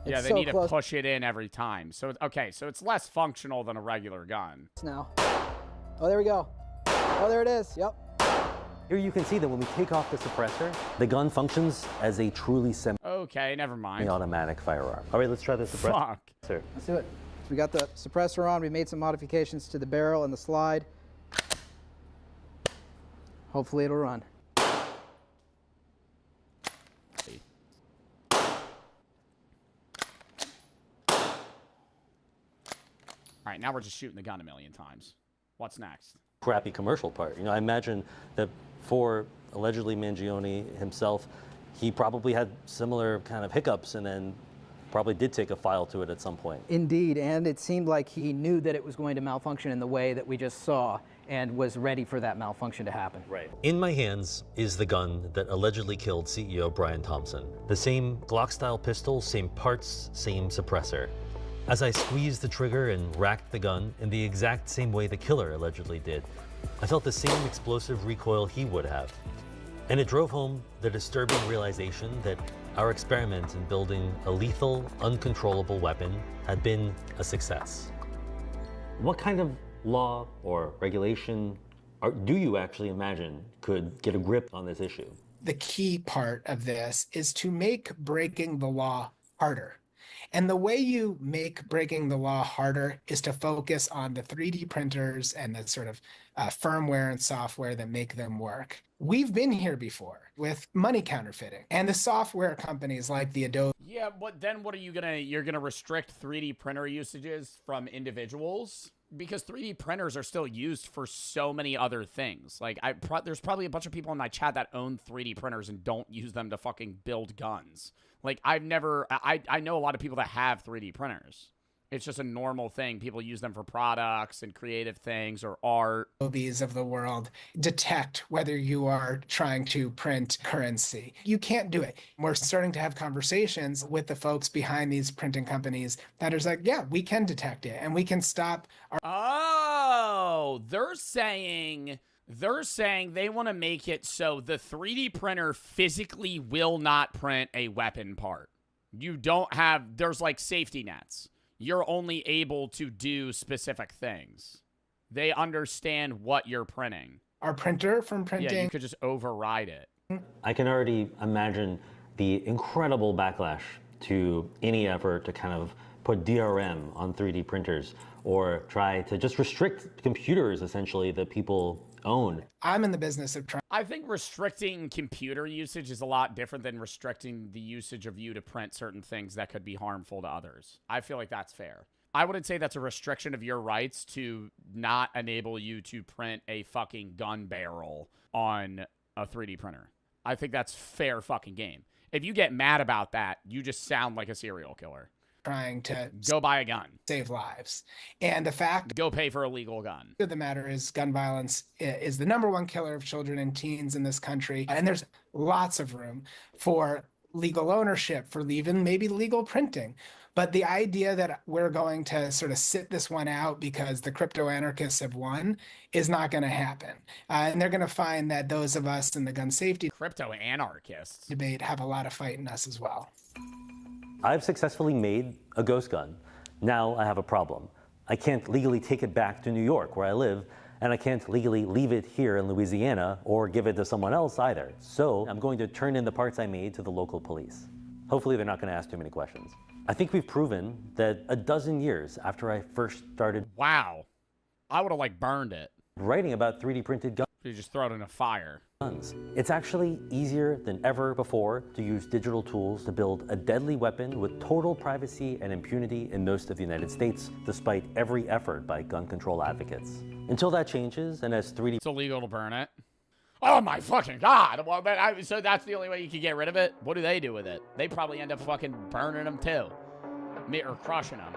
Yeah, they need to push it in every time. So, okay, so it's less functional than a regular gun. Now. Oh, there we go. Oh, there it is. Yep. Here you can see that when we take off the suppressor, the gun functions as a truly Okay, never mind. semi-automatic firearm. All right, let's try the suppressor. Fuck. Sir. Let's do it. So we got the suppressor on. We made some modifications to the barrel and the slide. Hopefully it'll run. All right, now we're just shooting the gun a million times. What's next? Crappy commercial part. You know, I imagine that for allegedly Mangione himself, he probably had similar kind of hiccups and then probably did take a file to it at some point. Indeed, and it seemed like he knew that it was going to malfunction in the way that we just saw and was ready for that malfunction to happen. Right. In my hands is the gun that allegedly killed CEO Brian Thompson. The same Glock-style pistol, same parts, same suppressor. As I squeezed the trigger and racked the gun in the exact same way the killer allegedly did, I felt the same explosive recoil he would have. And it drove home the disturbing realization that our experiment in building a lethal, uncontrollable weapon had been a success. What kind of law or regulation do you actually imagine could get a grip on this issue? The key part of this is to make breaking the law harder. And the way you make breaking the law harder is to focus on the 3D printers and the sort of firmware and software that make them work. We've been here before with money counterfeiting and the software companies like the Adobe. Yeah, but then what are you you're gonna restrict 3D printer usages from individuals? Because 3D printers are still used for so many other things. Like, there's probably a bunch of people in my chat that own 3D printers and don't use them to fucking build guns. Like, I know a lot of people that have 3D printers. It's just a normal thing. People use them for products and creative things or art. Adobe's of the world detect whether you are trying to print currency. You can't do it. We're starting to have conversations with the folks behind these printing companies that are like, yeah, we can detect it and we can stop our— Oh, they're saying they want to make it so the 3D printer physically will not print a weapon part. You don't have, there's like safety nets. You're only able to do specific things. They understand what you're printing. Our printer from printing. Yeah, you could just override it. I can already imagine the incredible backlash to any effort to kind of put DRM on 3D printers or try to just restrict computers, essentially, that people own. I'm in the business of trying. I think restricting computer usage is a lot different than restricting the usage of you to print certain things that could be harmful to others. I feel like that's fair. I wouldn't say that's a restriction of your rights to not enable you to print a fucking gun barrel on a 3D printer. I think that's fair fucking game. If you get mad about that, you just sound like a serial killer. Trying to go buy a gun, save lives. And the fact, go pay for a legal gun. The matter is gun violence is the #1 killer of children and teens in this country. And there's lots of room for legal ownership, for even maybe legal printing. But the idea that we're going to sort of sit this one out because the crypto anarchists have won is not going to happen. And they're going to find that those of us in the gun safety crypto anarchists debate have a lot of fight in us as well. I've successfully made a ghost gun. Now I have a problem. I can't legally take it back to New York, where I live, and I can't legally leave it here in Louisiana or give it to someone else either. So I'm going to turn in the parts I made to the local police. Hopefully they're not going to ask too many questions. I think we've proven that a dozen years after I first started I would have like burned it. Writing about 3D printed guns. You just throw it in a fire. It's actually easier than ever before to use digital tools to build a deadly weapon with total privacy and impunity in most of the United States, despite every effort by gun control advocates. Until that changes, and as 3D... It's illegal to burn it. Oh my fucking God. Well, so that's the only way you can get rid of it? What do they do with it? They probably end up fucking burning them too. Or crushing them.